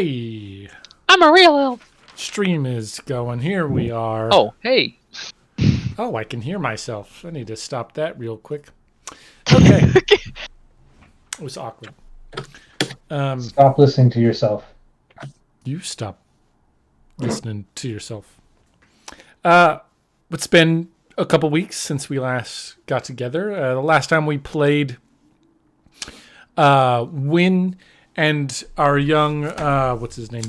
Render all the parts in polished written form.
Hey, I'm a real elf. stream is going. Here we are. Oh, hey. Oh, I can hear myself. I need to stop that real quick. Okay. It was awkward. Stop listening to yourself. You stop listening to yourself. It's been a couple weeks since we last got together. The last time we played Win and our young, what's his name?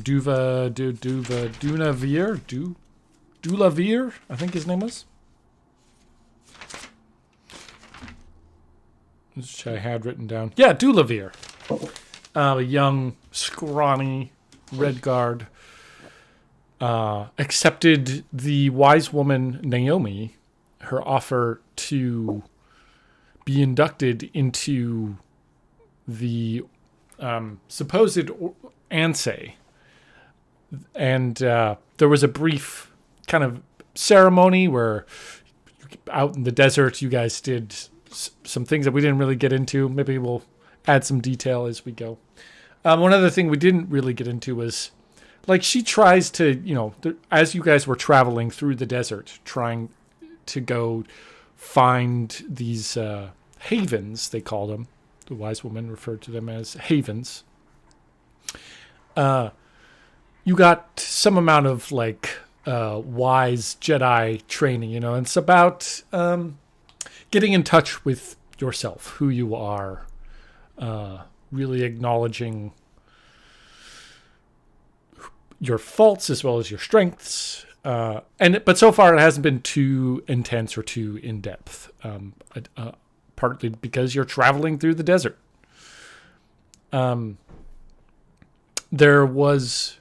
Dulavir, I think his name was. Which I had written down. Yeah, Dulavir. A young, scrawny red guard accepted the wise woman Naomi, her offer to be inducted into the supposed Ansei. And there was a brief kind of ceremony where out in the desert you guys did some things that we didn't really get into. Maybe we'll add some detail as we go. One other thing we didn't really get into was, like, she tries to, as you guys were traveling through the desert, trying to go find these havens, they call them. The wise woman referred to them as havens. You got some amount of, wise Jedi training, and it's about getting in touch with yourself, who you are, really acknowledging your faults as well as your strengths. But so far it hasn't been too intense or too in-depth, partly because you're traveling through the desert. There was,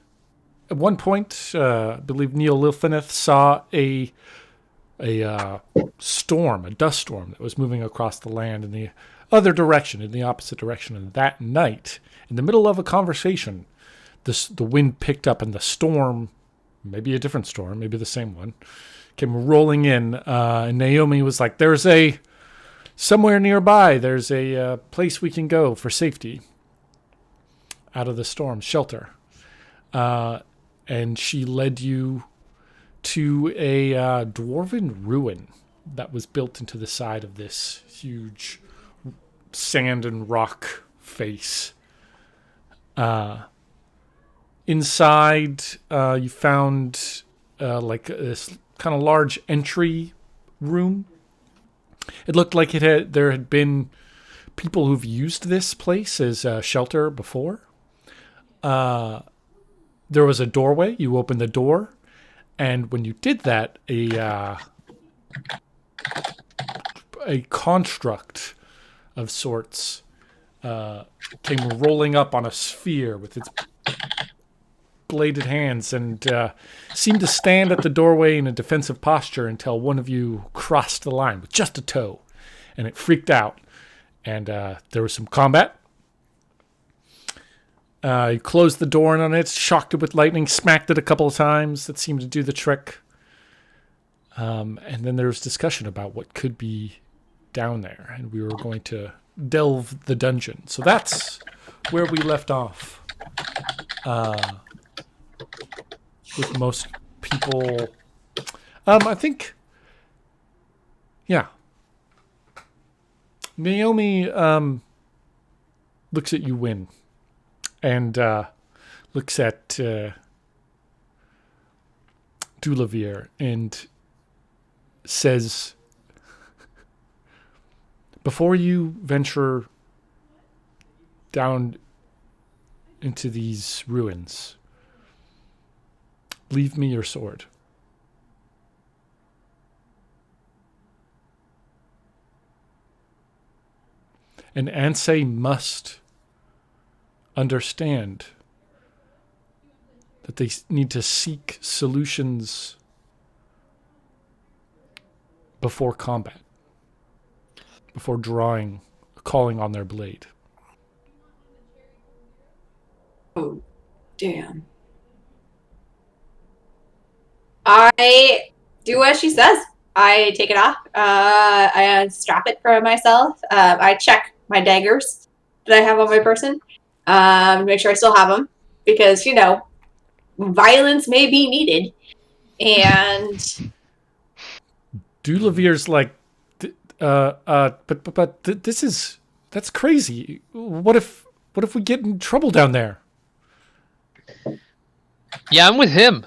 at one point, I believe Neil Lilfineth saw a storm, a dust storm that was moving across the land in the other direction, in the opposite direction. And that night, in the middle of a conversation, the wind picked up and the storm, maybe a different storm, maybe the same one, came rolling in. And Naomi was like, somewhere nearby, there's a place we can go for safety out of the storm, shelter. And she led you to a dwarven ruin that was built into the side of this huge sand and rock face. Inside, you found this kind of large entry room. It looked like there had been people who've used this place as a shelter before. There was a doorway. You opened the door. And when you did that, a construct of sorts came rolling up on a sphere with its bladed hands and seemed to stand at the doorway in a defensive posture until one of you crossed the line with just a toe. And it freaked out. And there was some combat. You closed the door on it, shocked it with lightning, smacked it a couple of times. That seemed to do the trick. And then there was discussion about what could be down there. And we were going to delve the dungeon. So that's where we left off. With most people. I think. Yeah. Naomi looks at you win. And looks at Dulavir and says, before you venture down into these ruins, leave me your sword. And Ansei must understand that they need to seek solutions before combat, before calling on their blade. Oh, damn. I do as she says. I take it off. I strap it for myself. I check my daggers that I have on my person. Make sure I still have them. because, violence may be needed. And Dulavier's like, that's crazy. What if we get in trouble down there? Yeah, I'm with him.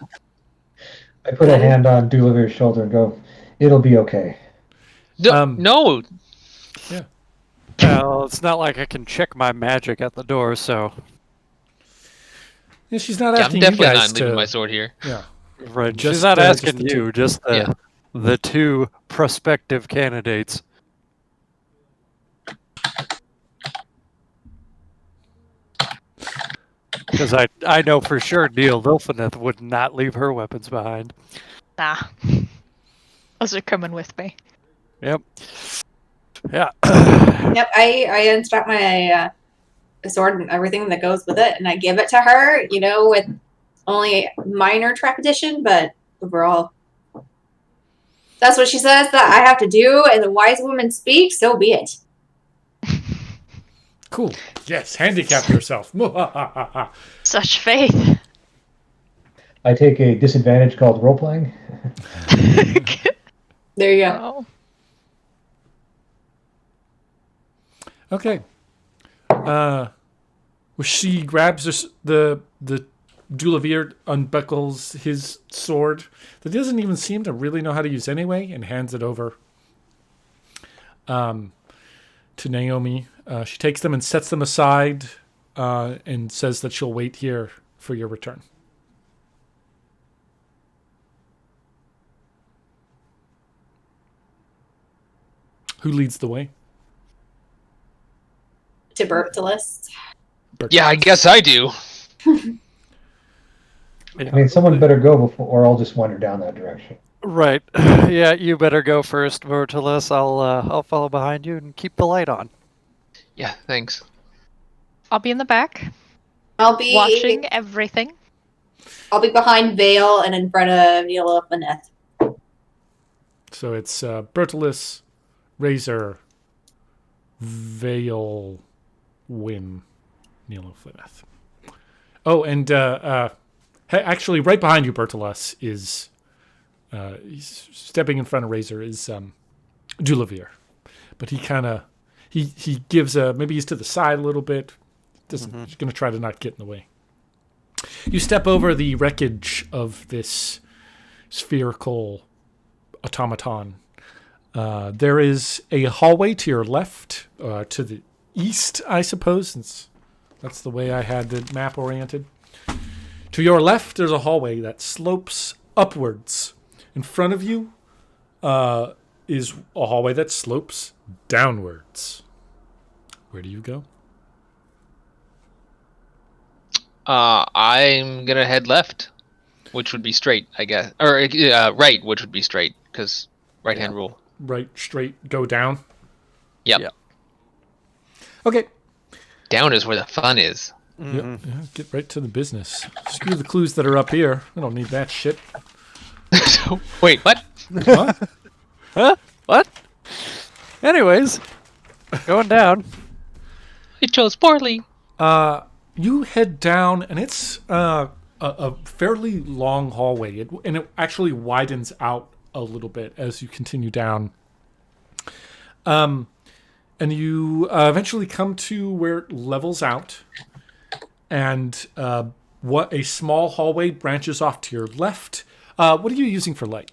I put a hand on Dulavir's shoulder and go, "It'll be okay." No. Yeah. Well, it's not like I can check my magic at the door, so... Yeah, she's not Yeah, I'm asking definitely you not guys leaving to. my sword here. Yeah. Right, Just, she's not just asking the two. you, just the two prospective candidates. Because I know for sure Neil Lilfineth would not leave her weapons behind. Nah. Those are coming with me. Yep. Yeah. yep, I unstrap my sword and everything that goes with it, and I give it to her, with only minor trepidation, but overall, that's what she says that I have to do, and the wise woman speaks, so be it. Cool. Yes, handicap yourself. Such faith. I take a disadvantage called role playing. There you go. Oh. Okay. She grabs the Dulavir, unbuckles his sword that he doesn't even seem to really know how to use anyway, and hands it over to Naomi. She takes them and sets them aside and says that she'll wait here for your return. Who leads the way? Tuberculous. Yeah, I guess I do. I mean, someone better go before, or I'll just wander down that direction. Right. Yeah, you better go first, Mortalis. I'll follow behind you and keep the light on. Yeah, thanks. I'll be in the back, I'll be watching everything. I'll be behind Vale and in front of Neela Fineth. So it's Bertilis, Razor, Vale, Win, Neil Flyneth. Oh, and actually, right behind you, Bertilis, is he's stepping in front of Razor is Dulavir, but he kind of he gives maybe he's to the side a little bit. He's going to try to not get in the way. You step over the wreckage of this spherical automaton. There is a hallway to your left, to the east, I suppose, since that's the way I had the map oriented. To your left, there's a hallway that slopes upwards. In front of you is a hallway that slopes downwards. Where do you go? I'm gonna head left, which would be straight, I guess, or right, which would be straight, because right-hand rule. Right, straight, go down? Yep. Yeah. Okay. Down is where the fun is. Yep. Yeah, get right to the business. Screw the clues that are up here. I don't need that shit. Wait, what? What? Huh? What? Anyways, going down. I chose poorly. You head down, and it's a fairly long hallway, and it actually widens out a little bit as you continue down. And you eventually come to where it levels out, and what a small hallway branches off to your left. What are you using for light?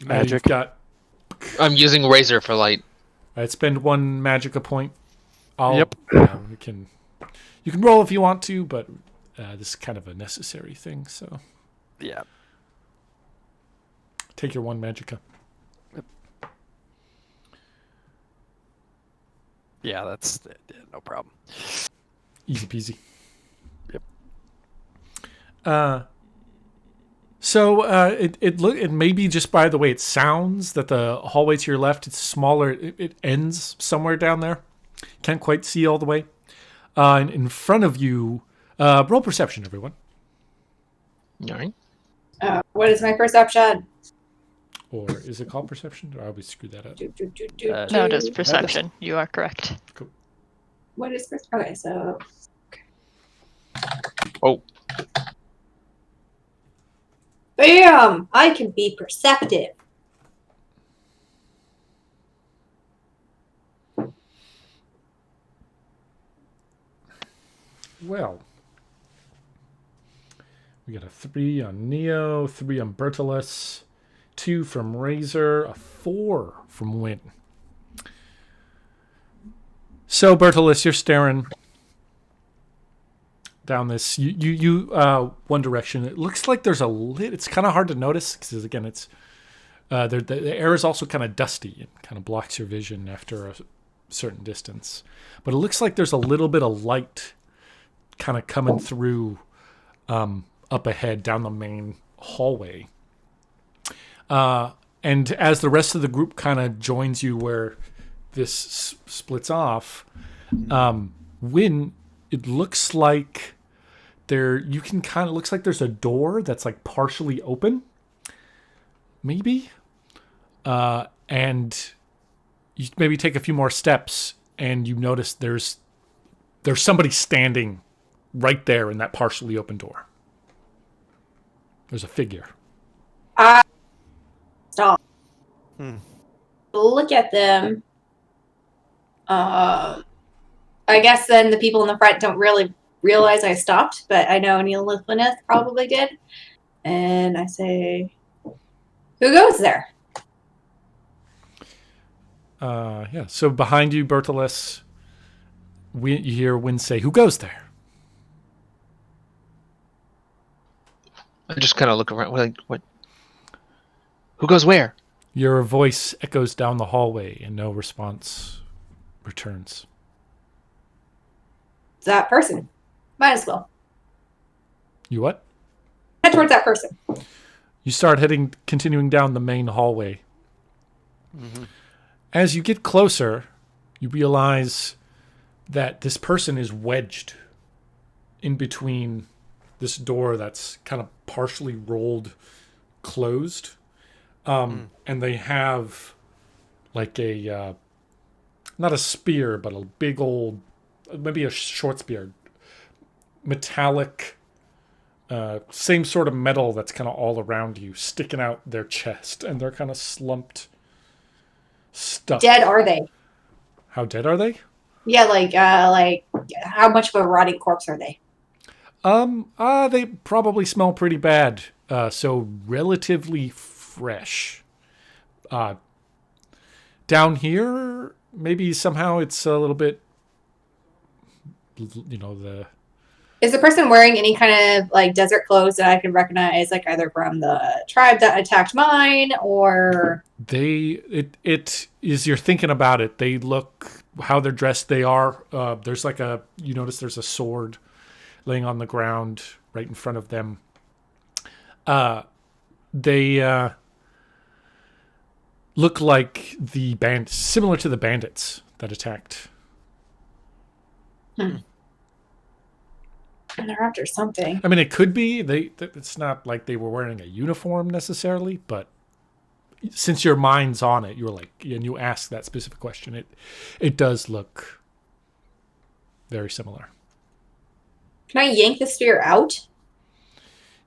Magic. I'm using Razor for light. Spend one magicka point. Yep. You can roll if you want to, but this is kind of a necessary thing, so Yeah. take your one magicka. Yeah, that's no problem. Easy peasy. Yep. So it may be just by the way it sounds that the hallway to your left, it's smaller. It ends somewhere down there. Can't quite see all the way. And in front of you, roll perception, everyone. All right. What is my perception? Or is it called perception? Or I always screw that up. No, it is perception. You are correct. Cool. What is perception? Okay, so Oh, Bam! I can be perceptive. Well, we got a 3 on Neo, 3 on Bertolus, 2 from Razor, a 4 from Win. So, Bertolus, you're staring down this. You one direction. It looks like there's a lit. It's kind of hard to notice because, again, it's the air is also kind of dusty and kind of blocks your vision after a certain distance. But it looks like there's a little bit of light kind of coming through up ahead down the main hallway. And as the rest of the group kind of joins you where this splits off, Win, it looks like looks like there's a door that's like partially open, maybe. And you maybe take a few more steps and you notice there's somebody standing right there in that partially open door. There's a figure. Stop. Look at them. I guess then the people in the front don't really realize I stopped, but I know Neil Litvineth probably did. And I say, who goes there? Yeah. So behind you, Bertolus, you hear Win say, "Who goes there?" I just kind of look around. Like, what? Who goes where? Your voice echoes down the hallway and no response returns. That person. Might as well. You what? Head towards that person. You start continuing down the main hallway. Mm-hmm. As you get closer, you realize that this person is wedged in between this door that's kind of partially rolled closed. And they have like a, not a spear, but a big old, maybe a short spear, metallic, same sort of metal that's kind of all around you, sticking out their chest, and they're kind of slumped, stuck. Dead are they? How dead are they? Yeah, like how much of a rotting corpse are they? They probably smell pretty bad. So relatively fresh. Down here, maybe somehow it's a little bit, Is the person wearing any kind of like desert clothes that I can recognize, like either from the tribe that attacked mine or? It is, you're thinking about it. They look, how they're dressed. They are, there's like you notice there's a sword laying on the ground right in front of them. They look like similar to the bandits that attacked. And they're after something. I mean, it could be. It's not like they were wearing a uniform necessarily, but since your mind's on it, you're like, and you ask that specific question, it does look very similar. Can I yank the spear out?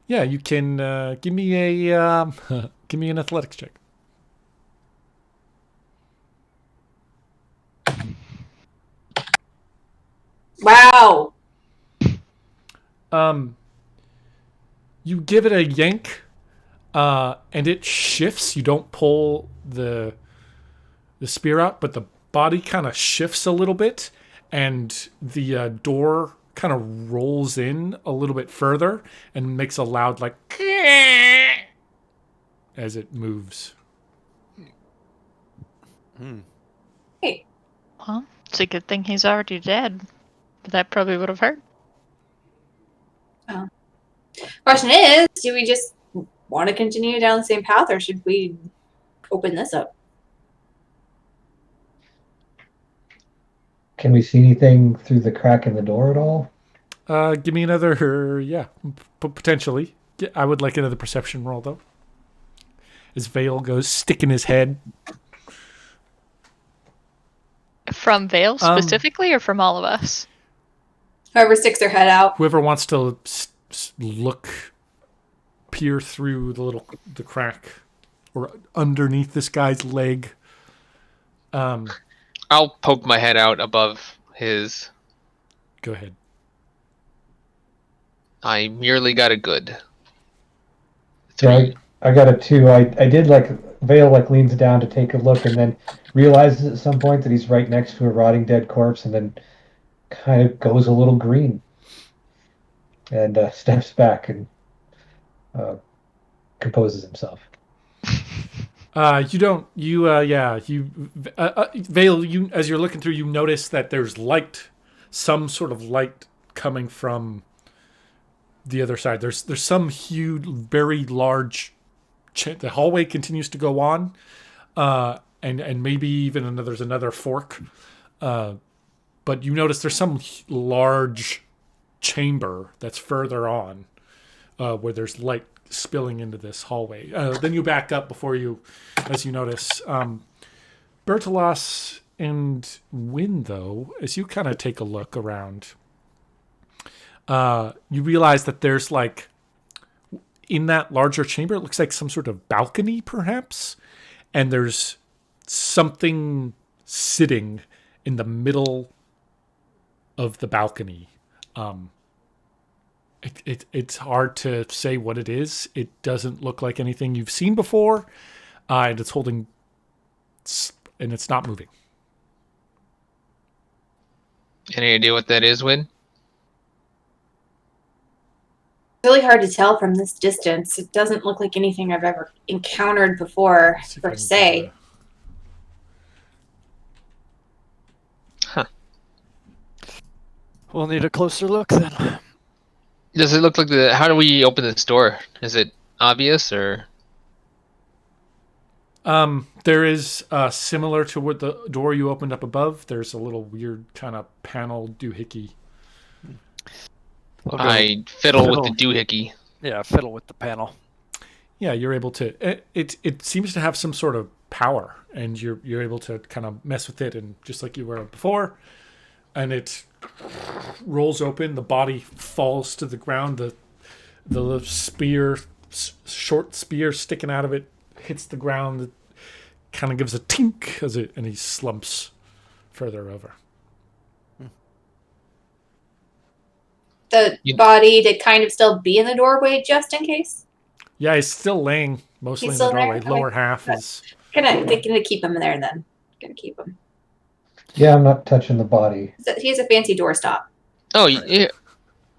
Yeah, you can give me an athletics check. Wow. You give it a yank, and it shifts. You don't pull the spear out, but the body kind of shifts a little bit, and the door kind of rolls in a little bit further and makes a loud like as it moves. Hey. Well, it's a good thing he's already dead. But that probably would have hurt. Oh. Question is, do we just want to continue down the same path, or should we open this up? Can we see anything through the crack in the door at all? Give me another, potentially. I would like another perception roll, though. As Vale goes, sticking his head. From Vale specifically, or from all of us? Whoever sticks their head out. Whoever wants to peer through the crack or underneath this guy's leg. I'll poke my head out above his. Go ahead. I merely got a good. Yeah, 3. I got it too. I did Vale leans down to take a look and then realizes at some point that he's right next to a rotting dead corpse and then kind of goes a little green and steps back and composes himself. Vale, as you're looking through, you notice that there's some sort of light coming from the other side. There's some huge, very large. The hallway continues to go on, and maybe even there's another fork. But you notice there's some large chamber that's further on, where there's light spilling into this hallway. Then you back up as you notice, Bertolas and Wynn, though, as you kind of take a look around, you realize that there's in that larger chamber, it looks like some sort of balcony, perhaps, and there's something sitting in the middle of the balcony. It's hard to say what it is. It doesn't look like anything you've seen before, and it's holding, and it's not moving. Any idea what that is, Win? Really hard to tell from this distance. It doesn't look like anything I've ever encountered before, per se. Huh. We'll need a closer look then. Does it look like how do we open this door? Is it obvious or? There is, similar to what the door you opened up above, there's a little weird kind of panel doohickey. I fiddle with the doohickey. Yeah, fiddle with the panel. Yeah, you're able to. It seems to have some sort of power, and you're able to kind of mess with it, and just like you were before, and it rolls open. The body falls to the ground. The spear, short spear sticking out of it, hits the ground. It kind of gives a tink and he slumps further over. The body to kind of still be in the doorway just in case? Yeah, he's still laying mostly in the doorway. Lower half is... Gonna keep him there then. Gonna keep him. Yeah, I'm not touching the body. He has a fancy doorstop. Oh, yeah.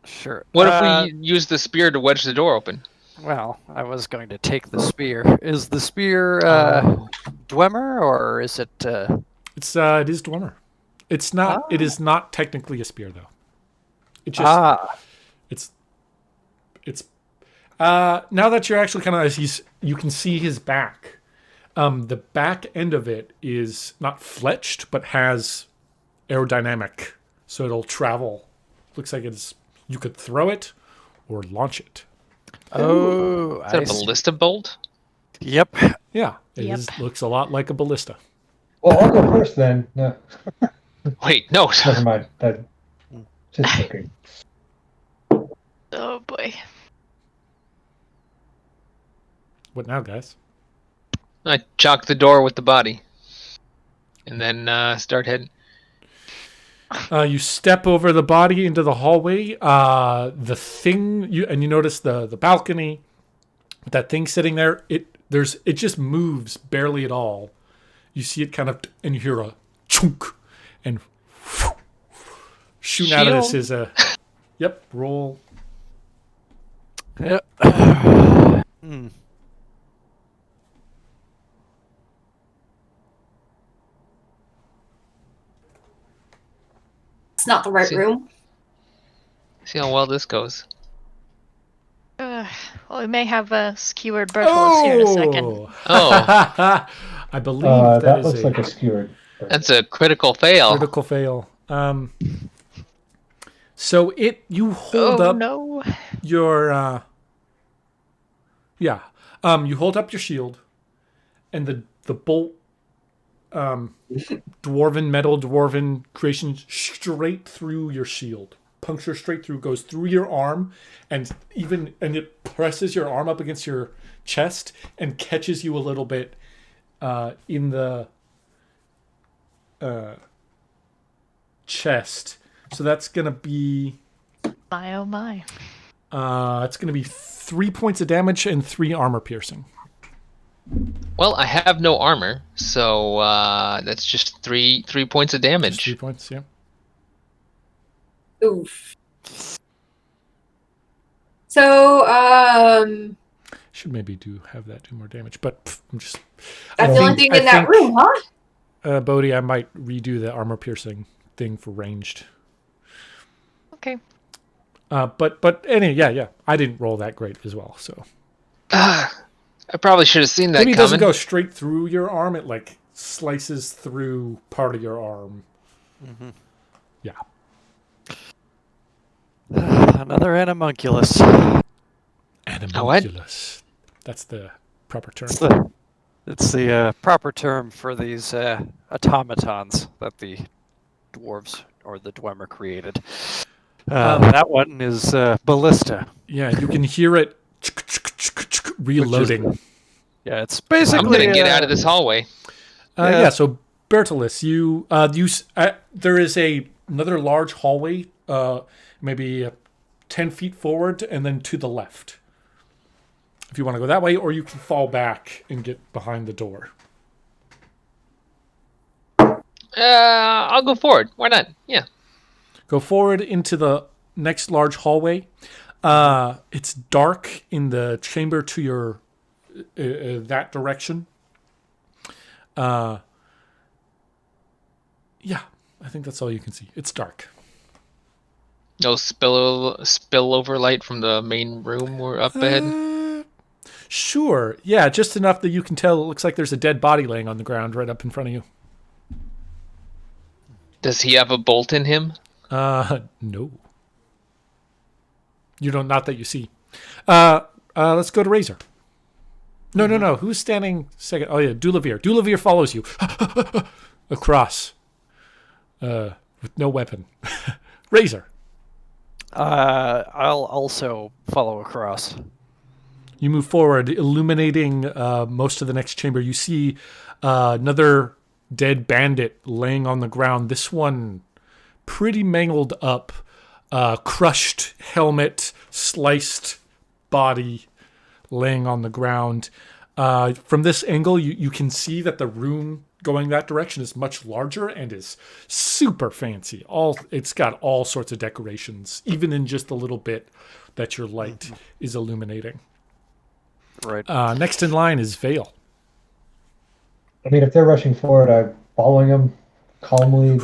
Sure. What if we use the spear to wedge the door open? Well, I was going to take the spear. Is the spear Dwemer or is it? It is Dwemer. It's not. It is not technically a spear though. It just. It's. Now that you're actually kind of you can see his back. The back end of it is not fletched, but has aerodynamic, so it'll travel. Looks like you could throw it or launch it. Oh, is that a ballista bolt? Yep. Yeah, it looks a lot like a ballista. Well, I'll go first then. No. Wait, no. Never mind. Just joking. Oh boy. What now, guys? I chalk the door with the body, and then start heading. You step over the body into the hallway. The thing you notice the balcony. That thing sitting there. It just moves barely at all. You see it kind of, and you hear a chunk, and shooting out of this is a. Yep. Roll. Yep. It's not the right room. See how well this goes. Well, we may have a skewered Bertolas here in a second. Oh. I believe that looks like a skewered. That's a critical fail. Critical fail. So you hold up your you hold up your shield, and the bolt dwarven creation straight through your shield. puncture straight through, goes through your arm, and it presses your arm up against your chest and catches you a little bit in the chest. So that's gonna be My oh my. it's gonna be 3 points of damage and 3 armor piercing. Well, I have no armor, so that's just three points of damage. Just 3 points, yeah. Oof. So, Should maybe have that do more damage, but I'm just. that's the only thing in that room, huh? Bodhi, I might redo the armor piercing thing for ranged. Okay. But anyway, yeah. I didn't roll that great as well, so. I probably should have seen that Maybe it doesn't coming. go straight through your arm. It like slices through part of your arm. Mm-hmm. Yeah. Another animunculus. Animunculus. That's the proper term. It's the proper term for these automatons that the dwarves or the Dwemer created. That one is ballista. Yeah, you can hear it reloading. Yeah, it's basically. I'm gonna get out of this hallway. Yeah. So Bertolus, there is another large hallway, maybe 10 feet forward, and then to the left. If you want to go that way, or you can fall back and get behind the door. I'll go forward. Why not? Yeah. Go forward into the next large hallway. It's dark in the chamber to your that direction. Yeah, I think that's all you can see. It's dark. No spillover light from the main room we're up ahead. Sure. Yeah, just enough that you can tell it looks like there's a dead body laying on the ground right up in front of you. Does he have a bolt in him? No. You don't. Not that you see. Let's go to Razor. No. Who's standing second? Oh yeah, Dulavir. Dulavir follows you across, with no weapon. Razor. I'll also follow across. You move forward, illuminating most of the next chamber. You see another dead bandit laying on the ground. This one pretty mangled up, crushed helmet, sliced body laying on the ground. From this angle, you can see that the room going that direction is much larger and is super fancy. It's got all sorts of decorations, even in just the little bit that your light is illuminating. Right. Next in line is Vale. I mean, if they're rushing forward, I'm following them calmly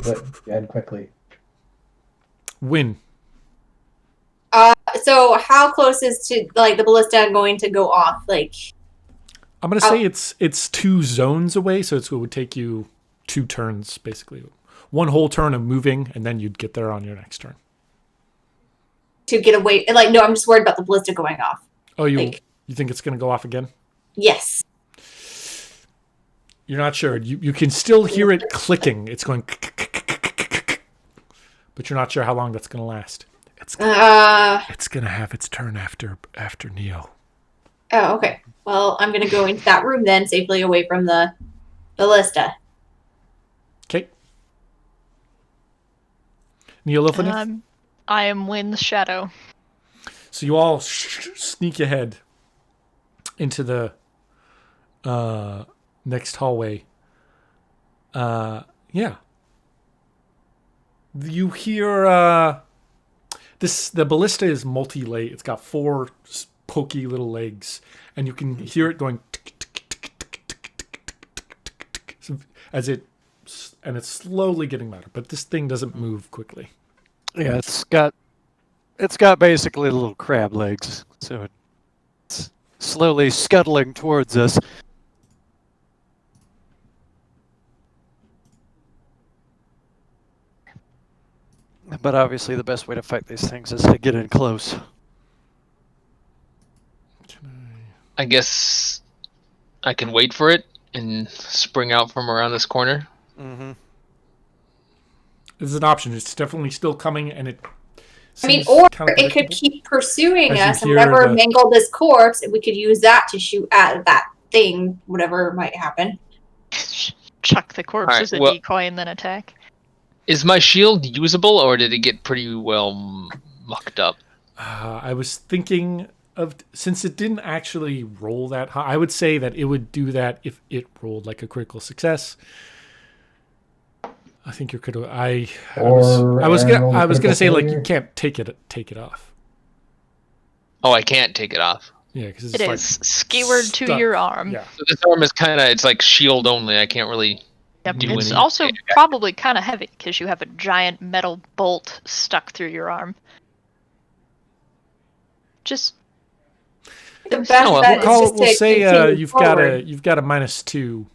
and quickly. Win. So how close is to like the ballista going to go off? Like, I'm gonna say it's 2 zones away, so it would take you 2 turns, basically. 1 whole turn of moving, and then you'd get there on your next turn. to get away? Like, no, I'm just worried about the ballista going off. Oh, you Like- think it's gonna go off again? Yes. You're not sure. You can still hear it clicking. It's going, but you're not sure how long that's gonna last. It's gonna have its turn after Neo. Oh, okay. Well, I'm gonna go into that room then, safely away from the ballista. Okay. Neolithic. I am Wind's shadow. So you all sneak ahead into the next hallway. Yeah. You hear the ballista is multi-lay. It's got 4 pokey little legs, and you can hear it going as it's slowly getting louder. But this thing doesn't move quickly. Yeah, it's got basically little crab legs, so it's slowly scuttling towards us. But obviously the best way to fight these things is to get in close. I guess I can wait for it and spring out from around this corner. Mm-hmm. This is an option. It's definitely still coming, and I mean, Seems or kinda it could predictable. keep pursuing As you us, and hear whatever the- mangled this corpse, we could use that to shoot at that thing, whatever might happen. Chuck the corpse Alright, as a well- decoy and then attack. Is my shield usable, or did it get pretty well mucked up? I was thinking of, since it didn't actually roll that high, I would say that it would do that if it rolled like a critical success. I think you could. I was Aaron rolled a gonna critical say like failure. you can't take it off. Oh, I can't take it off. Yeah, because it's It like is skewered to stuck. your arm. Yeah. So this arm is kind of, it's like shield only. I can't really Yep. do It's anything. also probably kind of heavy because you have a giant metal bolt stuck through your arm. Just The things best to well, bet is We'll just to say continue you've forward. got a -2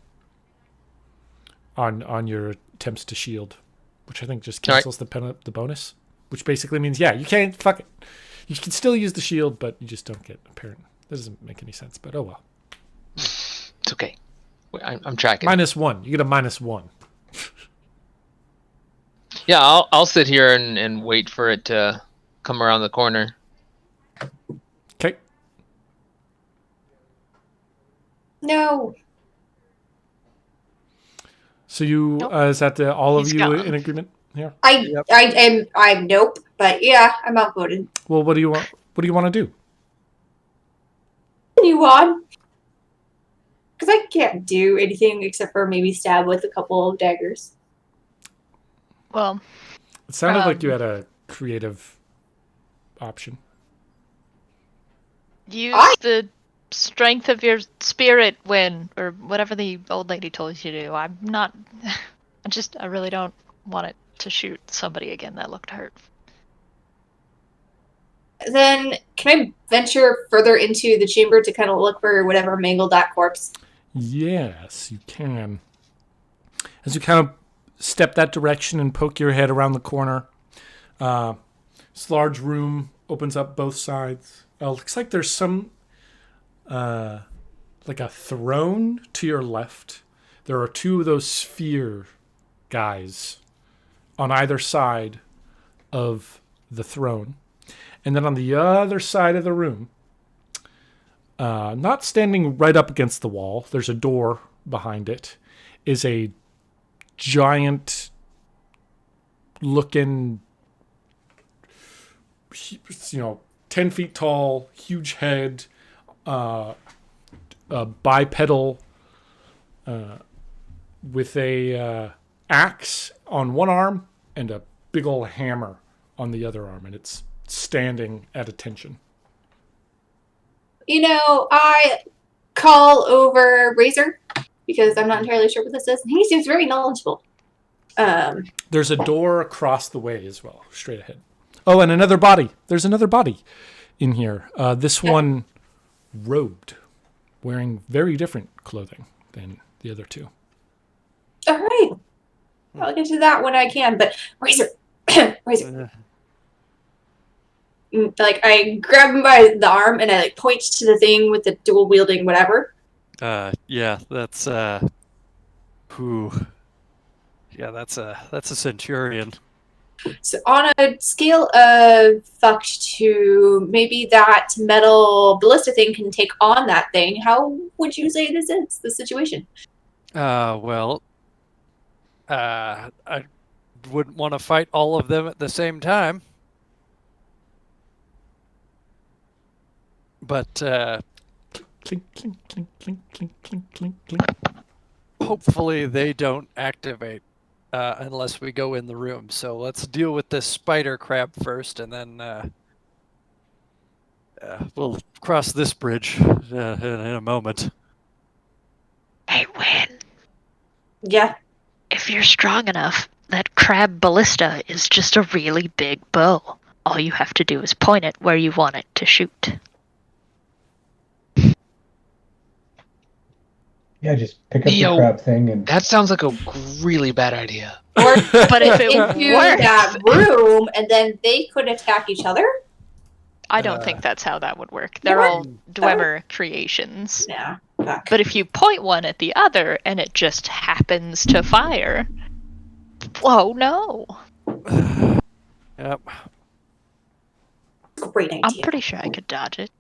on your attempts to shield, which I think just All right. cancels the bonus, which basically means you can't fuck it. You can still use the shield, but you just don't get apparent. That doesn't make any sense, but oh well. It's okay. Wait, I'm tracking. -1. You get a -1. Yeah, I'll sit here and wait for it to come around the corner. Okay. No. So you Nope. is that all of He's you gone. in agreement here? I'm nope, but yeah, I'm outvoted. Well, what do you want? What do you want to do? You want? Because I can't do anything except for maybe stab with a couple of daggers. well, It sounded like you Um, had a creative option. use I- the strength of your spirit when, or whatever the old lady told you to do. I'm not. I really don't want it to shoot somebody again. That looked hurt. Then can I venture further into the chamber to kind of look for whatever mangled that corpse? Yes, you can. As you kind of step that direction and poke your head around the corner, this large room opens up both sides. Looks like there's some, like a throne to your left. There are two of those sphere guys on either side of the throne. And then on the other side of the room, not standing right up against the wall, there's a door behind it, is a giant looking, 10 feet tall, huge head, bipedal, with a axe on one arm and a big old hammer on the other arm, and it's standing at attention. I call over Razor because I'm not entirely sure what this is. He seems very knowledgeable. There's a door across the way as well, straight ahead. Oh, and another body. There's another body in here. This one robed, wearing very different clothing than the other two. All right. I'll get to that when I can. But Razor, Razor. Like I grab him by the arm and I point to the thing with the dual wielding whatever. Yeah, that's who? Yeah, that's a centurion. So on a scale of fucked to maybe that metal ballista thing can take on that thing, how would you say this is the situation? Well, I wouldn't want to fight all of them at the same time. But Clink, clink, clink, clink, clink, clink, clink, clink. hopefully they don't activate unless we go in the room. So let's deal with this spider crab first, and then we'll cross this bridge in a moment. Hey, Win, Yeah. if you're strong enough, that crab ballista is just a really big bow. All you have to do is point it where you want it to shoot. Yeah, just pick up Yo. the crab thing and That sounds like a really bad idea. Or But if it into works, that room and then they could attack each other? I don't think that's how that would work. They're What? all Dwemer creations. Yeah. Fuck. But if you point one at the other and it just happens to fire, whoa, no. Yep. Great idea. I'm pretty sure I could dodge it.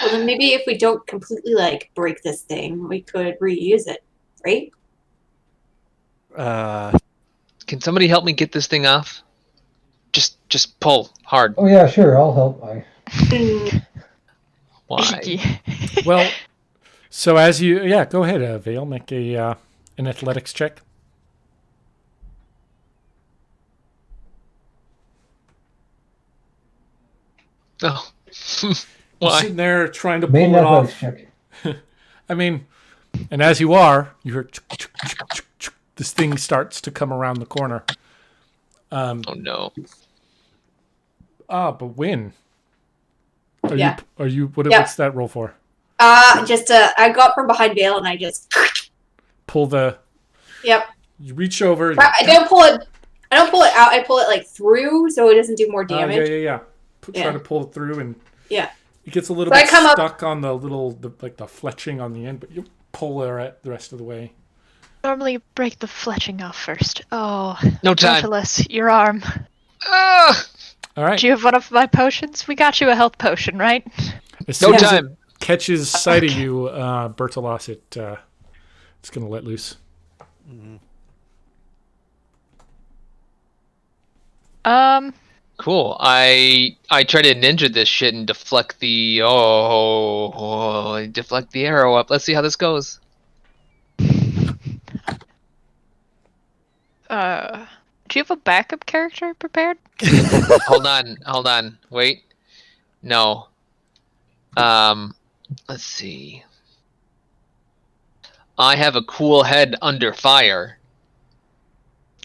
Well, then maybe if we don't completely break this thing, we could reuse it, right? Can somebody help me get this thing off? Just pull hard. Oh yeah, sure, I'll help. Why? Well, so as you, go ahead, Vale, make an athletics check. Oh. You're Why? sitting there trying to Main pull it athletics off. check. I mean, and as you are, you hear this thing starts to come around the corner. Oh no. But win. Are Yeah. you? Yeah. What's that roll for? I got from behind Vale and I just Pull the. Yep. You reach over. I don't pull it out. I pull it through so it doesn't do more damage. Yeah. Try to pull it through, and Yeah. it gets a little So I bit come up- stuck on the fletching on the end, but you pull the rest of the way. Normally break the fletching off first. Oh, No time. Nautilus, your arm. Ah! All right. Do you have one of my potions? We got you a health potion, right? As No soon as it time. catches sight of you, Bertolas, it's going to let loose. Cool. I try to ninja this shit and deflect the deflect the arrow up. Let's see how this goes. Do you have a backup character prepared? Hold on. Wait. No. Let's see. I have a cool head under fire.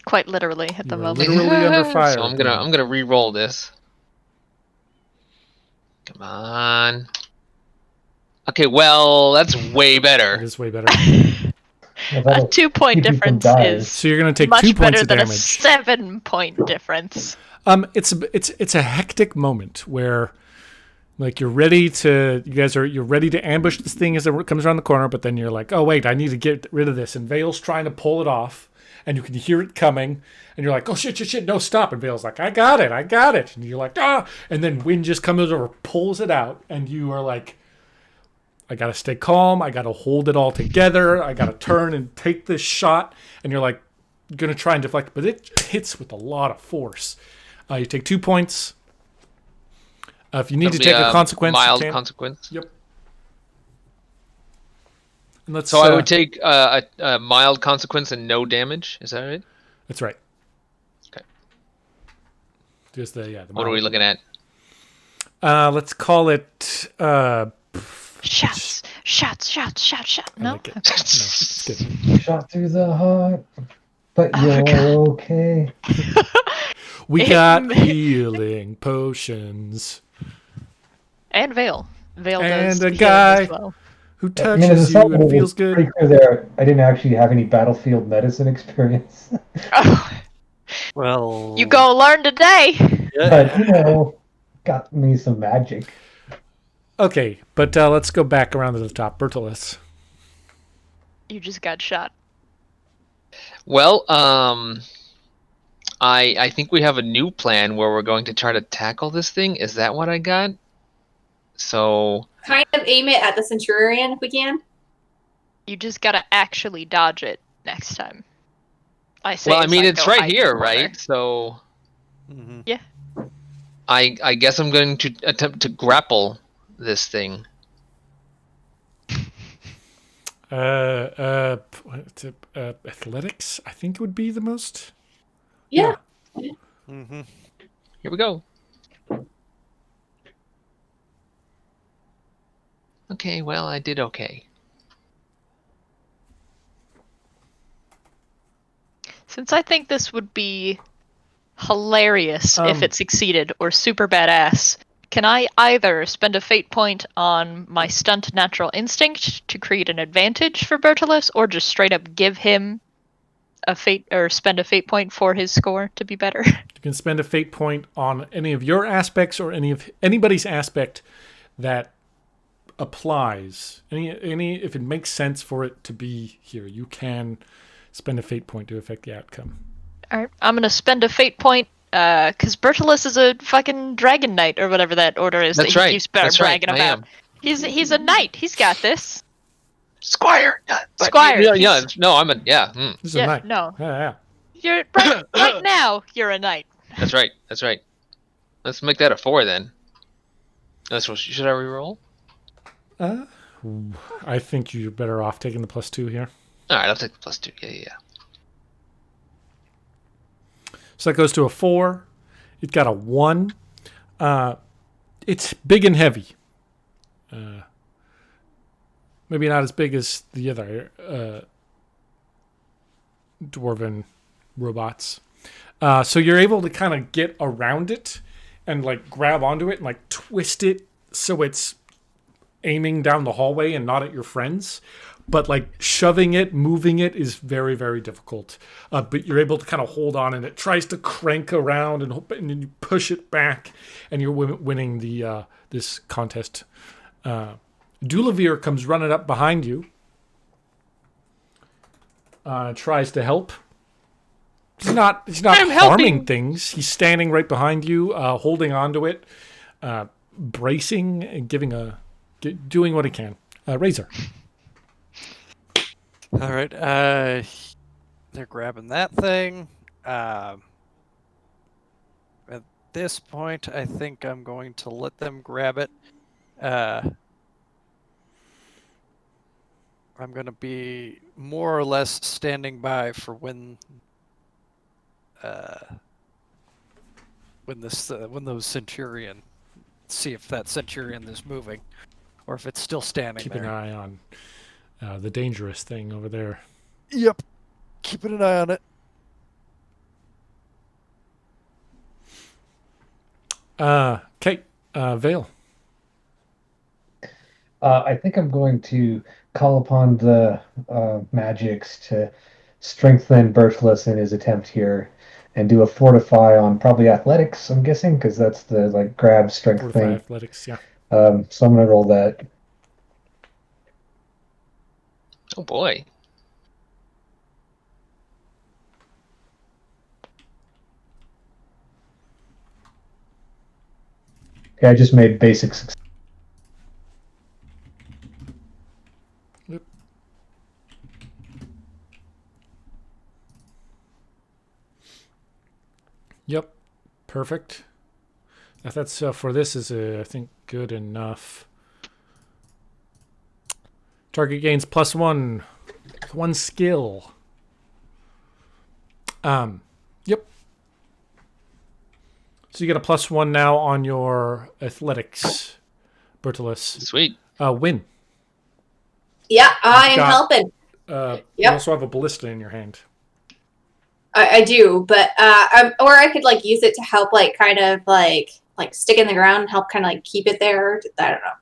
Quite literally at the You are moment. literally under fire. So I'm gonna re-roll this. Come on. Okay, well, that's way It better. is way better. Well, A that'll 2-point keep you from difference dying. is So you're going to take much 2 better points of than a damage. 7-point difference. It's a hectic moment where, like, you're ready to ambush this thing as it comes around the corner, but then you're like, oh wait, I need to get rid of this, and Vale's trying to pull it off, and you can hear it coming, and you're like, oh shit, no, stop, and Vale's like, I got it, and you're like, ah, and then Wind just comes over, pulls it out, and you are like, I gotta stay calm, I gotta hold it all together, I gotta turn and take this shot, and you're like, gonna try and deflect, but it hits with a lot of force. You take 2 points. If you need to That'll take be a consequence, you mild can. consequence. Yep. And let's. So I would take a mild consequence and no damage. Is that right? That's right. Okay. Just the What are we looking at? Let's call it. Shots. I No? like it. No, it's good. Shot through the heart, but Oh, you're God. okay. We got healing potions. And Vale. Vale And does a heal guy. as well. Who I mean, as touches a you supplement, and feels it's pretty good. clear there. I didn't actually have any battlefield medicine experience, Oh, Well, you go learn today. but got me some magic. Okay, but let's go back around to the top. Bertolis. You just got shot. Well, I think we have a new plan where we're going to try to tackle this thing. Is that what I got? So Kind of aim it at the Centurion if we can. You just gotta actually dodge it next time. I say. well, I as mean, it's go right hide in here, the corner. right? So Mhm. Yeah. I guess I'm going to attempt to grapple this thing. Athletics, I think would be the most. Yeah. Mhm. Here we go. Okay, well, I did okay. Since I think this would be hilarious if Um, it succeeded or super badass, can I either spend a fate point on my stunt natural instinct to create an advantage for Bertolus, or just straight up give him a fate or spend a fate point for his score to be better? You can spend a fate point on any of your aspects or anybody's aspect that applies. Any if it makes sense for it to be here, you can spend a fate point to affect the outcome. Alright, I'm gonna spend a fate point Because Bertolus is a fucking dragon knight or whatever that order is That's that he right. keeps That's right. bragging I about. am. He's a knight. He's got this. Squire. Squire, Yeah. he's- No, I'm a. Yeah. This is a Yeah, knight. no. Yeah. You're right now. You're a knight. That's right. That's right. Let's make that a 4 then. That's what. Should I reroll? I think you're better off taking the +2 here. All right, I'll take the +2. Yeah. So that goes to a 4. It got a 1. It's big and heavy. Maybe not as big as the other dwarven robots. So you're able to kind of get around it and like grab onto it and like twist it so it's aiming down the hallway and not at your friends. But like shoving it, moving it is very, very difficult. But you're able to kind of hold on, and it tries to crank around, and then you push it back, and you're winning the this contest. Dulavir comes running up behind you. Tries to help. He's not I'm harming helping. things. He's standing right behind you, holding onto it, bracing, and doing what he can. Razor. All right. They're grabbing that thing. At this point, I think I'm going to let them grab it. I'm going to be more or less standing by for when those centurion, see if that centurion is moving, or if it's still standing Keep there. an eye on the dangerous thing over there. Yep, keeping an eye on it. Okay, Vale. I think I'm going to call upon the magics to strengthen Bertolus in his attempt here, and do a fortify on probably athletics. I'm guessing because that's the like grab strength Fortify thing. athletics, yeah. So I'm gonna roll that. Oh boy. Okay, I just made basic success. Yep, perfect. That's for this is I think good enough. Target gains +1, one skill. Yep. So you get a +1 now on your athletics, Bertolus. Sweet. Win. Yeah, I am Got- helping. You Yep. also have a ballista in your hand. I do, but or I could like use it to help, like kind of like stick in the ground and help kind of like keep it there. I don't know.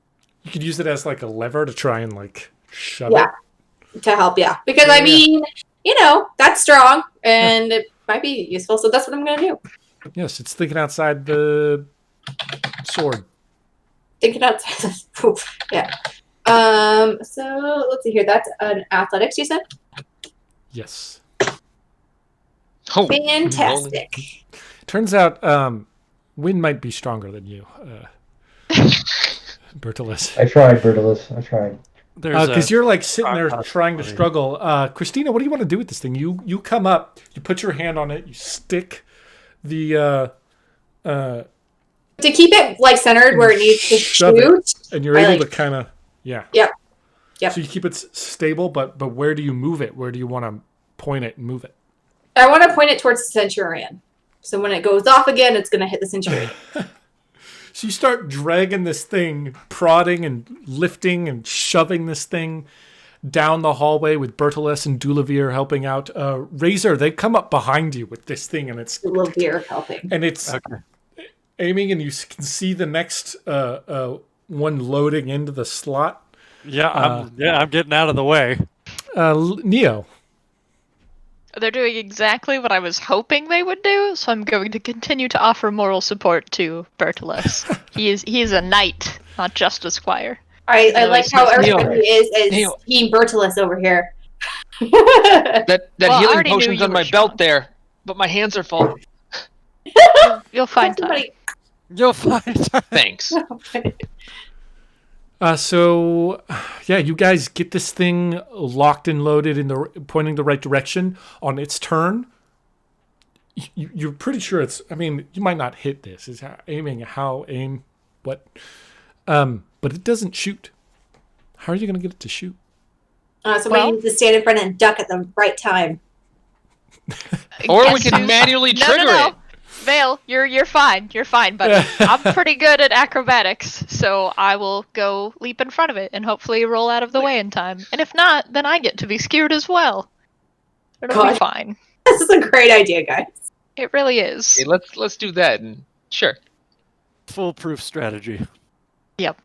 You could use it as like a lever to try and like shove Yeah. it. To help, yeah, because I mean, that's strong and it might be useful. So that's what I'm gonna do. Yes, it's thinking outside the sword. Thinking outside. Yeah. So let's see here. That's an athletics, you said. Yes. Oh, Fantastic. Turns out Win might be stronger than you, Bertolus. I tried, Bertolus. I tried. Because you're like sitting there trying to possibility. struggle. Christina, what do you want to do with this thing? You come up, you put your hand on it, you stick the To keep it like centered where it needs to Shove it. shoot. and you're I able like- to kind of Yep. Yep. So you keep it stable, but where do you move it? Where do you want to point it and move it? I want to point it towards the centurion. So when it goes off again, it's going to hit the centurion. So you start dragging this thing, prodding and lifting and shoving this thing down the hallway with Bertolus and Dulavir helping out. Razor, they come up behind you with this thing, and it's Lavir helping. Okay. aiming, and you can see the next one loading into the slot. Yeah, I'm getting out of the way. Neo. They're doing exactly what I was hoping they would do, so I'm going to continue to offer moral support to Bertolus. he is a knight, not just a squire. I like how Neo. everybody is Neo. Team Bertolus over here. That Well, I healing already knew potion's you on were my strong. belt there, but my hands are full. You'll find time. Somebody. You'll find. Thanks. So, yeah, you guys get this thing locked and loaded in the pointing the right direction. On its turn, you're pretty sure it's. I mean, you might not hit this. Is aim what? But it doesn't shoot. How are you going to get it to shoot? Somebody needs to stand in front and duck at the right time. Or we Guess can who's- manually trigger no. it. Vale, you're fine. You're fine, buddy. I'm pretty good at acrobatics, so I will go leap in front of it and hopefully roll out of the way in time. And if not, then I get to be skewered as well. It'll be God. fine. This is a great idea, guys. It really is. Okay, let's do that. And sure. Foolproof strategy. Yep.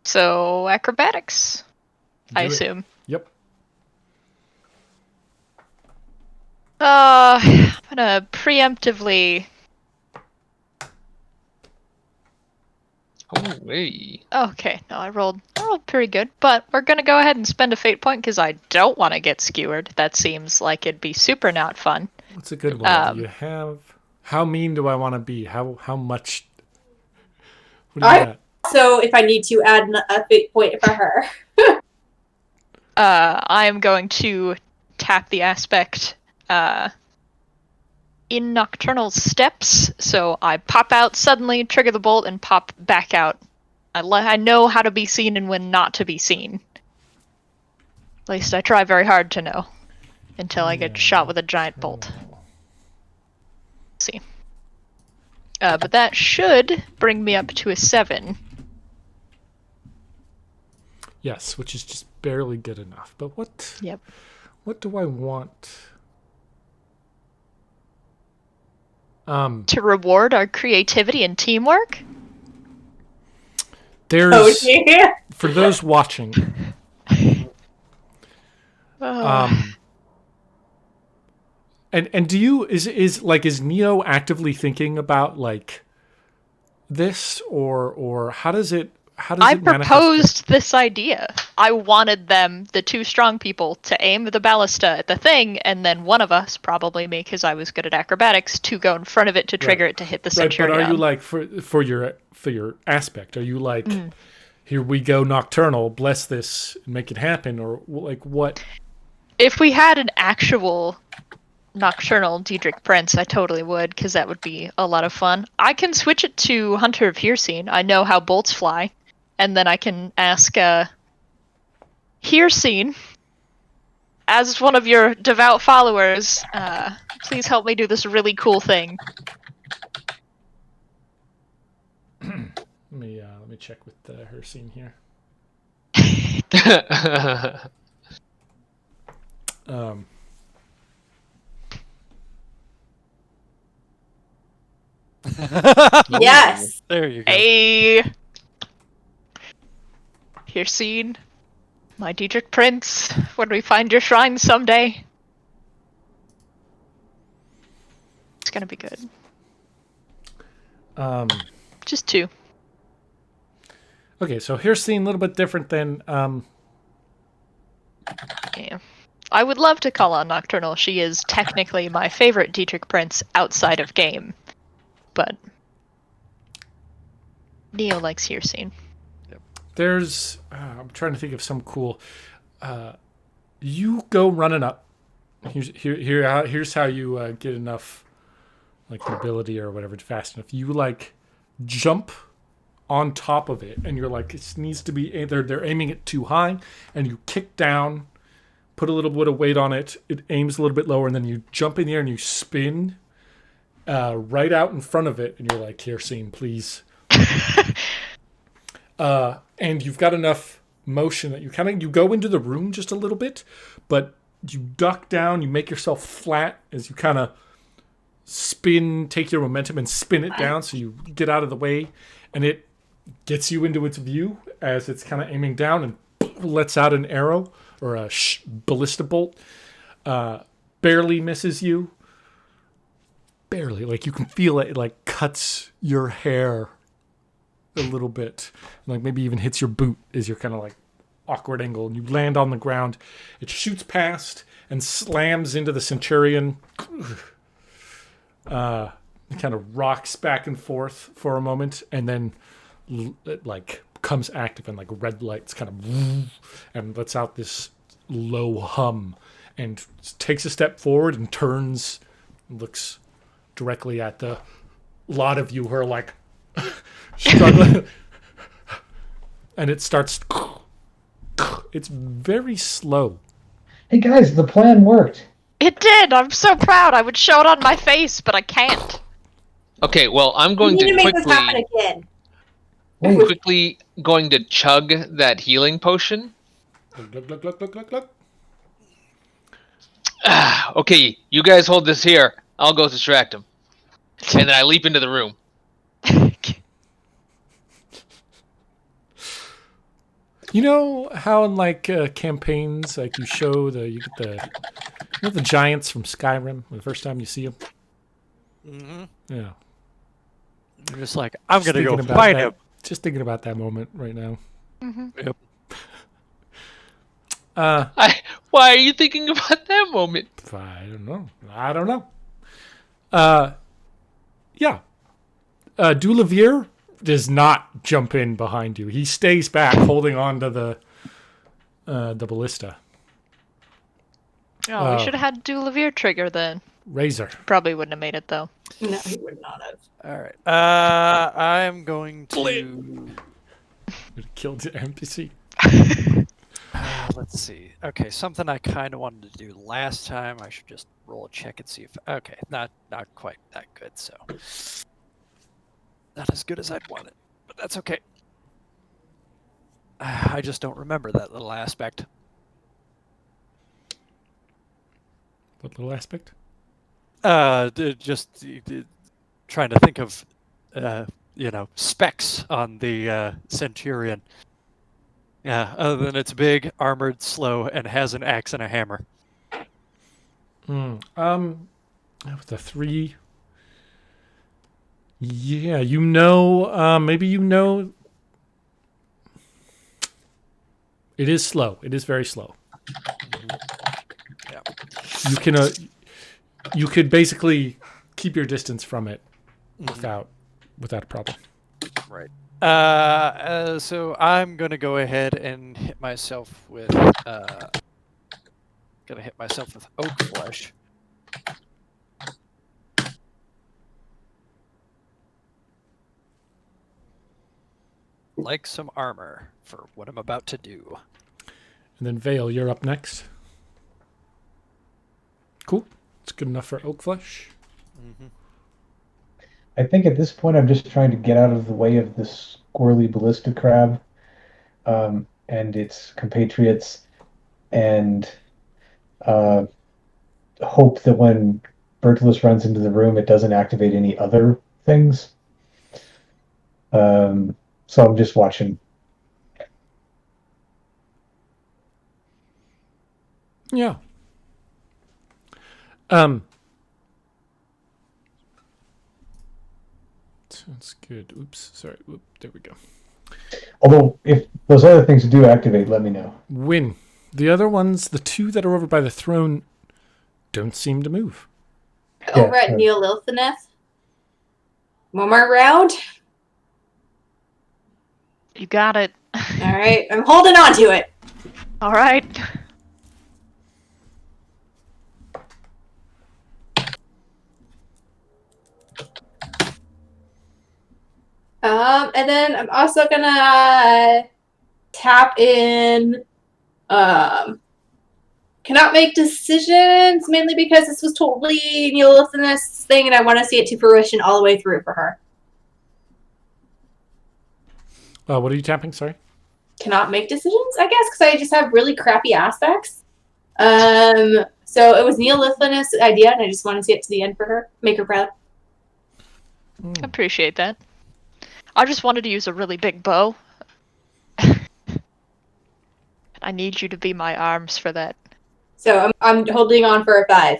So acrobatics, I Do it. assume. Yep. I'm gonna preemptively. Oh, hey. Okay, no, I rolled pretty good, but we're gonna go ahead and spend a fate point because I don't want to get skewered. That seems like it'd be super not fun. That's a good one. Do you have? How mean do I want to be? How much? What do you got? So if I need to add a fate point for her. I am going to tap the aspect in Nocturnal Steps, so I pop out suddenly, trigger the bolt, and pop back out. I know how to be seen and when not to be seen. At least I try very hard to know, until I get shot with a giant bolt. Let's see. But that should bring me up to a 7. Yes, which is just barely good enough. But what? Yep. What do I want? To reward our creativity and teamwork? There's Oh, dear. for those watching. Oh. And do you is Neo actively thinking about like this or how does it I it manifest? proposed this idea. I wanted them, the two strong people, to aim the ballista at the thing, and then one of us, probably me, because I was good at acrobatics, to go in front of it to trigger it to hit the Right, centurion. but are you like for your aspect? Are you like, here we go, Nocturnal, bless this, and make it happen, or like what? If we had an actual Nocturnal Diedrich Prince, I totally would, because that would be a lot of fun. I can switch it to Hunter of Hearseen. I know how bolts fly. And then I can ask Hearseen, as one of your devout followers, please help me do this really cool thing. Let me check with her scene here. Yes. There you go. Hey! Hearseen, my Diedrich Prince, when we find your shrine someday. It's gonna be good. Just 2. Okay, so here's scene a little bit different than Yeah. I would love to call on Nocturnal. She is technically my favorite Diedrich Prince outside of game. But Neo likes Hearseen. there's I'm trying to think of some cool. You go running up. Here's how you get enough like mobility or whatever fast enough. You like jump on top of it, and you're like it needs to be. They're aiming it too high, and you kick down, put a little bit of weight on it. It aims a little bit lower, and then you jump in the air and you spin right out in front of it, and you're like, "Here, scene, please." And you've got enough motion that you go into the room just a little bit, but you duck down, you make yourself flat as you kind of spin, take your momentum and spin it down so you get out of the way, and it gets you into its view as it's kind of aiming down and lets out an arrow or a ballista bolt. Barely misses you. Barely. Like you can feel it like cuts your hair a little bit. Like maybe even hits your boot as you're kind of like awkward angle, and you land on the ground. It shoots past and slams into the centurion. It kind of rocks back and forth for a moment, and then it like becomes active, and like red lights kind of and lets out this low hum, and takes a step forward and turns, and looks directly at the lot of you who are like struggling, and it starts. It's very slow. Hey guys, the plan worked. It did. I'm so proud. I would show it on my face, but I can't. Okay, well, I'm We going need to to make this happen quickly, again. Wait, quickly going to chug that healing potion. Look. Okay, you guys hold this here. I'll go distract him. And then I leap into the room. You know how in like campaigns, like you get the giants from Skyrim the first time you see them. Mm-hmm. Yeah. I'm just like, I'm Just going to go thinking about fight that- him. Just thinking about that moment right now. Yep. Why are you thinking about that moment? I don't know. Yeah. Dulavir does not jump in behind you. He stays back, holding on to the ballista. Oh, we should have had Dulavir trigger then. Razor. Probably wouldn't have made it though. No, he would not have. All right. I'm going to. Killed the NPC. Let's see. Okay, something I kind of wanted to do last time. I should just roll a check and see if. Okay, not quite that good. So not as good as I'd want it, but that's okay. I just don't remember that little aspect. What little aspect? Just trying to think of, specs on the Centurion. Yeah, other than it's big, armored, slow, and has an axe and a hammer. With the 3. Yeah, maybe it is slow. It is very slow. Yeah. You could basically keep your distance from it without a problem. Right. So I'm gonna go ahead and hit myself with oak flesh. Like some armor for what I'm about to do. And then Vale, you're up next. Cool. It's good enough for oak flesh. Mm-hmm. I think at this point I'm just trying to get out of the way of this squirrely ballista crab and its compatriots, and hope that when Bertolus runs into the room, it doesn't activate any other things. So I'm just watching. Yeah. That's good. Oops. Sorry. Oop, there we go. Although, if those other things do activate, let me know. Win. The other ones, the 2 that are over by the throne, don't seem to move. Over at Neolilthaneth. One more round. You got it. All right, I'm holding on to it. All right. And then I'm also gonna tap in. Cannot make decisions, mainly because this was totally Neolithaneth's thing, and I want to see it to fruition all the way through for her. What are you tapping? Sorry. Cannot make decisions, I guess, because I just have really crappy aspects. So it was Neolithaneth's idea, and I just want to see it to the end for her, make her proud. Appreciate that. I just wanted to use a really big bow. I need you to be my arms for that. So I'm holding on for a 5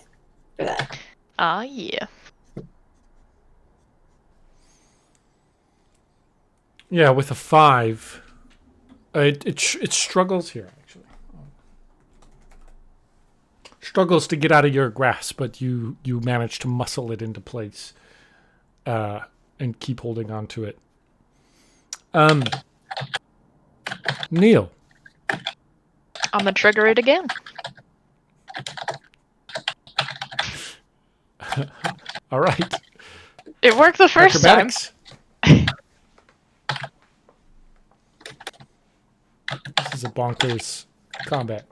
for that. Yeah. Yeah, with a 5, it struggles here actually. struggles to get out of your grasp, but you manage to muscle it into place and keep holding on to it. Neil. I'm gonna trigger it again. All right. It worked the first time. Acrobatics. This is a bonkers combat.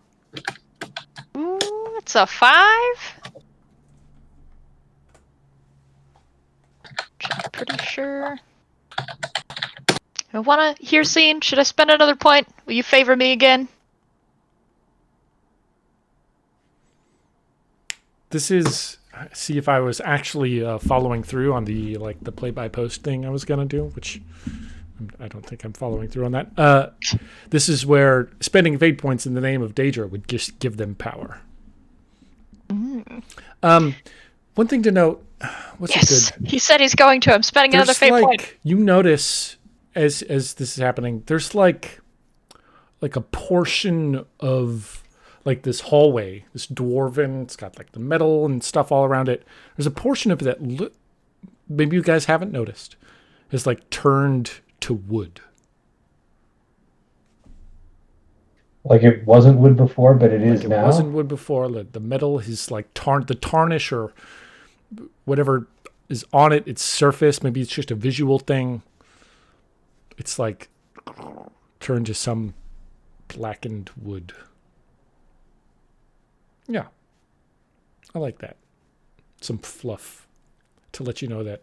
Ooh, it's a 5. Which I'm pretty sure. I wanna hear scene. Should I spend another point? Will you favor me again? This is see if I was actually following through on the play-by-post thing I was gonna do, which I don't think I'm following through on that. This is where spending fate points in the name of Daedra would just give them power. One thing to note. What's Yes, it good? he said he's going to. I'm spending another There's fate like point. you notice as this is happening. There's like a portion of like this hallway, this dwarven. It's got like the metal and stuff all around it. There's a portion of it that maybe you guys haven't noticed is like turned to wood. Like it wasn't wood before, but it is Like it now. wasn't wood before. The metal is like the tarnish or whatever is on it. Its surface. Maybe it's just a visual thing. It's like turned to some blackened wood. Yeah. I like that. Some fluff to let you know that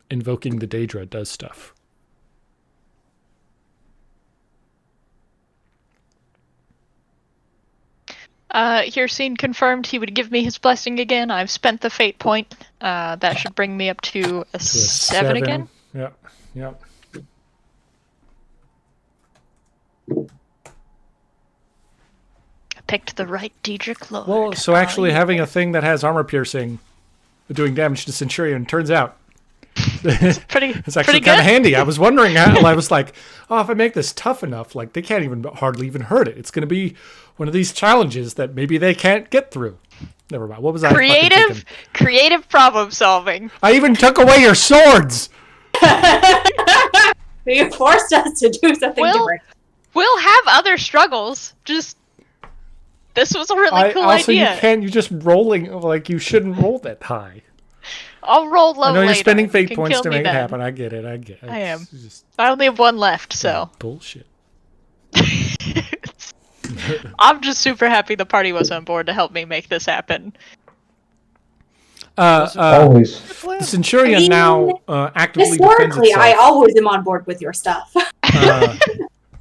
invoking the Daedra does stuff. Here, scene confirmed he would give me his blessing again. I've spent the fate point. That should bring me up to a 7 again. Yeah. Yeah. I picked the right Daedric Lord. Well, so actually having a thing that has armor piercing doing damage to Centurion turns out pretty, it's actually pretty kind of good. handy. I was wondering how I was like, oh, if I make this tough enough, like they can't even hardly even hurt it. It's going to be one of these challenges that maybe they can't get through. Never mind. What was I fucking thinking? Creative problem solving. I even took away your swords. You forced us to do something different. We'll have other struggles. Just this was a really cool also, idea. you just rolling like you shouldn't roll that high. I'll roll low I know later. you're spending You fate can points kill to me make it then. happen. I get it. I am. It's just I only have one left, so bullshit. I'm just super happy the party was on board to help me make this happen. Always. The Centurion now actively defends Historically, itself. I always am on board with your stuff.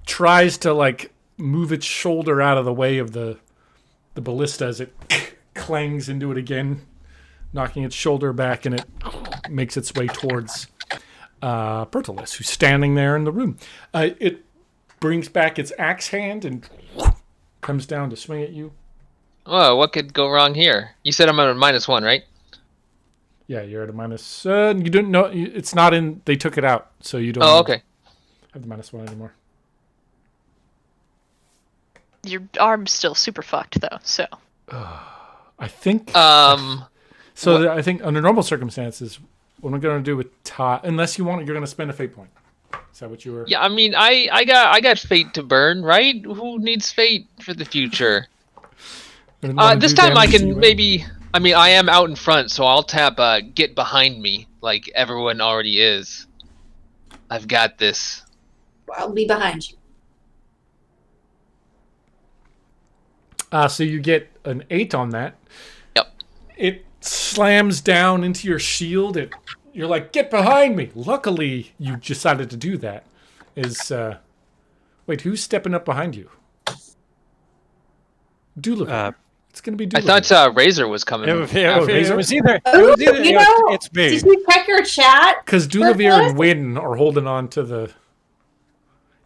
Tries to like move its shoulder out of the way of the ballista as it clangs into it again, knocking its shoulder back, and it makes its way towards Bertolus, who's standing there in the room. It brings back its axe hand and comes down to swing at you. Oh, what could go wrong here? You said I'm at a -1, right? Yeah, you're at a minus. You didn't know it's not in. They took it out, so you don't. Oh, okay. Have the -1 anymore. Your arm's still super fucked though, so. I think. So I think under normal circumstances, what I'm going to do with Ty, unless you want, you're going to spend a fate point. Is that what you were? yeah, I mean, I got fate to burn, right? Who needs fate for the future? This time I can maybe. I mean, I am out in front, so I'll tap get behind me like everyone already is. I've got this. I'll be behind you. So you get an 8 on that. Yep. It slams down into your shield. You're like, get behind me. Luckily, you decided to do that. Wait, who's stepping up behind you? Dwemer. It's going to be I Dwemer. thought Razor was coming. It was either. Oh, you know, It's me. did you check your chat? Because Dwemer and Wynn are holding on to the...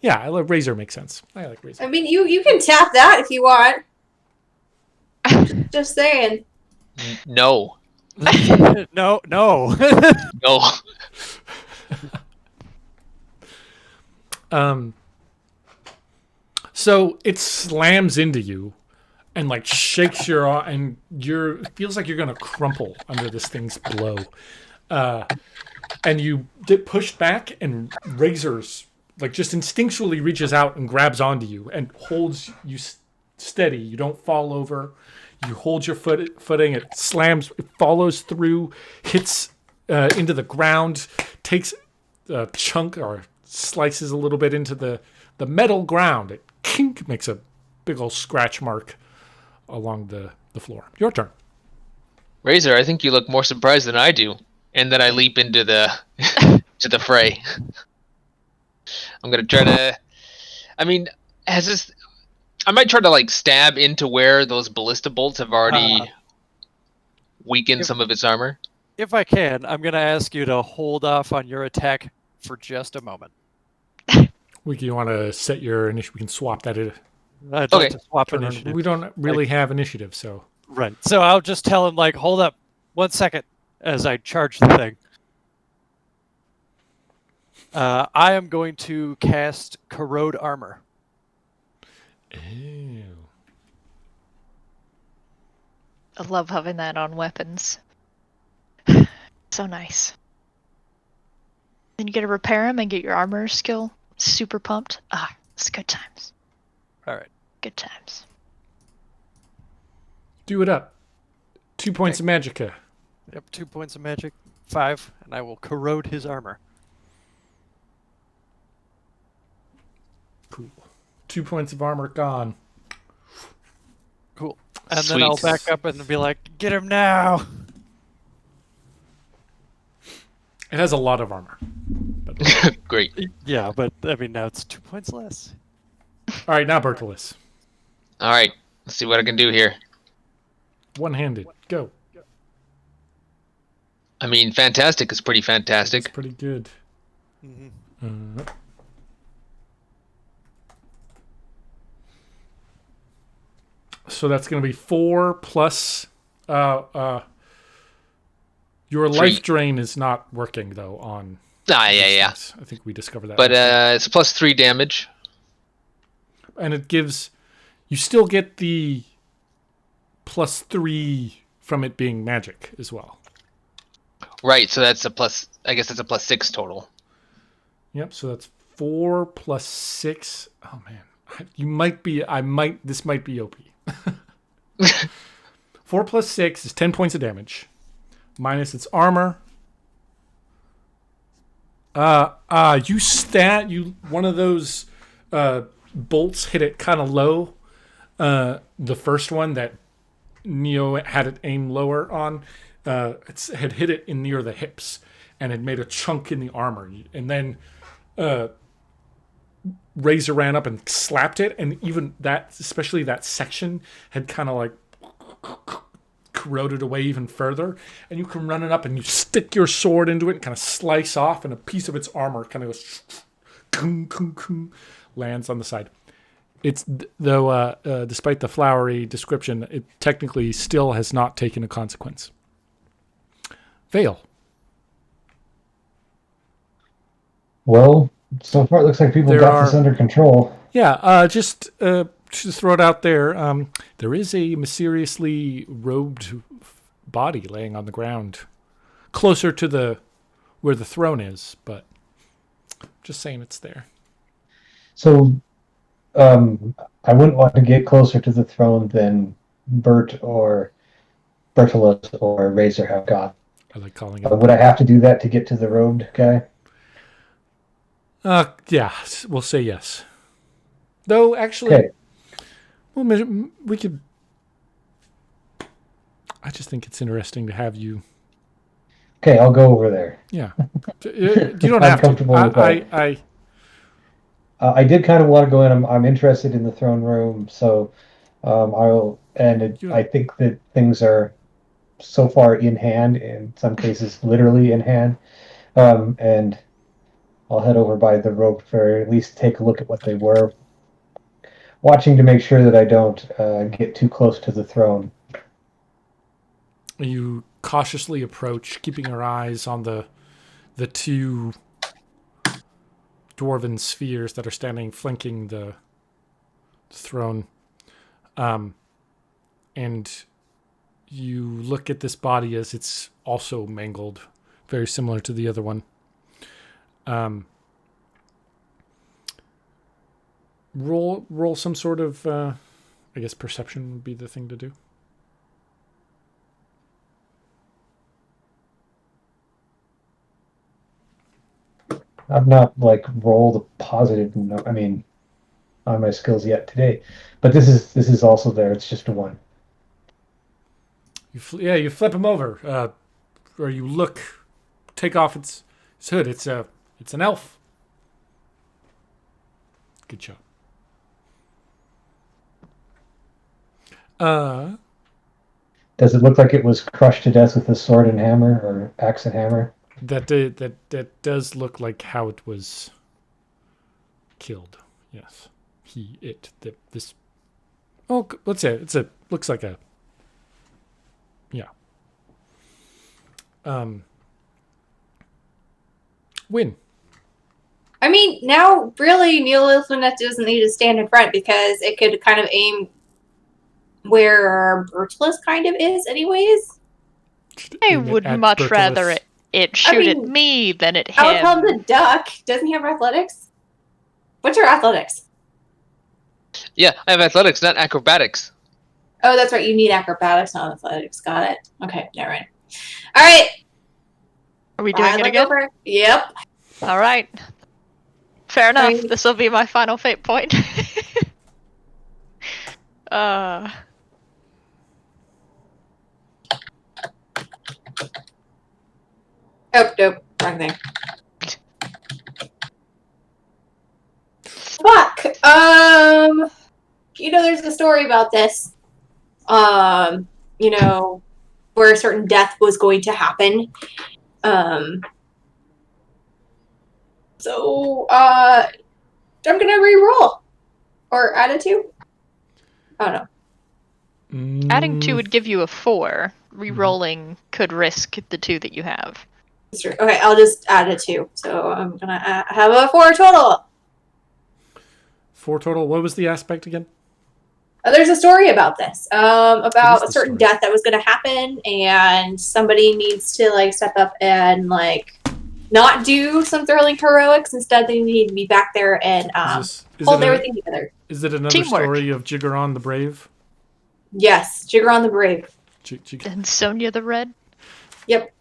Yeah, I like Razor makes sense. I like Razor. I mean, you can tap that if you want. Just saying. No. No. No. So it slams into you, and like shakes your arm, and it feels like you're gonna crumple under this thing's blow. And you get pushed back, and Razor's like just instinctually reaches out and grabs onto you and holds you steady. You don't fall over. You hold your footing. It slams. It follows through, hits into the ground, takes a chunk or slices a little bit into the metal ground. It kink makes a big old scratch mark along the floor. Your turn. Razor, I think you look more surprised than I do, and then I leap into the to the fray. I'm gonna try to. I mean, has this? I might try to like stab into where those ballista bolts have already weakened some of its armor. If I can, I'm going to ask you to hold off on your attack for just a moment. You want to set your initiative? We can swap that. I'd like to swap turn initiative. We don't really have initiative, so. Right. So I'll just tell him, like, hold up 1 second as I charge the thing. I am going to cast Corrode Armor. Ew. I love having that on weapons. So nice. Then you get to repair them and get your armor skill super pumped. It's good times. All right. Good times. Do it up. 2 points of magicka. Yep, 2 points of magic, 5, and I will corrode his armor. Cool. 2 points of armor gone. Cool. And Sweet. then I'll back up and be like, get him now! It has a lot of armor. Great. Yeah, but, I mean, now it's 2 points less. All right, now Bertilis. All right, let's see what I can do here. One-handed. Go. I mean, fantastic is pretty fantastic. It's pretty good. Mm-hmm. So that's going to be 4 plus... your life drain is not working, though, on... Yeah. I think we discovered that. But it's plus 3 damage. And it gives... You still get the plus 3 from it being magic as well. Right, so that's a plus... I guess that's a plus 6 total. Yep, so that's 4 plus 6. Oh, man. This might be OP. 4 plus 6 is 10 points of damage. Minus its armor. One of those bolts hit it kind of low. The first one that Neo had it aim lower on, had hit it in near the hips and had made a chunk in the armor. And then Razor ran up and slapped it, and even that, especially that section, had kind of like corroded away even further. And you can run it up and you stick your sword into it and kind of slice off, and a piece of its armor kind of goes lands on the side. It's though, despite the flowery description, it technically still has not taken a consequence. Vale. Well, so far it looks like people got this under control. Yeah, just to throw it out there, there is a mysteriously robed body laying on the ground, closer to where the throne is, but just saying it's there. So, I wouldn't want to get closer to the throne than Bert or Bertolus or Razor have got. I like calling it. Would I have to do that to get to the robed guy? Yeah, we'll say yes. Though, actually, Okay. well, we could... I just think it's interesting to have you... Okay, I'll go over there. Yeah. You don't have to. I did kind of want to go in. I'm interested in the throne room, so I think that things are so far in hand, in some cases literally in hand, and I'll head over by the rope for at least take a look at what they were, watching to make sure that I don't get too close to the throne. You cautiously approach, keeping your eyes on the two dwarven spheres that are standing flanking the throne. and you look at this body as it's also mangled, very similar to the other one. Roll some sort of, I guess perception would be the thing to do. I've not like rolled a positive. I mean, on my skills yet today, but this is also there. It's just a 1. You flip him over, or you look, take off its hood. It's an elf. Good job. Does it look like it was crushed to death with a sword and hammer or axe and hammer? That does look like how it was killed. Yes, this. Oh, let's say looks like a. Yeah. Win. I mean, now really Neil Illuminati doesn't need to stand in front because it could kind of aim where Bertolus kind of is anyways. I would much rather it shoot at me than at him. I would tell him to duck. Doesn't he have athletics? What's your athletics? Yeah, I have athletics, not acrobatics. Oh, that's right. You need acrobatics, not athletics. Got it. Okay, never mind. All right. Are we doing it again? Over. Yep. All right. Fair enough. This will be my final fate point. Oh, nope. Wrong thing. Fuck. There's a story about this. Where a certain death was going to happen. So, I'm gonna re-roll. Or add a 2. Oh, no. Adding 2 would give you a 4. Re-rolling could risk the 2 that you have. That's true. Okay, I'll just add a 2. So I'm gonna have a 4 total. 4 total. What was the aspect again? There's a story about this. About a certain death that was going to happen, and somebody needs to step up and not do some thrilling heroics. Instead, they need to be back there and hold everything together. Is it another Teamwork. Story of Jiggeron the Brave? Yes, Jiggeron the Brave. And Sonia the Red? Yep.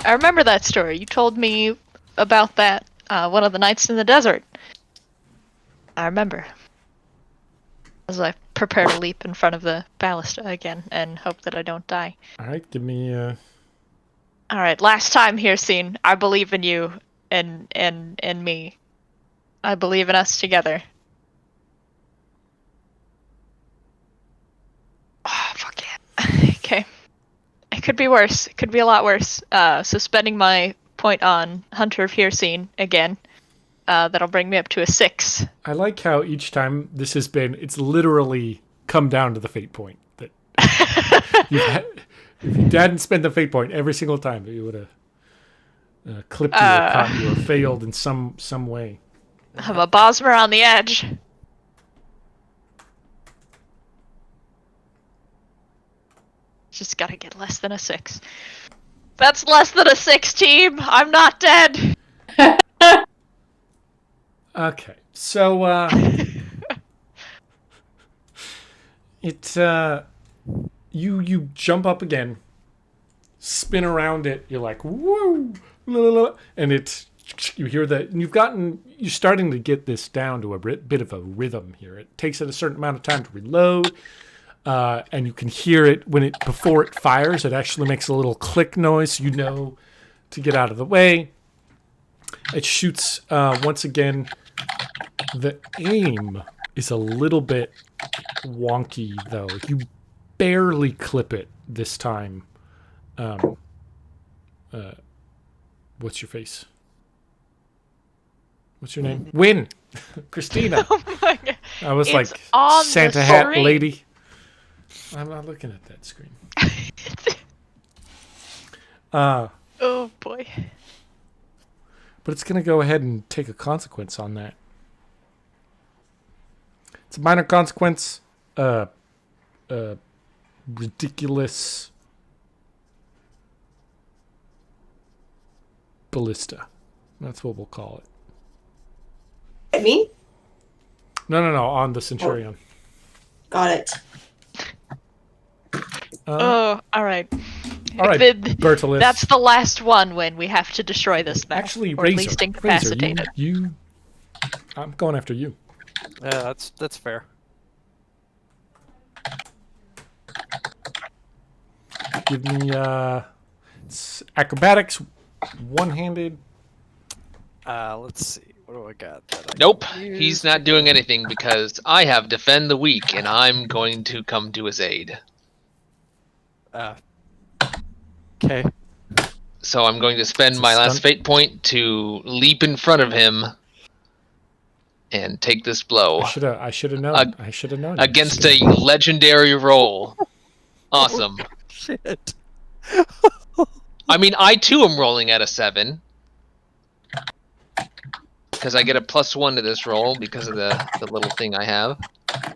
I remember that story. You told me about that one of the nights in the desert. I remember. As I prepare to leap in front of the ballista again and hope that I don't die. Alright, give me Alright, last time here, Scene. I believe in you and me. I believe in us together. Oh, fuck yeah. Okay. It could be worse. It could be a lot worse. So spending my point on Hunter of Hircine again. That'll bring me up to a 6. I like how each time this has been, it's literally come down to the fate point. That if you hadn't spent the fate point every single time, you would have clipped you or caught you or failed in some way. I'm a Bosmer on the edge. Just gotta get less than a 6. That's less than a 6, team! I'm not dead! Okay, so you jump up again, spin around it. You're like woo, and you hear that. And you're starting to get this down to a bit of a rhythm here. It takes it a certain amount of time to reload, and you can hear it before it fires. It actually makes a little click noise. To get out of the way. It shoots once again. The aim is a little bit wonky, though. You barely clip it this time. What's your face? What's your name? Win! Christina. Oh my god. I was It's like, on Santa the hat screen. lady. I'm not looking at that screen. Oh boy. But it's going to go ahead and take a consequence on that. It's a minor consequence. ridiculous ballista. That's what we'll call it. Me? No, on the Centurion. Got it. Oh, all right. All right, Bertilis. That's the last one when we have to destroy this map. Actually, or Razor, at least incapacitate it. you. I'm going after you. Yeah, that's fair. Give me it's acrobatics, one-handed. Let's see. What do I got? Nope, he's not doing anything because I have defend the weak, and I'm going to come to his aid. Okay. So I'm going to spend my last fate point to leap in front of him and take this blow. I should have known. I should have known. Against a legendary roll. Awesome. Shit. I mean, I too am rolling at a 7. Because I get a +1 to this roll because of the little thing I have.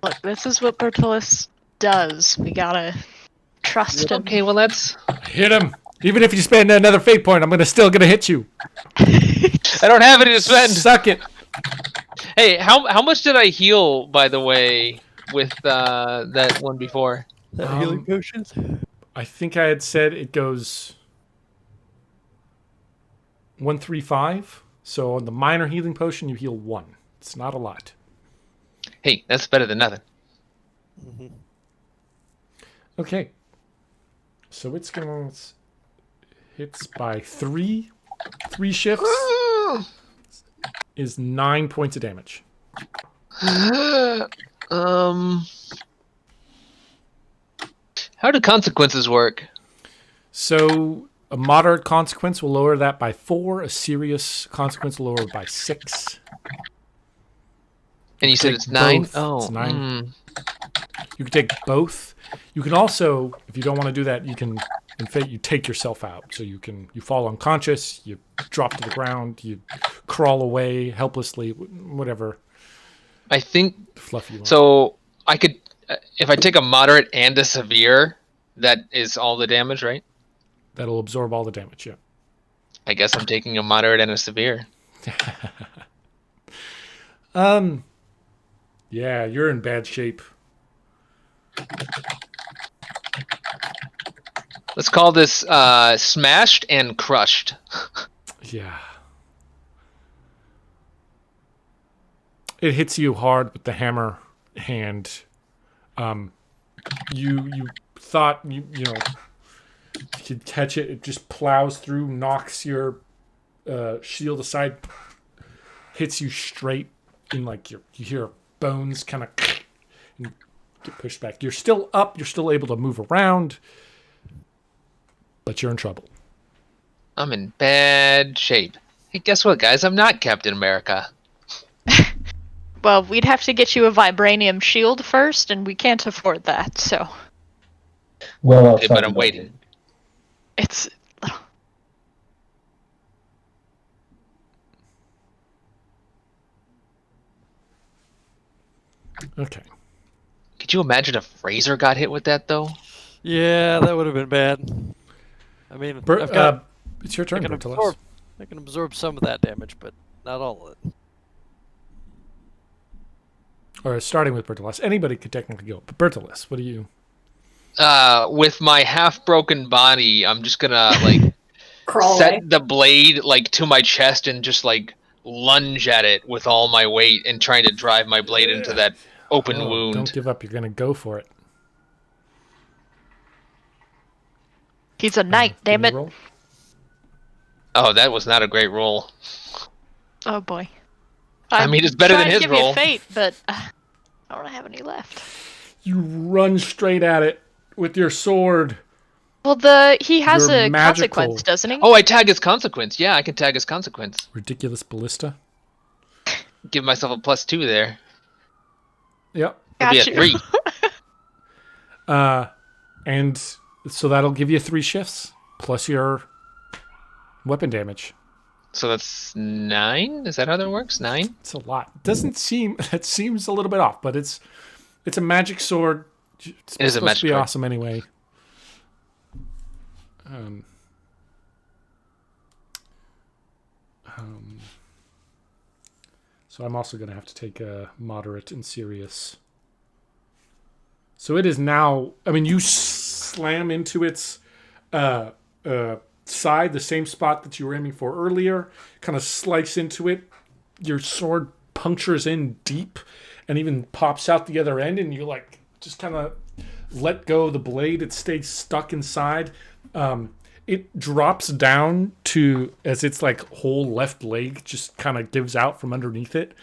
Look, this is what Bertilis does. We gotta trust him. Okay, well that's... Hit him! Even if you spend another fate point, I'm still gonna hit you. I don't have any to spend! Suck it! Hey, how much did I heal, by the way, with that one before? That healing potions? I think I had said it goes 135. So on the minor healing potion, you heal 1. It's not a lot. Hey, that's better than nothing. Mm-hmm. Okay. So it's going to hits by 3. 3 shifts is 9 points of damage. How do consequences work? So a moderate consequence will lower that by 4. A serious consequence will lower it by 6. And you said it's 9? Both. Oh, It's 9. You can take both. You can also, if you don't want to do that, you can, in Fate, you take yourself out. So you fall unconscious, you drop to the ground, you crawl away helplessly, whatever. I think Fluff you want. so. I could, if I take a moderate and a severe, that is all the damage, right? That'll absorb all the damage, yeah. I guess I'm taking a moderate and a severe. Yeah, you're in bad shape. Let's call this smashed and crushed. Yeah. It hits you hard with the hammer hand. You thought you could catch it. It just plows through, knocks your shield aside, hits you straight in you hear bones kind of and get pushed back. You're still up. You're still able to move around, but you're in trouble. I'm in bad shape. Hey, guess what, guys? I'm not Captain America. Well, we'd have to get you a vibranium shield first, and we can't afford that, so... Well, Okay, but I'm waiting. It's... Okay. Could you imagine if Razor got hit with that, though? Yeah, that would have been bad. I mean, It's your turn, Bertilis. I can absorb some of that damage, but not all of it. Or starting with Bertilis. Anybody could technically go. But Bertilis, what do you... With my half-broken body, I'm just gonna, Crawl set away. the blade, to my chest and just, lunge at it with all my weight and trying to drive my blade into that open wound. Don't give up. You're going to go for it. He's a knight, Give damn me a it. roll. Oh, that was not a great roll. Oh boy. I mean, it's better than his I'm roll. trying to give you fate, but I don't have any left. You run straight at it with your sword. Well, he has You're a magical. consequence, doesn't he? Oh, I tag his consequence. Yeah, I can tag his consequence. Ridiculous ballista. Give myself a +2 there. Yep. It'll be Got a you. 3. And so that'll give you 3 shifts plus your weapon damage. So that's 9? Is that how that works? 9? It's a lot. It seems a little bit off, but it's a magic sword. It's It is a supposed to magic be card. awesome anyway. So I'm also going to have to take a moderate and serious. So it is now. I mean, you slam into its side, the same spot that you were aiming for earlier. Kind of slice into it. Your sword punctures in deep, and even pops out the other end. And you like just kind of let go of the blade. It stays stuck inside. It drops down to as its like whole left leg just kind of gives out from underneath it.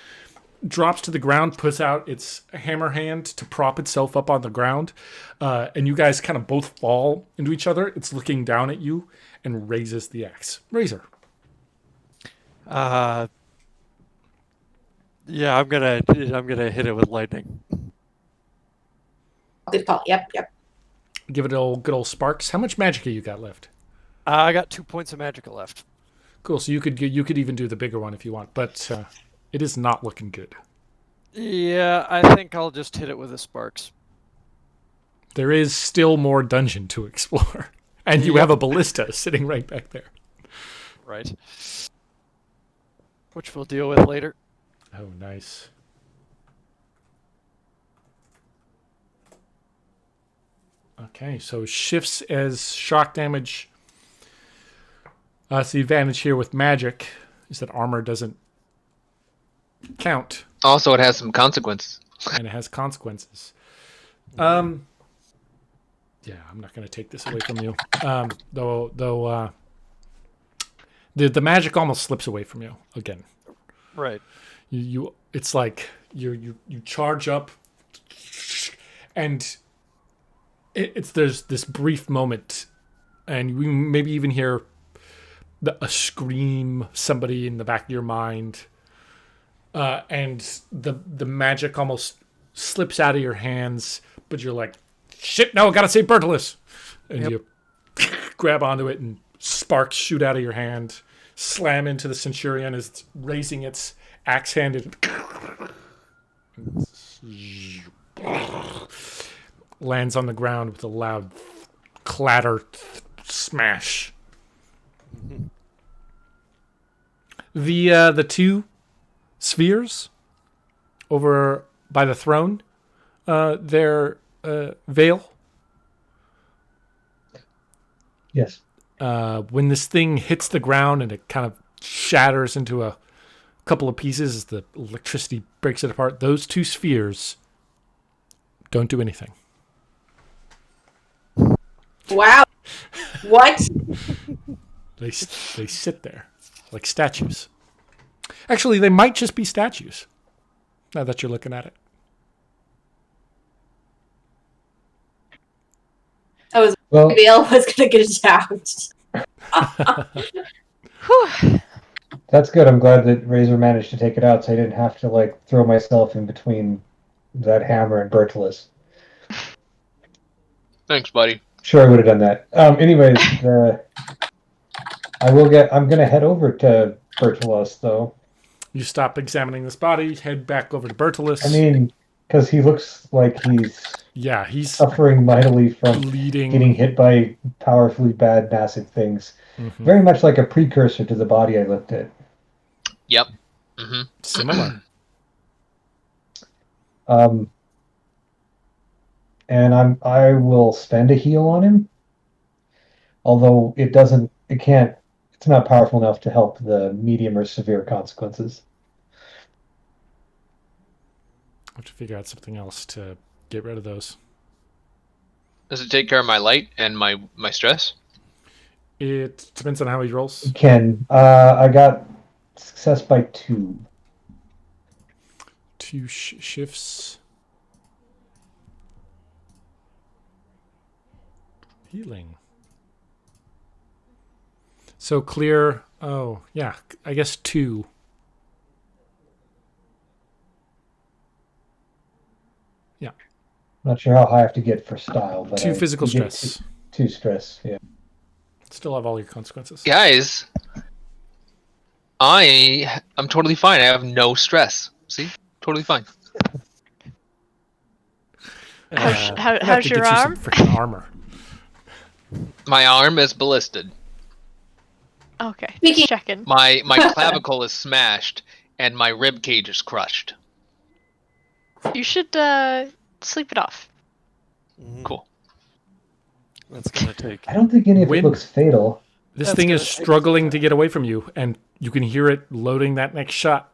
Drops to the ground, puts out its hammer hand to prop itself up on the ground, and you guys kind of both fall into each other. It's looking down at you and raises the axe. Razor. Yeah, I'm gonna hit it with lightning. Good call. Yep. Give it a good old sparks. How much magic you got left? I got 2 points of magic left. Cool. So you could even do the bigger one if you want, but it is not looking good. Yeah, I think I'll just hit it with the sparks. There is still more dungeon to explore, and you have a ballista sitting right back there. Right. Which we'll deal with later. Oh, nice. Okay, so shifts as shock damage. So the advantage here with magic is that armor doesn't count, Also, it has some consequences. and it has consequences. Yeah, I'm not going to take this away from you. Though the magic almost slips away from you again. Right. You it's like you charge up, and there's this brief moment, and we maybe even hear a scream, somebody in the back of your mind, and the magic almost slips out of your hands, but you're like, shit, no, gotta save Bertilus, and you grab onto it, and sparks shoot out of your hand, slam into the centurion as it's raising its axe hand, and lands on the ground with a loud clatter, smash. The two spheres over by the throne, their veil. Yes. When this thing hits the ground and it kind of shatters into a couple of pieces as the electricity breaks it apart, those two spheres don't do anything. Wow. What? They sit there like statues. Actually, they might just be statues, now that you're looking at it. Veil was gonna get attacked. That's good. I'm glad that Razor managed to take it out, so I didn't have to like throw myself in between that hammer and Bertilus. Thanks, buddy. Sure, I would have done that. Anyways, I'm gonna head over to Bertilus though. You stop examining this body, head back over to Bertilus. I mean, because he looks like he's suffering mightily from bleeding, getting hit by powerfully bad, massive things. Mm-hmm. Very much like a precursor to the body I looked at. Yep. Mm-hmm. Similar. And I will spend a heal on him. Although it's not powerful enough to help the medium or severe consequences. I have to figure out something else to get rid of those. Does it take care of my light and my stress? It depends on how he rolls. It can. I got success by 2. 2 shifts. Healing. So clear. Oh, yeah. I guess 2. Yeah. Not sure how high I have to get for style, but 2 physical stress. 2 stress, yeah. Still have all your consequences. Guys, I'm totally fine. I have no stress. See? Totally fine. How's your get arm? you some freaking armor. My arm is ballisted. Okay, Speaking- just checking. My clavicle is smashed, and my rib cage is crushed. You should sleep it off. Cool. That's gonna take. I don't think any of When- it looks fatal. This That's thing is gonna take struggling to get away from you, and you can hear it loading that next shot.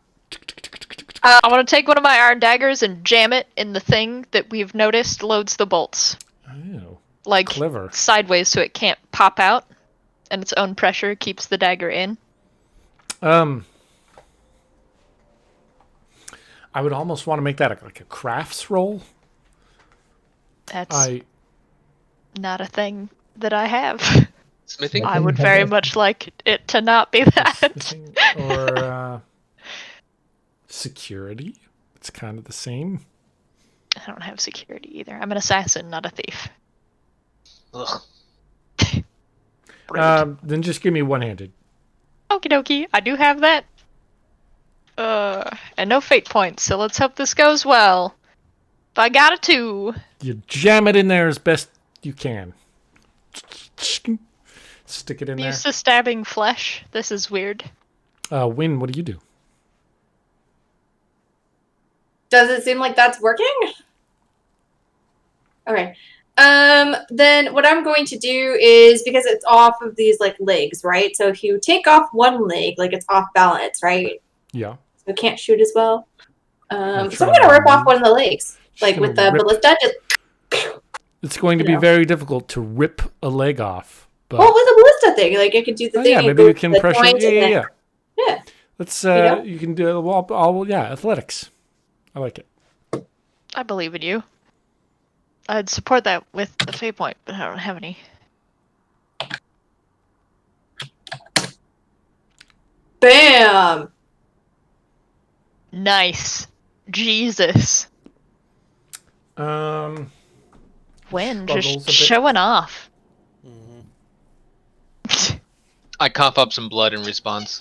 I want to take one of my iron daggers and jam it in the thing that we've noticed loads the bolts, Oh, like clever. sideways, so it can't pop out, and its own pressure keeps the dagger in. I would almost want to make that like a crafts roll. That's not a thing that I have. Smithing? I would very much like it to not be that. Or security. It's kind of the same. I don't have security either. I'm an assassin, not a thief. Ugh. Rude. Then just give me one-handed. Okie dokie, I do have that. And no fate points, so let's hope this goes well. If I got a 2. You jam it in there as best you can. Stick it in I'm there. used to stabbing flesh. This is weird. Win, what do you do? Does it seem like that's working? Okay. Then what I'm going to do is, because it's off of these like legs, right? So if you take off one leg, like it's off balance, right? Yeah. So it can't shoot as well. So I'm try gonna to rip off move. one of the legs, like gonna with the rip- ballista. Just It's going to You be know. very difficult to rip a leg off. But well, with the ballista thing, like it could do the oh, thing. yeah, and maybe go you to can the pressure. joint and then- Yeah. Yeah. Let's. know? You can do. Well, yeah, athletics. I like it. I believe in you. I'd support that with a fate point, but I don't have any. Bam! Nice. Jesus. Um. When? Struggles a Just bit. showing off. I cough up some blood in response.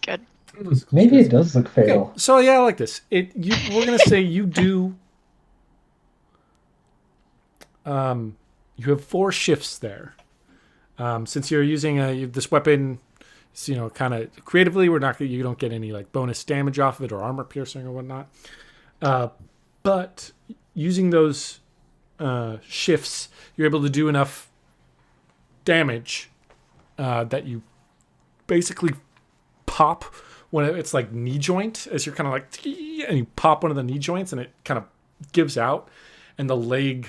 Good. Maybe it does look Okay, fatal. so yeah, I like this. We're gonna say you do. You have 4 shifts there. Since you're using this weapon, so, kind of creatively, you don't get any like bonus damage off of it or armor piercing or whatnot. But using those shifts, you're able to do enough damage that you basically pop when it's like knee joint, as you're kind of like, and you pop one of the knee joints and it kind of gives out, and the leg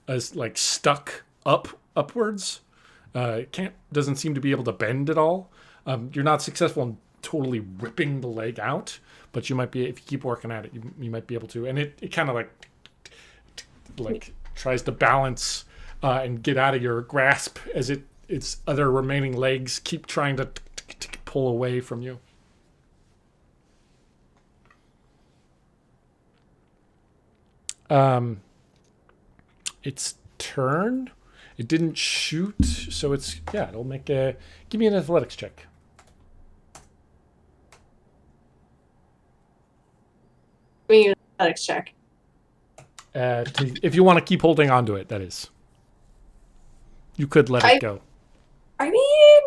is like stuck upwards. It doesn't seem to be able to bend at all. You're not successful in totally ripping the leg out, but you might be, if you keep working at it, you might be able to. And it kind of like tries to balance and get out of your grasp as its other remaining legs keep trying to pull away from you. Its turn. It didn't shoot, so it'll make give me an athletics check. Give me an athletics check. If you want to keep holding on to it, that is. You could let it go. I mean,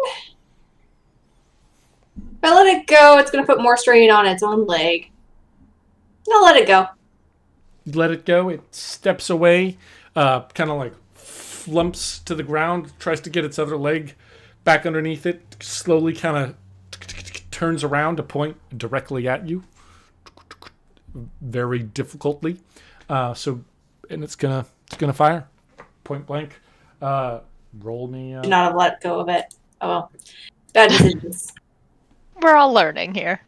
if I let it go, it's going to put more strain on its own leg. I'll let it go. You let it go. It steps away, kind of like flumps to the ground, tries to get its other leg back underneath it, slowly kind of turns around to point directly at you, very difficultly. And it's gonna fire, point blank. Roll me. Should not have let go of it. Oh well. Bad decisions. We're all learning here.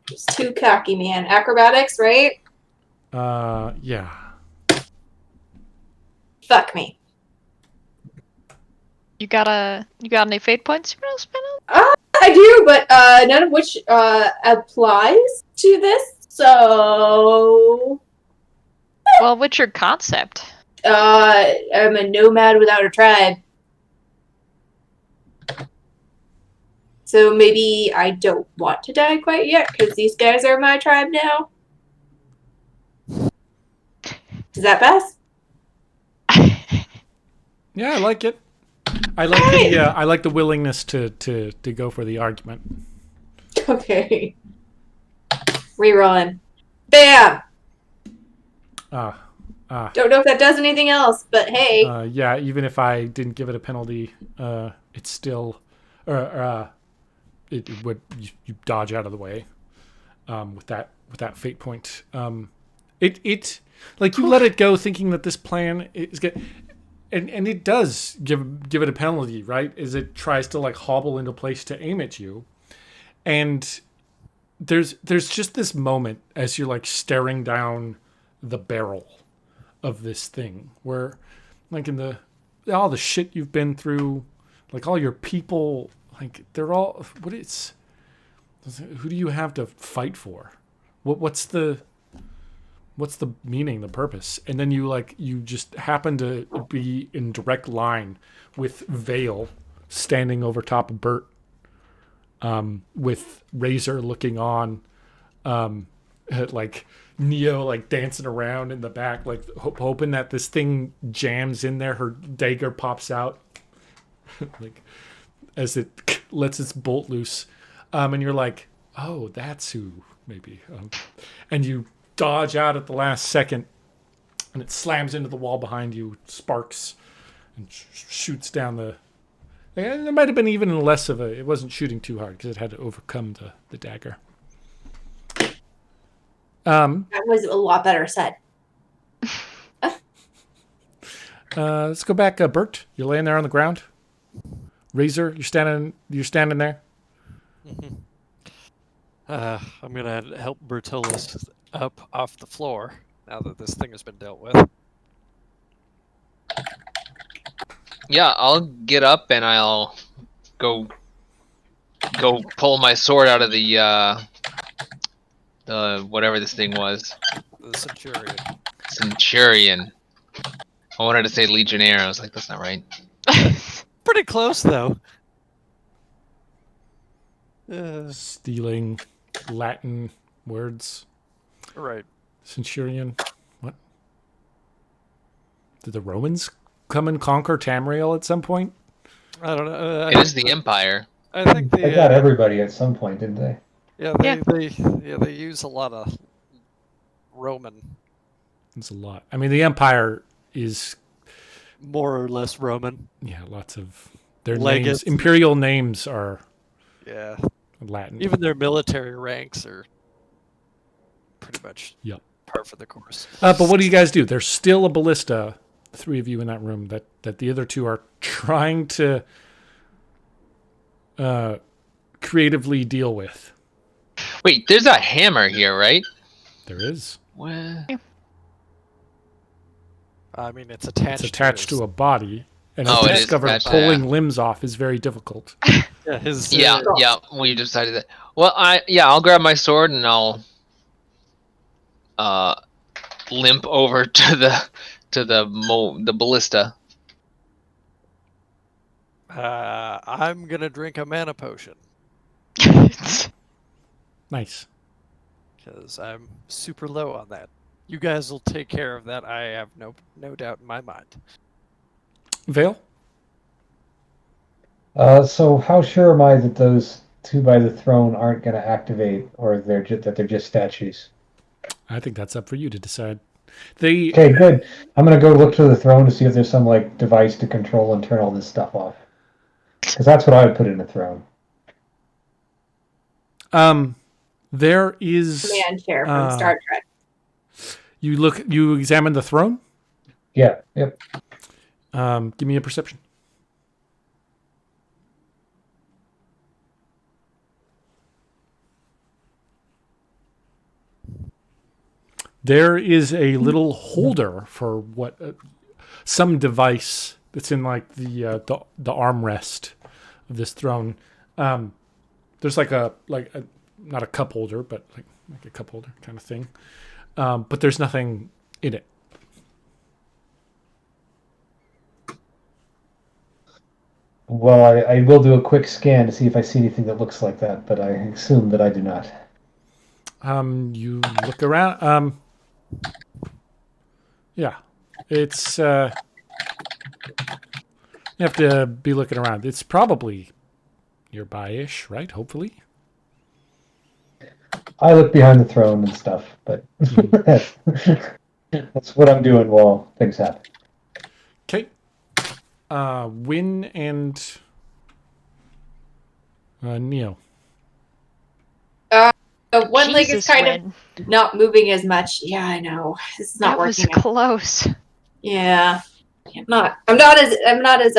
Just too cocky, man. Acrobatics, right? Yeah. Fuck me. You got any fate points you want to spend on? I do, but none of which applies to this. So Well, what's your concept? I'm a nomad without a tribe. So maybe I don't want to die quite yet because these guys are my tribe now. Does that pass? Yeah, I like it. I like the willingness to go for the argument. Okay. Rerolling. Bam! Don't know if that does anything else, but hey. Yeah, even if I didn't give it a penalty, it's still, it would you dodge out of the way, with that fate point. It like you let it go, thinking that this plan is good, and it does give it a penalty, right? As it tries to like hobble into place to aim at you, and there's just this moment as you're like staring down the barrel of this thing where like in all the shit you've been through, like all your people, like they're all who do you have to fight for? What's the meaning, the purpose? And then you just happen to be in direct line with Vale standing over top of Bert, with Razor looking on, at like Neo like dancing around in the back, like hoping that this thing jams in there. Her dagger pops out, like as it lets its bolt loose, and you're like, oh, that's who maybe, and you dodge out at the last second, and it slams into the wall behind you, sparks, and shoots down the. And there might have been even less of it wasn't shooting too hard because it had to overcome the dagger. That was a lot better said. Let's go back, Bert. You're laying there on the ground. Razor, you're standing there. Mm-hmm. I'm gonna help Bertillus up off the floor now that this thing has been dealt with. Yeah, I'll get up and I'll go pull my sword out of the whatever this thing was. The Centurion. Centurion. I wanted to say Legionnaire. I was like, that's not right. Pretty close though. Stealing Latin words. Right. Centurion. What? Did the Romans come and conquer Tamriel at some point? I don't know. It is the Empire. I think they got everybody at some point, didn't they? Yeah, they use a lot of Roman. It's a lot. I mean, the Empire is more or less Roman. Yeah, lots of their names. Imperial names are Latin. Even their military ranks are pretty much par for the course. But what do you guys do? There's still a ballista, the three of you in that room, that the other two are trying to creatively deal with. Wait, there's a hammer here, right? There is. Well, I mean, it's attached. It's attached to a body, and you discover pulling limbs off is very difficult. Yeah, we decided that. Well, I'll grab my sword and I'll limp over to the ballista. I'm gonna drink a mana potion. Nice. Because I'm super low on that. You guys will take care of that. I have no doubt in my mind. Vale? So how sure am I that those two by the throne aren't going to activate, or they're just statues? I think that's up for you to decide. Okay, good. I'm going to go look to the throne to see if there's some like device to control and turn all this stuff off. Because that's what I would put in a throne. There is command chair from Star Trek. You examine the throne? Yeah. Yep. Give me a perception. There is a little holder for some device that's in like the armrest of this throne. There's like a not a cup holder, but like a cup holder kind of thing. But there's nothing in it. Well, I will do a quick scan to see if I see anything that looks like that, but I assume that I do not. You look around. Yeah, it's you have to be looking around. It's probably nearby-ish, right? Hopefully. I look behind the throne and stuff, but that's what I'm doing while things happen. Okay. Win and Neo. The one leg is Jesus, kind Win. of not moving as much. Yeah, I know. It's not That was working out. close. Yeah. I'm not as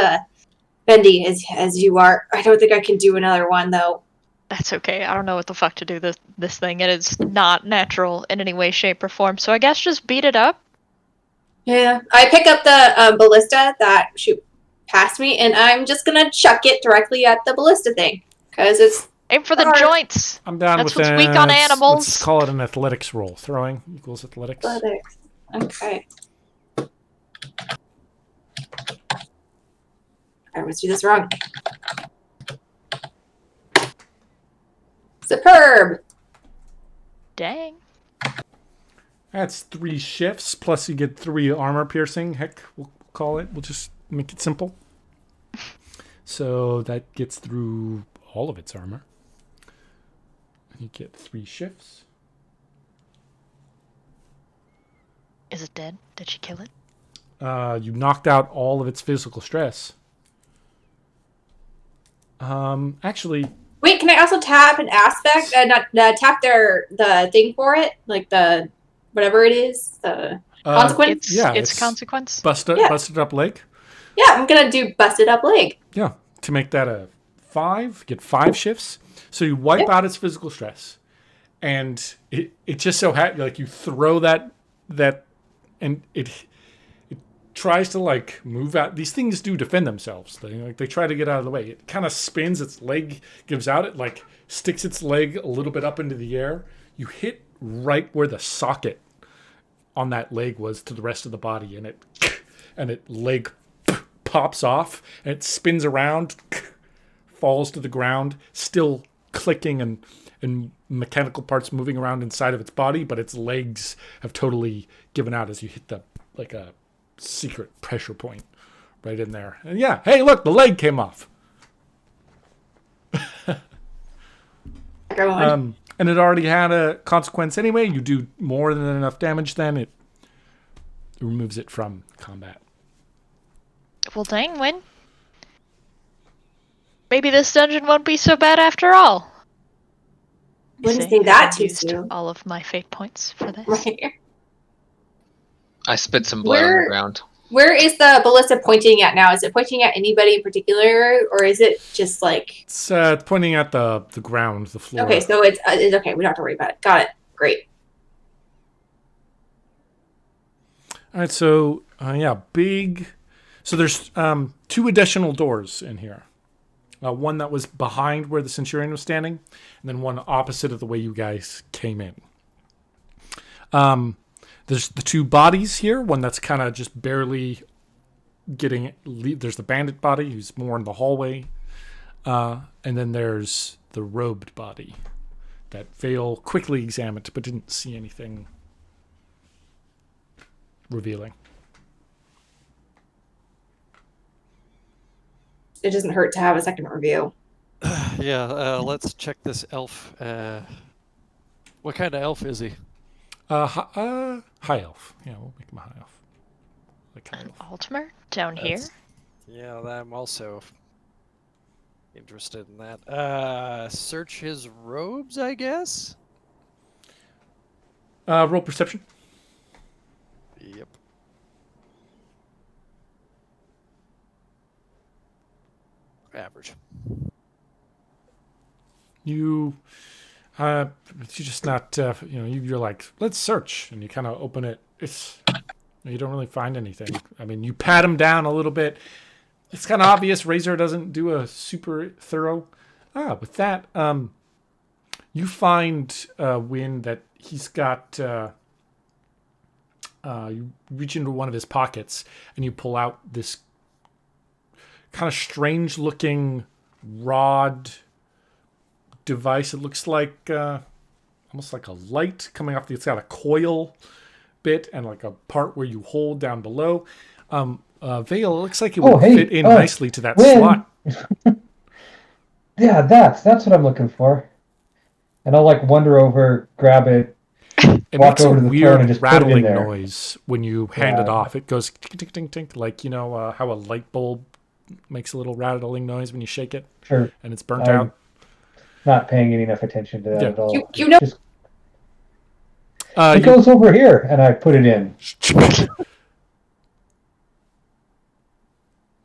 bendy as you are. I don't think I can do another one though. That's okay. I don't know what the fuck to do this thing. It is not natural in any way, shape, or form. So I guess just beat it up. Yeah. I pick up the ballista that shoot past me, and I'm just gonna chuck it directly at the ballista thing because it's Aim for the hard. joints. I'm down That's with what's weak on let's animals. call it an athletics roll. Throwing equals athletics. Athletics. Okay. I always do this wrong. Superb. Dang. That's 3 shifts, plus you get 3 armor piercing. Heck, we'll call it. We'll just make it simple. So that gets through all of its armor. You get 3 shifts. Is it dead? Did she kill it? You knocked out all of its physical stress. Actually, Wait, can I also tap an aspect? Not tap the thing for it, like the whatever it is, the consequence. It's consequence. Busted up leg. Yeah, I'm gonna do busted up leg. Yeah, to make that a 5, get 5 shifts. So you wipe out its physical stress, and it just so happens like you throw that and it tries to like move out. These things do defend themselves. They try to get out of the way. It kind of spins. Its leg gives out. It like sticks its leg a little bit up into the air. You hit right where the socket on that leg was to the rest of the body, and it leg pops off and it spins around, falls to the ground, still clicking and mechanical parts moving around inside of its body, but its legs have totally given out as you hit the like a secret pressure point right in there. And yeah, hey, look, the leg came off. And it already had a consequence anyway. You do more than enough damage, then it removes it from combat. Well, dang, Win. Maybe this dungeon won't be so bad after all. Wouldn't say that I too used soon. all of my fate points for this. Right. I spit some blood on the ground. Where is the ballista pointing at now? Is it pointing at anybody in particular, or is it just like? It's pointing at the ground, the floor. Okay, so it's okay. We don't have to worry about it. Got it. Great. All right, so big. So there's 2 additional doors in here. One that was behind where the Centurion was standing, and then one opposite of the way you guys came in. There's the 2 bodies here. One that's kind of just barely getting. There's the bandit body who's more in the hallway, and then there's the robed body that Vale quickly examined, but didn't see anything revealing. It doesn't hurt to have a second review. Yeah, let's check this elf. What kind of elf is he? High elf. Yeah, we'll make him a high elf. Like high An elf. Altimer down here. Yeah, I'm also interested in that. Search his robes, I guess? Roll perception. Yep. Average. You just not. You're like, let's search, and you kind of open it. You don't really find anything. I mean, you pat him down a little bit. It's kind of obvious. Razor doesn't do a super thorough. With that, you find Win that he's got. You reach into one of his pockets and you pull out this kind of strange looking rod device. It looks like almost like a light coming off. It's got a coil bit and like a part where you hold down below. Veil, it looks like it would fit in nicely to that slot. Yeah, that's what I'm looking for. And I'll like wander over, grab it, It walk makes a over to the throne and weird just put it in rattling there. noise when you hand it off. It goes tink, tink, tink, tink, like, you know, how a light bulb makes a little rattling noise when you shake it. Sure. And it's burnt out. Not paying enough attention to that at all. You know, Just, it goes over here, and I put it in.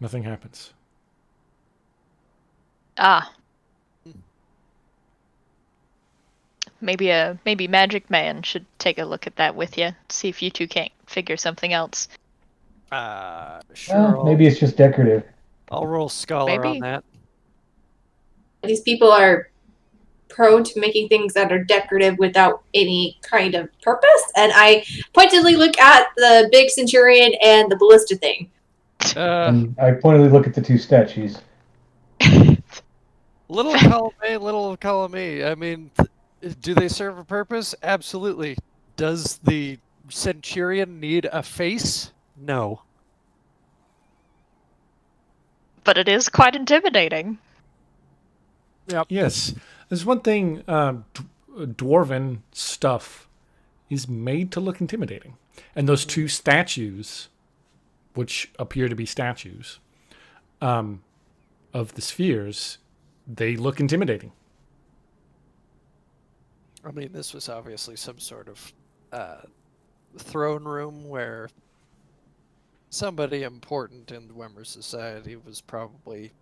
Nothing happens. Maybe Magic Man should take a look at that with you. See if you two can't figure something else. Sure. Maybe it's just decorative. I'll roll Scholar on that. these people are prone to making things that are decorative without any kind of purpose. And I pointedly look at the big centurion and the ballista thing. And I pointedly look at the two statues. Little column A, little column E. I mean, do they serve a purpose? Absolutely. Does the centurion need a face? No. But it is quite intimidating. Yep. Yes. There's one thing, dwarven stuff is made to look intimidating. And those two statues, which appear to be statues, of the spheres, they look intimidating. I mean, this was obviously some sort of throne room where somebody important in Dwemer society was probably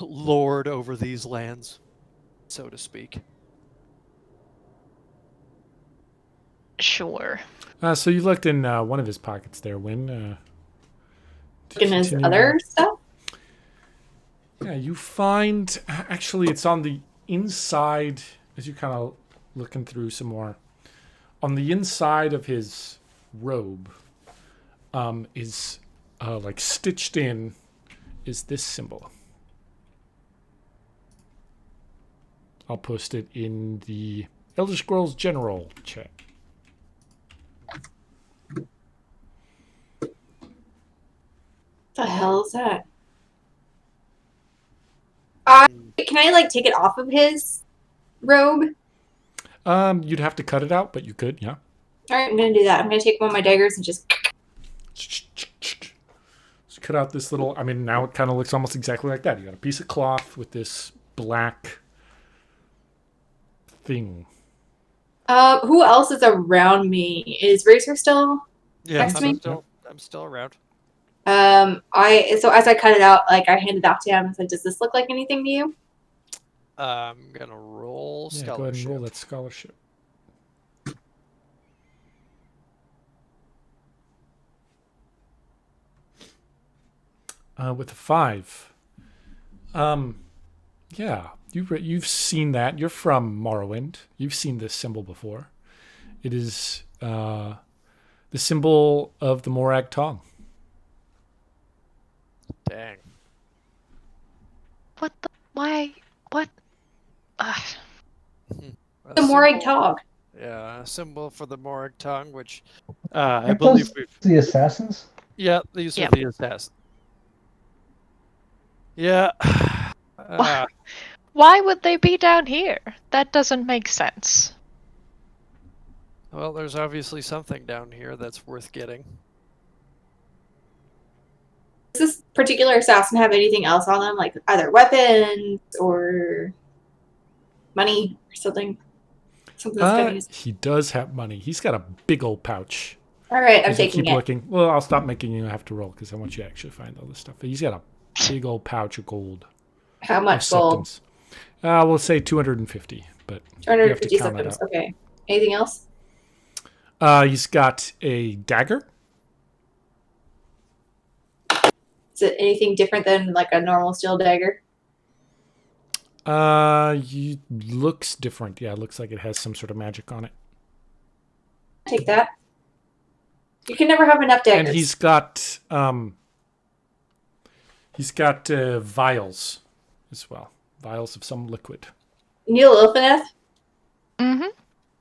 lord over these lands, so to speak. Sure. So you looked in one of his pockets there, Wynn. In his other stuff? Yeah, you find, actually it's on the inside, as you kind of looking through some more, on the inside of his robe is like stitched in is this symbol. I'll post it in the Elder Scrolls General chat. The hell is that? Can I like take it off of his robe? You'd have to cut it out, but you could, yeah. All right, I'm gonna do that. I'm gonna take one of my daggers and just cut out this little. I mean, now it kind of looks almost exactly like that. You got a piece of cloth with this black thing. Who else is around me? Is Razor still next to me? I'm still around. So as I cut it out, like I hand it out to him and said, "Does this look like anything to you?" I'm gonna roll scholarship. Go ahead and roll that scholarship. With a 5. Yeah, you've seen that. You're from Morrowind. You've seen this symbol before. It is the symbol of the Morag Tong. Dang. What the? Why? What? The Morag Tog. Yeah, a symbol for the Morag Tongue, which I I believe the assassins. Yeah, these are the assassins. Yeah. Why would they be down here? That doesn't make sense. Well, there's obviously something down here that's worth getting. Does this particular assassin have anything else on them, like either weapons or money or something? Something that's gonna use. He does have money. He's got a big old pouch. All right, I'm As you taking keep it. looking. Well, I'll stop making you have to roll because I want you to actually find all this stuff. But he's got a big old pouch of gold. How much gold? We'll say 250, but 250 you have to count it seconds. out. Okay. Anything else? He's got a dagger. Is it anything different than like a normal steel dagger? Looks different. Yeah, it looks like it has some sort of magic on it. Take that. You can never have enough daggers. And he's got He's got vials as well. Vials of some liquid. Neil Ilfineth, Mm-hmm.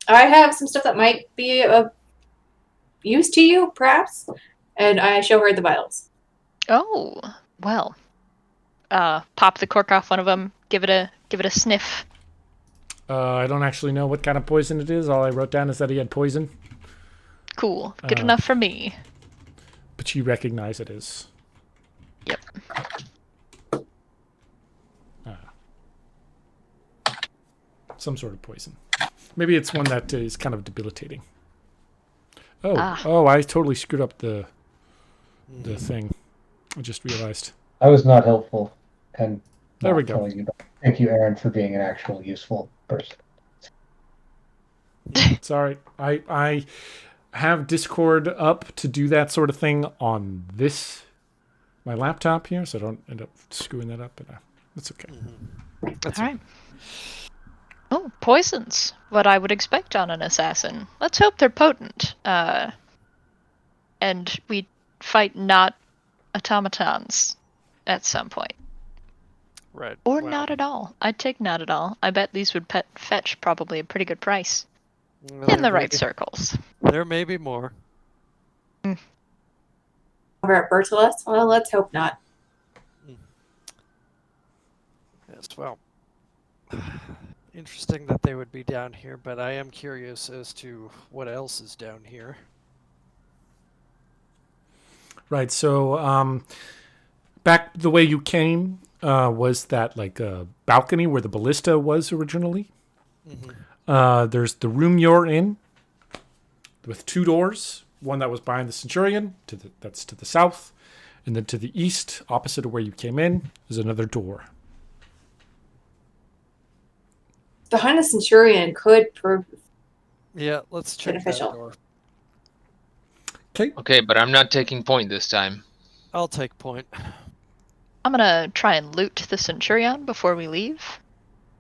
I have some stuff that might be of use to you, perhaps. And I show her the vials. Oh, well. Pop the cork off one of them. Give it a sniff. I don't actually know what kind of poison it is. All I wrote down is that he had poison. Cool. Good enough for me. But you recognize it as. Yep. Some sort of poison. Maybe it's one that is kind of debilitating. Oh, I totally screwed up the thing. I just realized. I was not helpful. And there we go. go. Thank you, Aaron, for being an actual useful person. It's all right. I have Discord up to do that sort of thing on my laptop here, so I don't end up screwing that up. But it's okay. That's all right. Oh, poisons. What I would expect on an assassin. Let's hope they're potent. And we fight not automatons at some point. Right. Or not at all. I'd take not at all. I bet these would fetch probably a pretty good price. Well, in the right circles. There may be more. Over at Bertolus? Well, let's hope not. Yes, well. Interesting that they would be down here, but I am curious as to what else is down here. Right, so back the way you came was that like a balcony where the ballista was originally. There's the room you're in with 2 doors. One that was behind the Centurion, that's to the south. And then to the east, opposite of where you came in, is another door. Behind the Centurion could prove Yeah, let's check beneficial. that door. Okay. Okay, but I'm not taking point this time. I'll take point. I'm gonna try and loot the Centurion before we leave.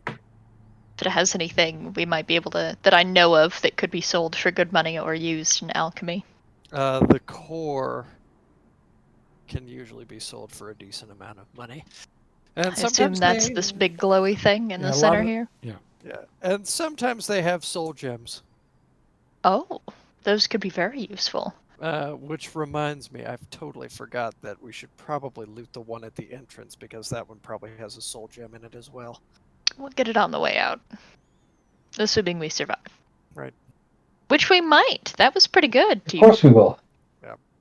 If it has anything we might be able to, that I know of, that could be sold for good money or used in alchemy. The core can usually be sold for a decent amount of money. And I assume sometimes that's this big glowy thing in the a lot center of- here. Yeah. Yeah, and sometimes they have soul gems. Oh, those could be very useful. Which reminds me, I've totally forgot that we should probably loot the one at the entrance because that one probably has a soul gem in it as well. We'll get it on the way out. Assuming we survive. Right. Which we might. That was pretty good. Of course we will.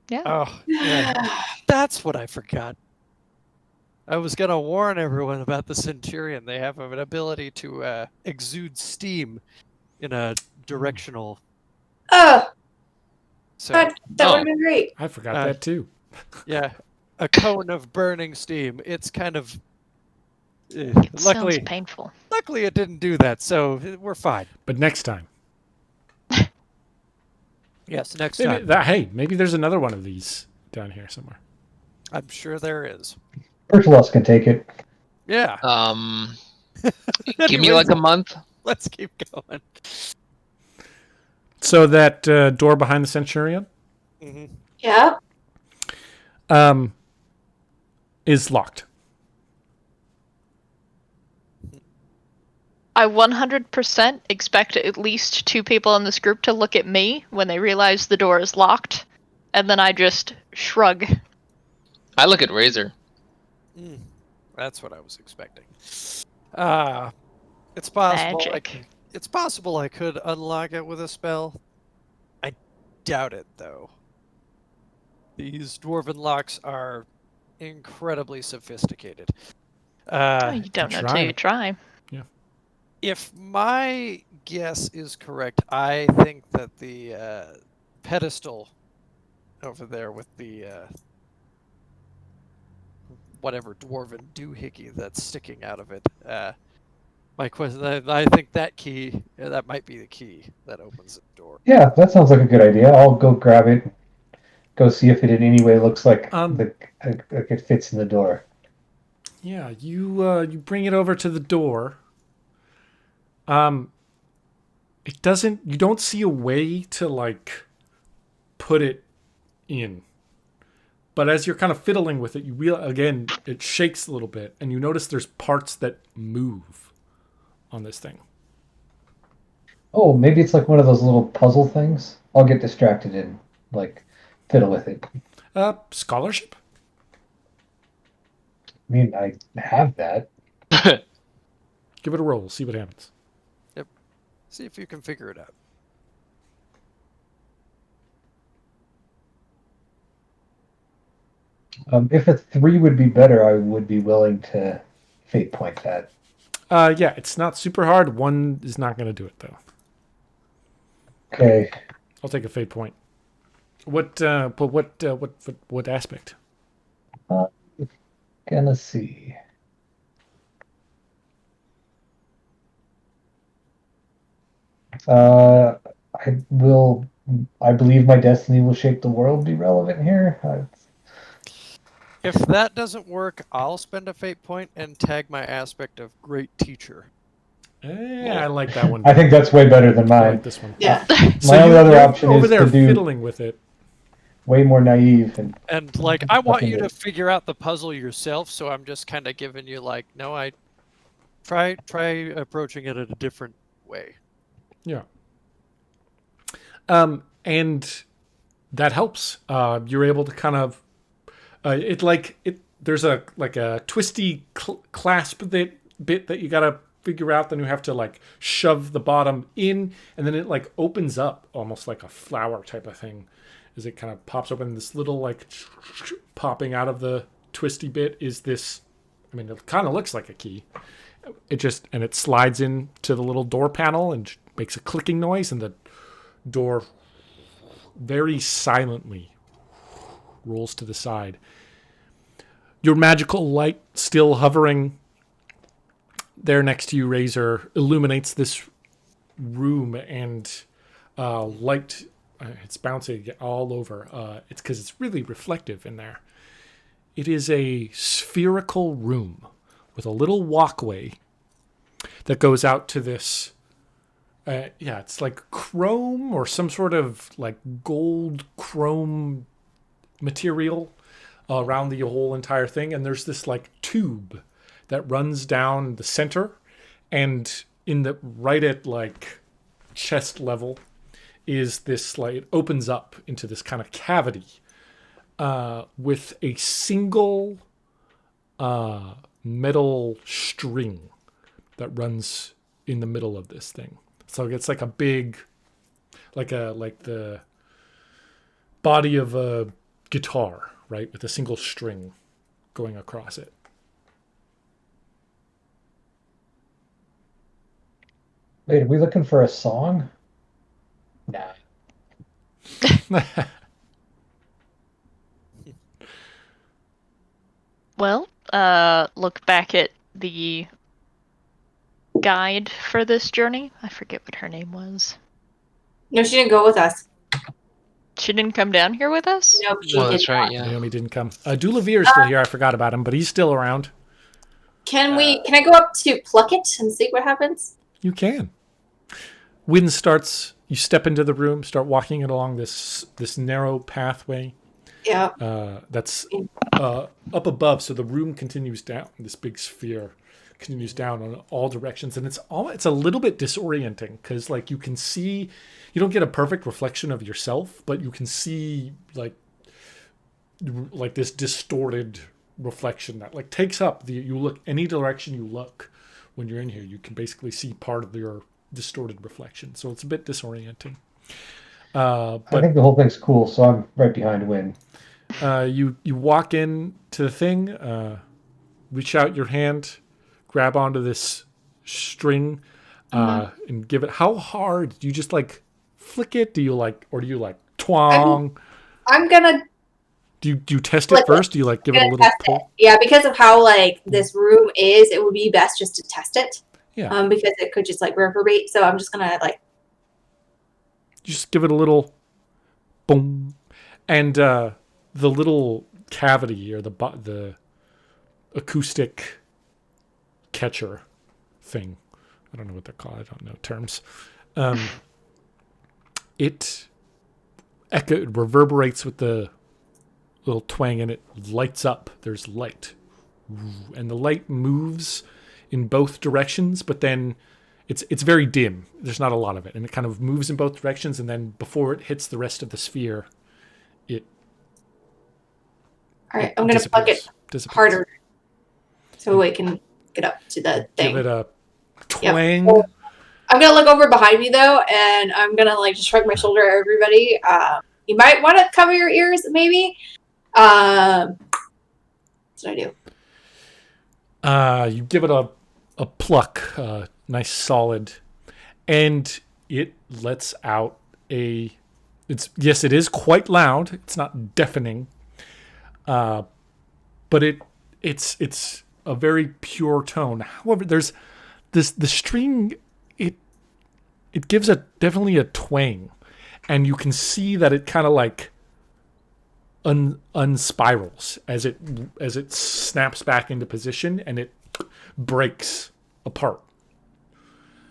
Yeah. Oh, yeah. That's what I forgot. I was going to warn everyone about the Centurion. They have an ability to exude steam in a directional... Oh, So, that would have been great. I forgot that too. yeah, a cone of burning steam. It's kind of... It luckily, sounds painful. luckily it didn't do that, so we're fine. But next time. Yes, next Maybe time. maybe there's another one of these down here somewhere. I'm sure there is. Bertolus can take it. Yeah. Give me like a month. Let's keep going. So that door behind the Centurion Yeah. is locked. I 100% expect at least 2 people in this group to look at me when they realize the door is locked, and then I just shrug. I look at Razor. That's what I was expecting. It's possible. Magic. It's possible I could unlock it with a spell. I doubt it, though. These dwarven locks are incredibly sophisticated. Oh, you don't know till you try. If my guess is correct, I think that the pedestal over there with the whatever dwarven doohickey that's sticking out of it. My question, I think that key, that might be the key that opens the door. Yeah, that sounds like a good idea. I'll go grab it, go see if it in any way looks like it fits in the door. Yeah, you bring it over to the door. It doesn't. You don't see a way to like put it in. But as you're kind of fiddling with it, again, it shakes a little bit, and you notice there's parts that move on this thing. Oh, maybe it's like one of those little puzzle things. I'll get distracted and like fiddle with it. Scholarship? I mean, I have that. Give it a roll. See what happens. Yep. See if you can figure it out. If a 3 would be better, I would be willing to fate point that. Yeah, it's not super hard. 1 is not going to do it, though. Okay. I'll take a fate point. What aspect? Gonna see. I believe my destiny will shape the world be relevant here. If that doesn't work, I'll spend a fate point and tag my aspect of great teacher. I like that one. I think that's way better than I mine. like this one. Yeah. My only other option over is there to do fiddling with it. way more naive And like, I want you to Nothing figure out the puzzle yourself, so I'm just kind of giving you like, no, I try approaching it in a different way. Yeah. And that helps. You're able to kind of there's a twisty clasp bit that you gotta figure out. Then you have to like shove the bottom in, and then it like opens up almost like a flower type of thing as it kind of pops open. This little like popping out of the twisty bit is this. I mean, it kind of looks like a key. It slides into the little door panel and makes a clicking noise, and the door very silently rolls to the side. Your magical light still hovering there next to you, Razor, illuminates this room, and light, it's bouncing all over. It's because it's really reflective in there. It is a spherical room with a little walkway that goes out to this. It's like chrome or some sort of like gold chrome material around the whole entire thing. And there's this like tube that runs down the center, and right at like chest level is this like, it opens up into this kind of cavity with a single metal string that runs in the middle of this thing. So it's like a big, like the body of a guitar, right, with a single string going across it. Wait, are we looking for a song? Nah. Well, look back at the guide for this journey. I forget what her name was. No, she didn't go with us. She didn't come down here with us? Nope, she Well, did that's right, not. yeah. Naomi didn't come. Dulaveer is still here. I forgot about him, but he's still around. Can I go up to pluck it and see what happens? You can. Wind starts. You step into the room, start walking it along this narrow pathway. Yeah. That's up above, so the room continues down. This big sphere continues down in all directions, and it's a little bit disorienting because like you can see, you don't get a perfect reflection of yourself, but you can see like this distorted reflection that like takes up you look any direction you look when you're in here, you can basically see part of your distorted reflection, so it's a bit disorienting. I think the whole thing's cool, so I'm right behind Win. You walk in to the thing, reach out your hand, grab onto this string, and give it. How hard? Do you just like flick it? Do you like twang? I'm gonna. Do you test it first? Do you like give it a little pull? Yeah, because of how like this room is, it would be best just to test it. Yeah. Because it could just like reverberate. So I'm just gonna like. Just give it a little boom, and the little cavity or the acoustic catcher thing. I don't know what they're called. I don't know terms. It reverberates with the little twang, and it lights up. There's light, and the light moves in both directions, but then it's very dim. There's not a lot of it, and it kind of moves in both directions, and then before it hits the rest of the sphere, it All right, I'm gonna plug it disappears. harder so we can get up to the thing. Give it a twang. Yep. I'm gonna look over behind me though, and I'm gonna like just shrug my shoulder at everybody. You might want to cover your ears, maybe. That's what I do. You give it a pluck, nice solid, and it lets out it is quite loud. It's not deafening, but it's a very pure tone. However, there's the string. It gives definitely a twang, and you can see that it kind of like unspirals as it snaps back into position, and it breaks apart.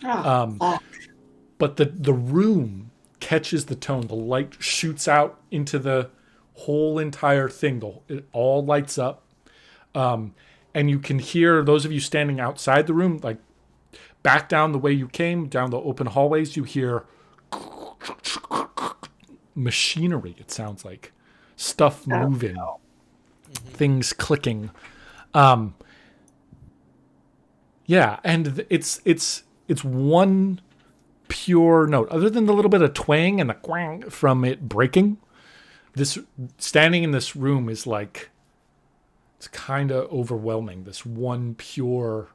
But the room catches the tone. The light shoots out into the whole entire thing. It all lights up, and you can hear, those of you standing outside the room, like back down the way you came, down the open hallways, you hear machinery. It sounds like stuff moving, things clicking. Yeah, and it's one pure note. Other than the little bit of twang and the quang from it breaking, this standing in this room is like, it's kind of overwhelming. This one pure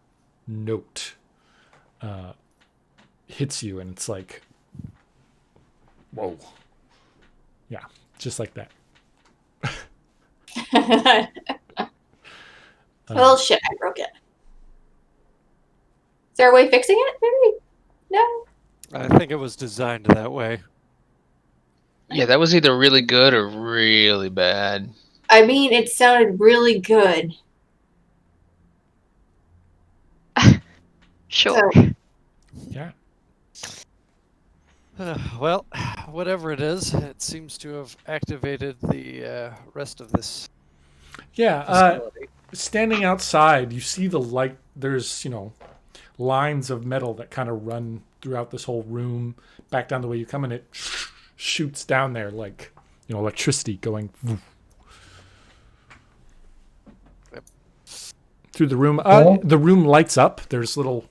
note hits you, and it's like, whoa. Yeah, just like that. Well, shit, I broke it. Is there a way of fixing it? Maybe? No? I think it was designed that way. Yeah, that was either really good or really bad. I mean, it sounded really good. Sure. So, Yeah. Well, whatever it is, it seems to have activated the rest of this. Yeah. Standing outside, you see the light. There's, lines of metal that kind of run throughout this whole room, back down the way you come, and it shoots down there like, electricity going through the room. The room lights up. There's little,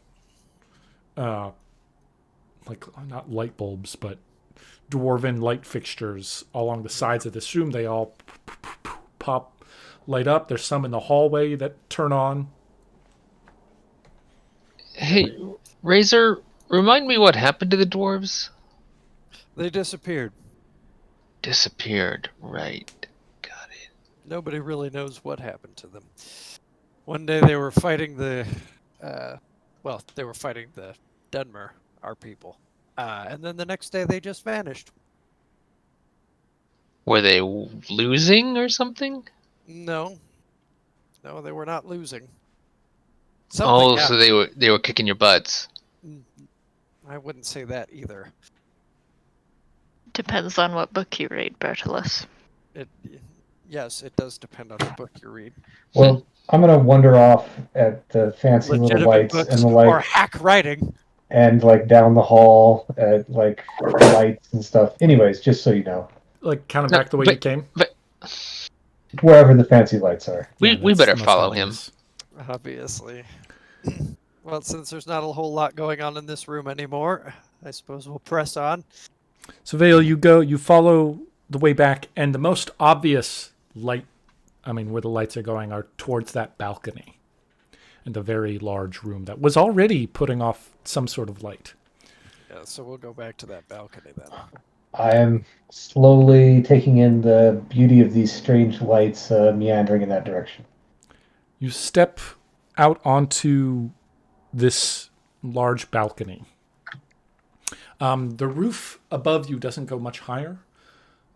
like, not light bulbs, but dwarven light fixtures along the sides of this room. They all pop, light up. There's some in the hallway that turn on. Hey, Razor, remind me what happened to the dwarves? They disappeared. Disappeared, right. Got it. Nobody really knows what happened to them. One day they were fighting the Dwemer, our people. And then the next day they just vanished. Were they losing or something? No, they were not losing. So they were kicking your butts. I wouldn't say that either. Depends on what book you read, Bertolus. Yes, it does depend on the book you read. Well, I'm gonna wander off at the fancy little lights and the light, or hack writing, and like down the hall at like lights and stuff. Anyways, just so you know, like kind of back the way you came. But wherever the fancy lights are. we better follow him. obviously. Well, since there's not a whole lot going on in this room anymore, I suppose we'll press on. So Vale, you follow the way back, and the most obvious light, where the lights are going, are towards that balcony in the very large room that was already putting off some sort of light. Yeah, so we'll go back to that balcony then. I am slowly taking in the beauty of these strange lights meandering in that direction. You step out onto this large balcony. The roof above you doesn't go much higher,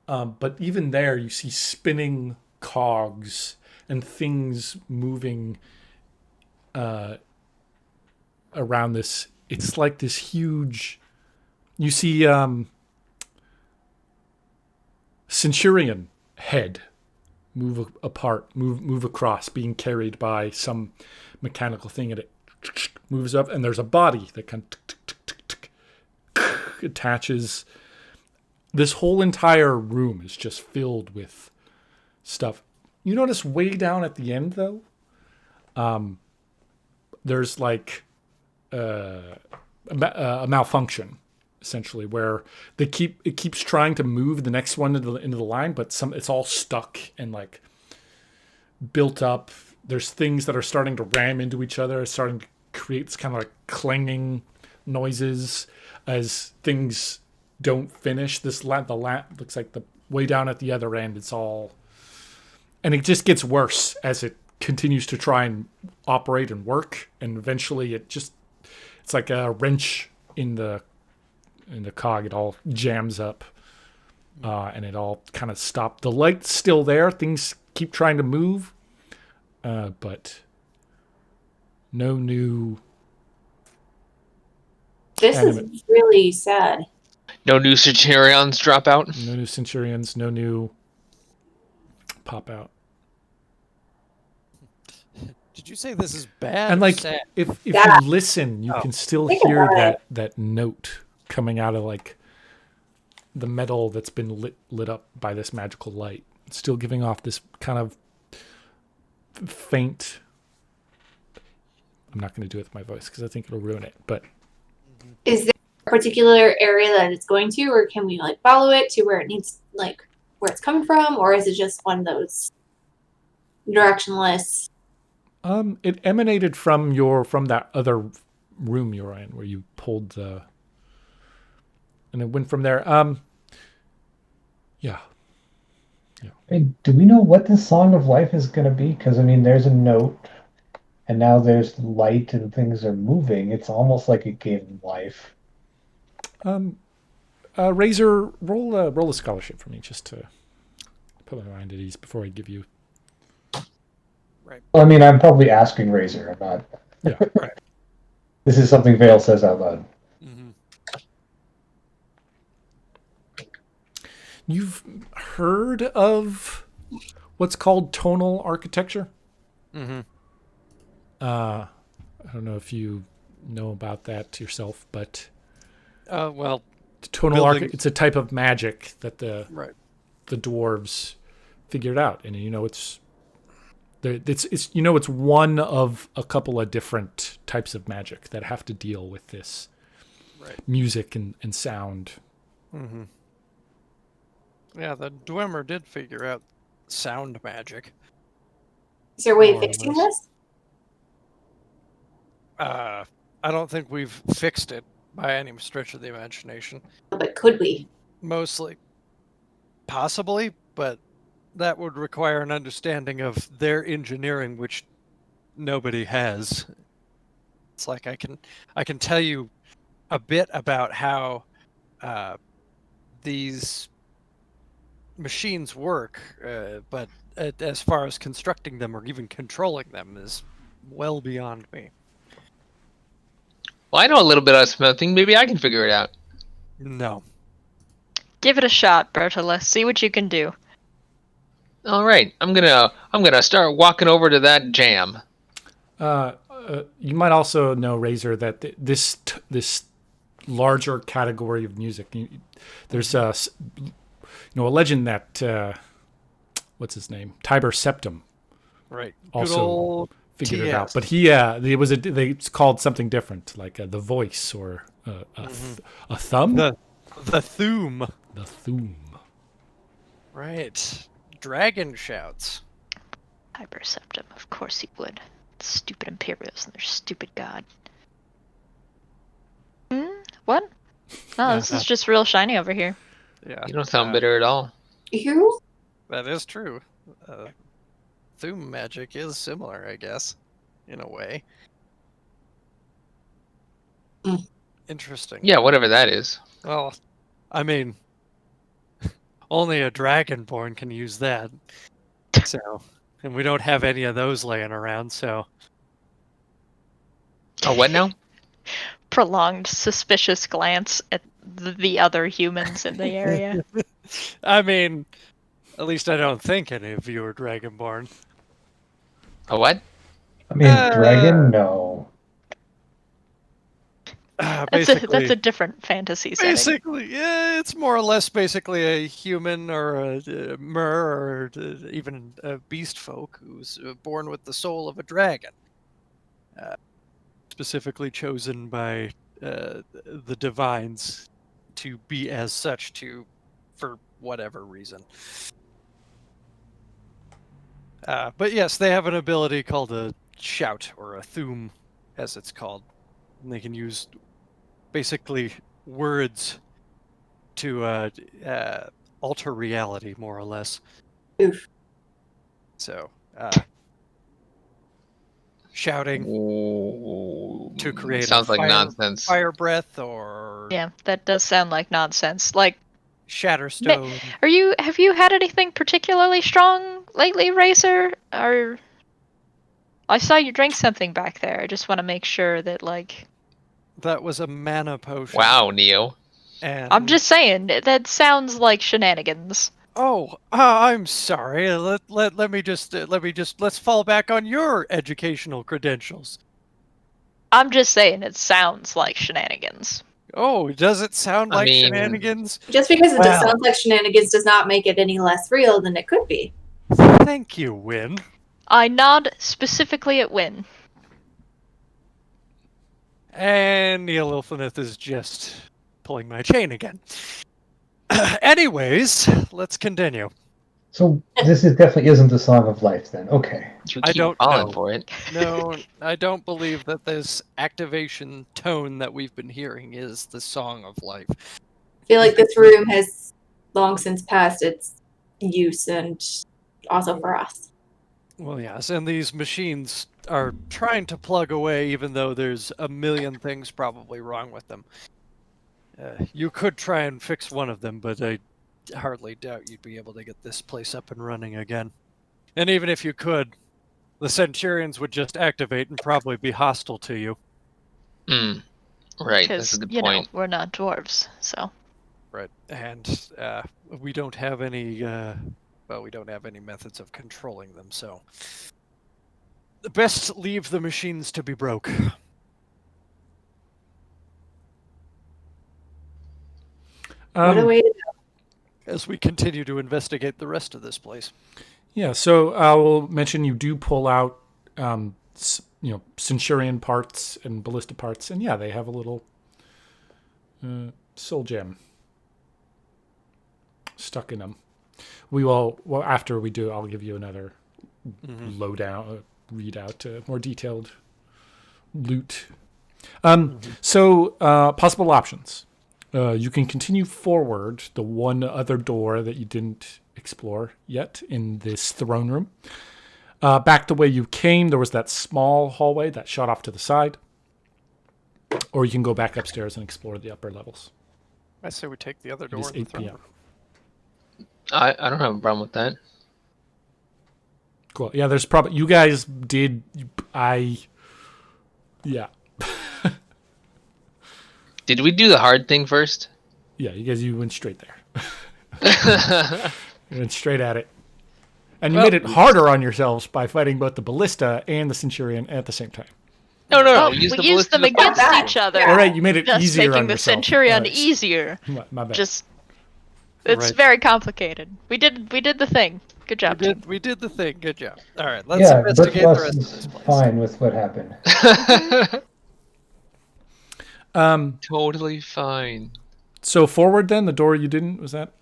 but even there you see spinning cogs and things moving around this. It's like this huge... You see Centurion head move apart, move across, being carried by some mechanical thing, and it moves up, and there's a body that kind of attaches. This whole entire room is just filled with stuff. You notice way down at the end, though, there's like a malfunction, essentially, where it keeps trying to move the next one into the line, but it's all stuck and like built up. There's things that are starting to ram into each other. It's starting to create this kind of like clanging noises as things don't finish. The lamp looks like the way down at the other end. It's all, and it just gets worse as it continues to try and operate and work. And eventually, it's like a wrench in the cog. It all jams up, and it all kind of stopped. The light's still there. Things keep trying to move, but no new. This is really sad. No new Centurions drop out? No new Centurions, no new pop out. Did you say this is bad? And like, sad? if you listen, you can still Think hear about that note coming out of like the metal that's been lit up by this magical light. It's still giving off this kind of faint. I'm not going to do it with my voice because I think it'll ruin it. But Is there a particular area that it's going to, or can we like follow it to where it needs, like where it's coming from, or is it just one of those directionless? it emanated from that other room you're in where you pulled and it went from there. Yeah. Hey, do we know what this Song of Life is going to be? Because, I mean, there's a note, and now there's light and things are moving. It's almost like it gave them life. Razor, roll a scholarship for me just to put my mind at ease before I give you. Right. Well, I mean, I'm probably asking Razor. I'm not. Yeah. Right. This is something Vale says out loud. Mm-hmm. You've heard of what's called tonal architecture? Mm-hmm. I don't know if you know about that yourself, but Well, tonal building- it's a type of magic that the right. dwarves figured out, and it's one of a couple of different types of magic that have to deal with this music and sound. Mm-hmm. Yeah, the Dwemer did figure out sound magic. Is there a way of More or fixing less. this? I don't think we've fixed it by any stretch of the imagination. But could we? Mostly. Possibly, but that would require an understanding of their engineering, which nobody has. It's like I can tell you a bit about how these machines work, but as far as constructing them or even controlling them is well beyond me. Well, I know a little bit about smithing. Maybe I can figure it out. No. Give it a shot, Bertola. See what you can do. All right, I'm gonna start walking over to that jam. You might also know, Razor, that this larger category of music, there's a legend that what's his name, Tiber Septim, Right. also Good old figured it TS. out. But it's called something different, like the voice or a thumb. The Thoom. The Thoom. Right. Dragon shouts. Hyperceptum, of course he would. Stupid Imperials and their stupid god. What? No, this is just real shiny over here. Yeah. You don't sound bitter at all. You? That is true. Thoom magic is similar, I guess, in a way. Mm. Interesting. Yeah, whatever that is. Well, I mean, only a dragonborn can use that. So, and we don't have any of those laying around, so. Oh, what now? Prolonged suspicious glance at the other humans in the area. I mean, At least I don't think any of you are Dragonborn. A what? I mean, dragon? No. Basically, That's a different fantasy setting. basically, yeah, it's more or less basically a human or a mer or even a beast folk who's born with the soul of a dragon. Specifically chosen by the divines to be as such for whatever reason. But yes, they have an ability called a shout, or a thoom, as it's called. And they can use basically words to alter reality, more or less. Oof. So, shouting to create Sounds a like nonsense. fire breath, or Yeah, that does sound like nonsense. Like, Shatterstone. have you had anything particularly strong lately, Racer? Or I saw you drink something back there. I just want to make sure that, like, That was a mana potion. Wow, Neo. And I'm just saying that sounds like shenanigans. Oh, I'm sorry. Let me just let's fall back on your educational credentials. I'm just saying it sounds like shenanigans. Oh, does it sound I like mean- shenanigans? Just because it Well. sounds like shenanigans does not make it any less real than it could be. Thank you, Win. I nod specifically at Win. And Neil Ilfinith is just pulling my chain again. Anyways, let's continue. So this is definitely isn't the Song of Life then. Okay. You I keep don't falling know. for it. No, I don't believe that this activation tone that we've been hearing is the Song of Life. I feel like this room has long since passed its use, and also for us. Well, yes, and these machines are trying to plug away, even though there's a million things probably wrong with them. You could try and fix one of them, but I hardly doubt you'd be able to get this place up and running again. And even if you could, the Centurions would just activate and probably be hostile to you. Right, that's Because, a good you know, point. we're not dwarves, so. Right, and we don't have any. We don't have any methods of controlling them, so best leave the machines to be broke. What a way to As we continue to investigate the rest of this place. Yeah, so I will mention you do pull out, Centurion parts and ballista parts, and yeah, they have a little soul gem stuck in them. We will, after we do, I'll give you another lowdown, readout, more detailed loot. So, possible options. You can continue forward the one other door that you didn't explore yet in this throne room. Back the way you came, there was that small hallway that shot off to the side. Or you can go back upstairs and explore the upper levels. I say we take the other It door is in the 8 throne p.m. room. I don't have a problem with that. Cool. Yeah, there's probably... You guys did... Yeah. Did we do the hard thing first? Yeah, you went straight there. You went straight at it. And you made it harder on yourselves by fighting both the ballista and the Centurion at the same time. No. Well, Use we the used them ballista to against fight. each other. All right, you made it Just easier making on the yourself. Centurion All right. easier. My bad. Just, it's Right. very complicated. We did the thing. Good job, team. We did the thing. Good job. All right, let's Yeah, investigate the Bertolus rest of is this place. fine with what happened. Totally fine. So forward then, the door you didn't, was that?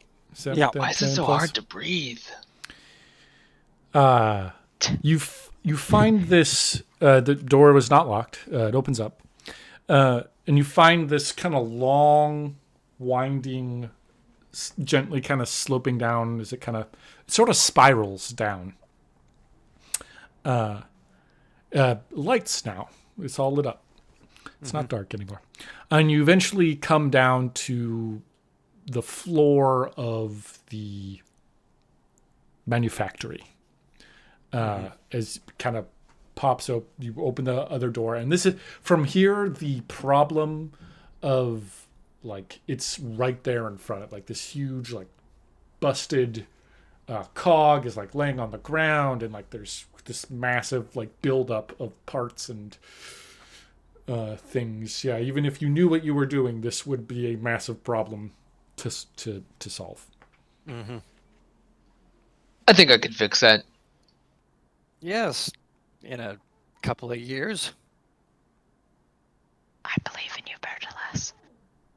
Yeah. Why is it so hard to breathe? You find this, the door was not locked. It opens up. And you find this kind of long, winding, gently kind of sloping down. As it sort of spirals down. Lights now. It's all lit up. It's not dark anymore. And you eventually come down to the floor of the manufactory. As kind of pops up, you open the other door, and this is from here. The problem of it's right there in front of this huge busted cog is like laying on the ground, and like there's this massive like buildup of parts and things. Yeah, even if you knew what you were doing, this would be a massive problem to solve. Mm-hmm. I think I could fix that. Yes, in a couple of years. I believe in you, Bertolas.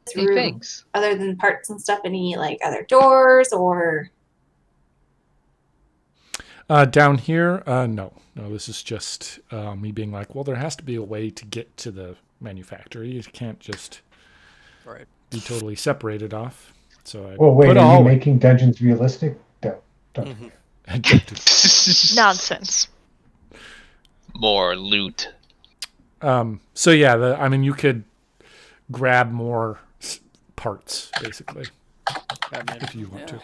This Hey, room, thanks. other than parts and stuff, any like other doors or Down here, no. This is just me being like, well, there has to be a way to get to the manufactory. You can't just Right. be totally separated off. So I Well, wait, put are all you making dungeons realistic? Don't. Mm-hmm. Nonsense. More loot. So yeah, I mean, you could grab more parts basically I mean, if you want to.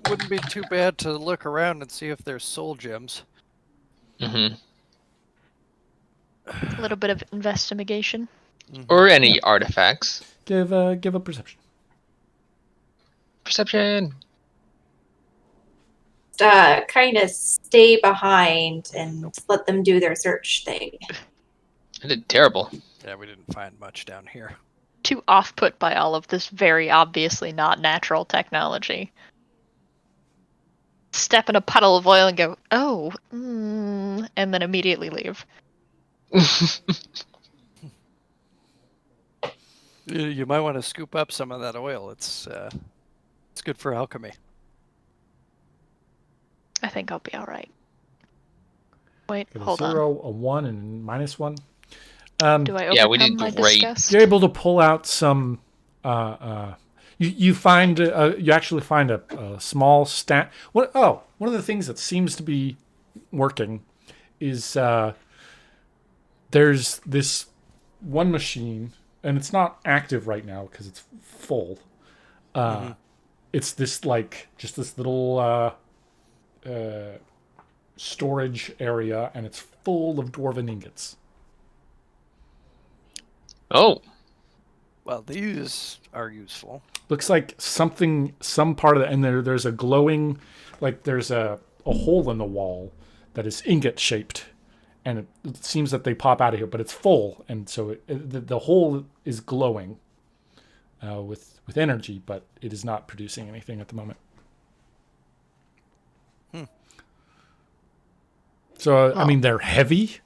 wouldn't be too bad to look around and see if there's soul gems. Mm-hmm. A little bit of investigation. Mm-hmm. Or any artifacts. Give a perception. Perception. kind of stay behind and let them do their search thing. I did terrible. Yeah, we didn't find much down here. Too off-put by all of this very obviously not natural technology. Step in a puddle of oil and go, oh, and then immediately leave. You might want to scoop up some of that oil. It's good for alchemy. I think I'll be all right. Wait, Got a hold 0, a 1, and -1. Do I Yeah, we overcome did my great. disgust? You're able to pull out some. You find you actually find a small stat. One of the things that seems to be working is there's this one machine, and it's not active right now because it's full. It's this like just this little storage area, and it's full of dwarven ingots. Oh. Well, these are useful. Looks like some part of it, and there's a glowing, like there's a hole in the wall that is ingot shaped, and it seems that they pop out of here, but it's full, and so the hole is glowing with energy, but it is not producing anything at the moment. So I mean, they're heavy.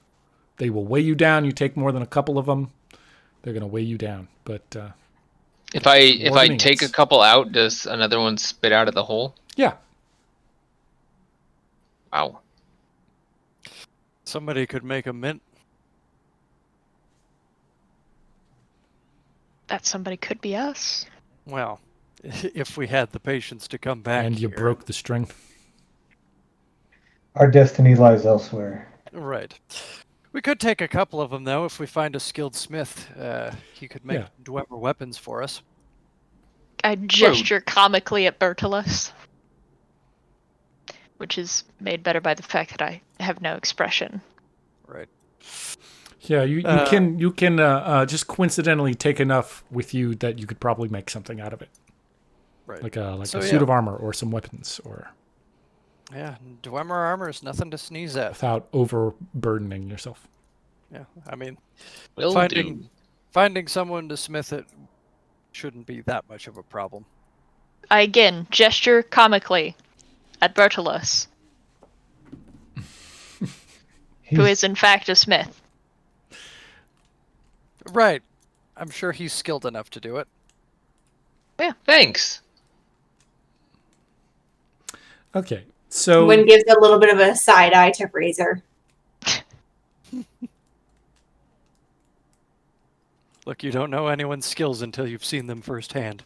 They will weigh you down. You take more than a couple of them, they're going to weigh you down. But If I Dwarven take a ingots. couple out, does another one spit out of the hole? Yeah, Wow. Somebody could make a mint. That somebody could be us. Well, if we had the patience to come back and you here. broke the string. Our destiny lies elsewhere. Right. We could take a couple of them, though, if we find a skilled smith. He could make Yeah. Dwemer weapons for us. I gesture comically at Bertolus, which is made better by the fact that I have no expression. Right. Yeah, you can just coincidentally take enough with you that you could probably make something out of it, Right. like a So, suit of armor or some weapons, or Yeah, Dwemer armor is nothing to sneeze at. without overburdening yourself. Yeah, I mean, Will do. finding someone to smith it shouldn't be that much of a problem. I again gesture comically at Bertolus, who is in fact a smith. Right. I'm sure he's skilled enough to do it. Yeah, thanks. Okay, so Wynn gives a little bit of a side eye to Fraser. Look, you don't know anyone's skills until you've seen them firsthand.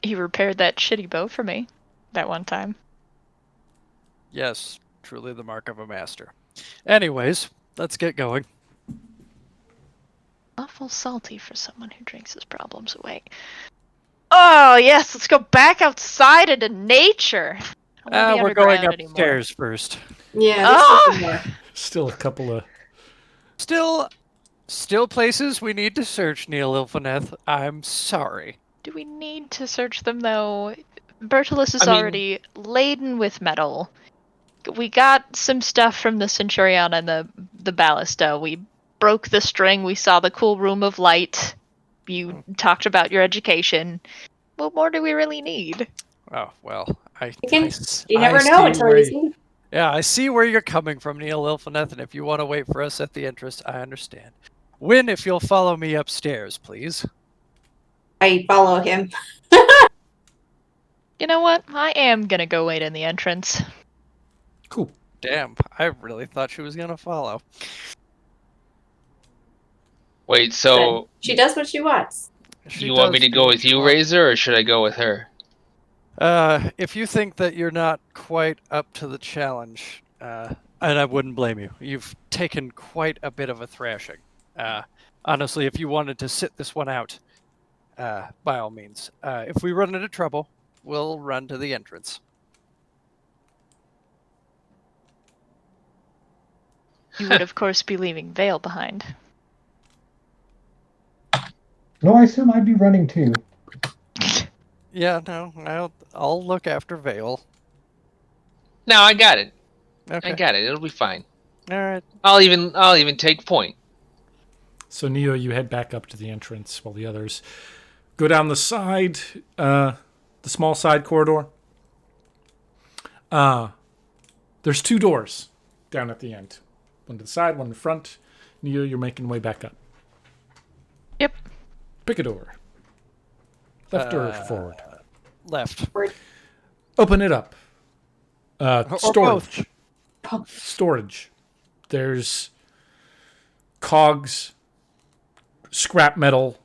He repaired that shitty bow for me that one time. Yes, truly the mark of a master. Anyways, let's get going. Awful salty for someone who drinks his problems away. Oh yes, let's go back outside into nature. I won't be We're going underground anymore. upstairs first. Yeah. Oh! This is more. still a couple of Still places we need to search, Neil Ilfaneth. I'm sorry. Do we need to search them though? Bertolus is I mean- already laden with metal. We got some stuff from the Centurion and the ballista. We broke the string. We saw the cool room of light. You talked about your education. What more do we really need? Oh, well, You never know until you see. Yeah, I see where you're coming from, Neil Ilfineth, and if you want to wait for us at the entrance, I understand. Win, if you'll follow me upstairs, please. I follow him. You know what? I am gonna go wait in the entrance. Cool. Damn, I really thought she was gonna follow. Wait, so She does what she wants. you want me to go with you, Razor, or should I go with her? If you think that you're not quite up to the challenge, and I wouldn't blame you, you've taken quite a bit of a thrashing. Honestly, if you wanted to sit this one out, by all means. If we run into trouble, we'll run to the entrance. You would, of course, be leaving Vale behind. No, I assume I'd be running too. Yeah, no, I'll look after Vale. No, I got it. Okay. I got it. It'll be fine. All right. I'll even take point. So Neo, you head back up to the entrance while the others go down the side, the small side corridor. There's 2 doors down at the end. One to the side, one in front. Neo, you're making way back up. Yep. Pick a door. Left or forward? Left. Open it up. Or Storage. both. Storage. There's cogs, scrap metal,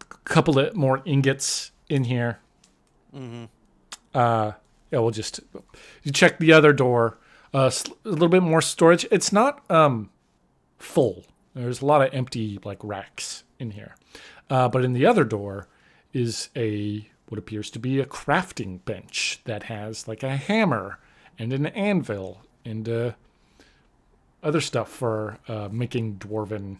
a couple of more ingots in here. Mm-hmm. Yeah, we'll just you check the other door. A little bit more storage. It's not full. There's a lot of empty racks in here. But in the other door is what appears to be a crafting bench that has a hammer and an anvil and other stuff for making dwarven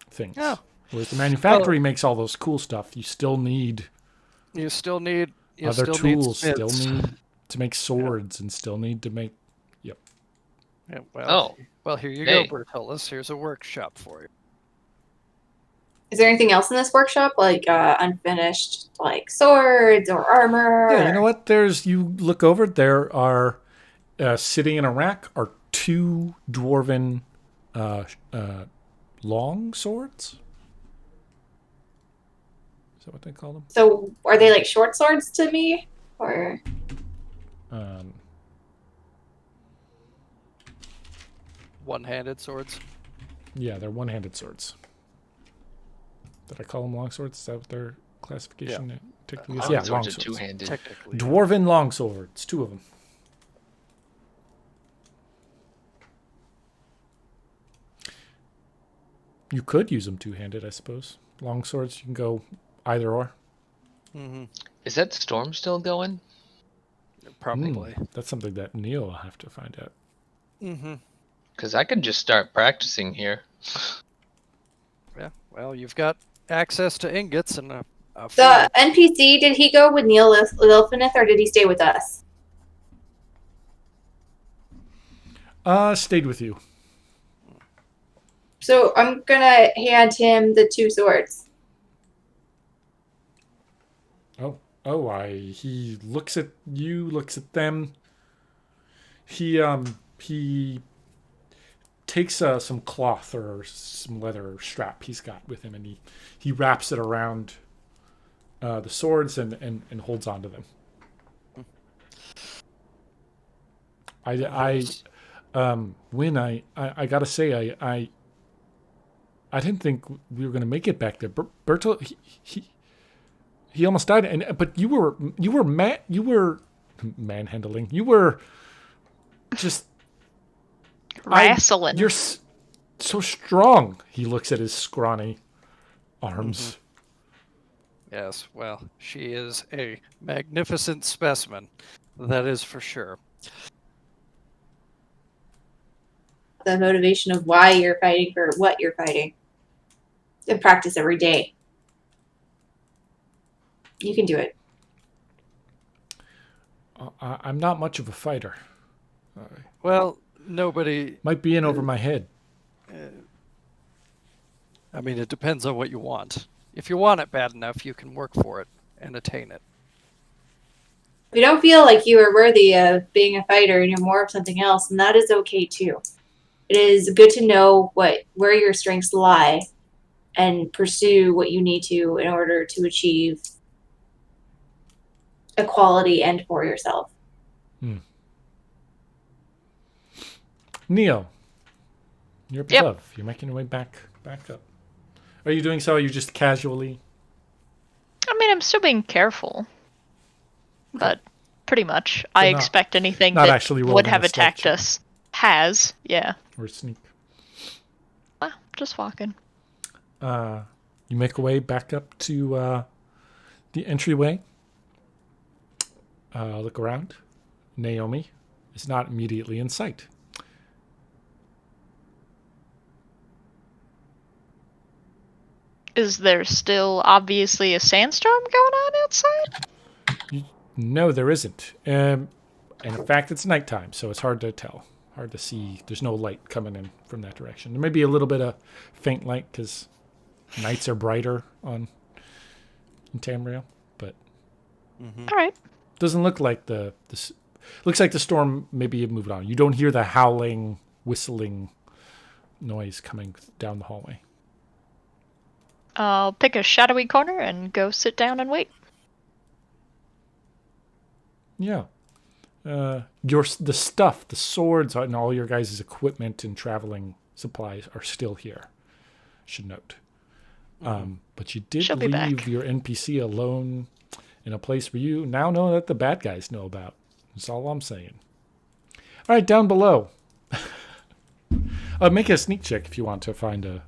things. Oh. Whereas the manufactory makes all those cool stuff. You still need other tools. Still need to make swords and still need to make. Yep. Yeah, well, here you go, Hey. Bertolus. Here's a workshop for you. Is there anything else in this workshop, unfinished, swords or armor? Yeah, you know what? You look over. There are sitting in a rack are 2 dwarven long swords. Is that what they call them? So are they short swords to me, or? One-handed swords. Yeah, they're one-handed swords. Did I call them long swords? Is that what their classification technically is? Yeah, long Swords are swords. two-handed. Technically. Dwarven long swords, 2 of them. You could use them two-handed, I suppose. Long swords, you can go either or. Mm-hmm. Is that storm still going? Probably. That's something that Neo will have to find out. Mm-hmm. Because I could just start practicing here. Yeah. Well, you've got access to ingots and a The NPC, did he go with Neil Lilfinith or did he stay with us? Stayed with you. So I'm gonna hand him the 2 swords. He looks at you, looks at them. He takes some cloth or some leather strap he's got with him, and he wraps it around the swords and holds onto them. Win, I gotta say, I didn't think we were gonna make it back there. Berto, he almost died, but you were manhandling. You were just Wrestling. You're so strong. He looks at his scrawny arms. Mm-hmm. Yes. Well, she is a magnificent specimen. That is for sure. The motivation of why you're fighting for what you're fighting. And practice every day. You can do it. I'm not much of a fighter. Well, nobody. Might be in over my head. I mean, it depends on what you want. If you want it bad enough, you can work for it and attain it. If you don't feel like you are worthy of being a fighter and you're more of something else, then that is okay too. It is good to know where your strengths lie and pursue what you need to in order to achieve equality and for yourself. Neo, you're up above. You're making your way back up. Are you doing so? Are you just casually? I mean, I'm still being careful, but pretty much, I expect anything not that actually would have rolling a stealth attacked us has, yeah. Or sneak. Just walking. You make your way back up to the entryway. Look around. Naomi is not immediately in sight. Is there still obviously a sandstorm going on outside? No, there isn't. And in fact, it's nighttime, so it's hard to tell. Hard to see. There's no light coming in from that direction. There may be a little bit of faint light because nights are brighter in Tamriel, but All right. doesn't look like looks like the storm maybe moved on. You don't hear the howling, whistling noise coming down the hallway. I'll pick a shadowy corner and go sit down and wait. Yeah. The stuff, the swords, and all your guys' equipment and traveling supplies are still here. Should note. But you did leave your NPC alone in a place where you now know that the bad guys know about. That's all I'm saying. All right, down below. Make a sneak check if you want to find a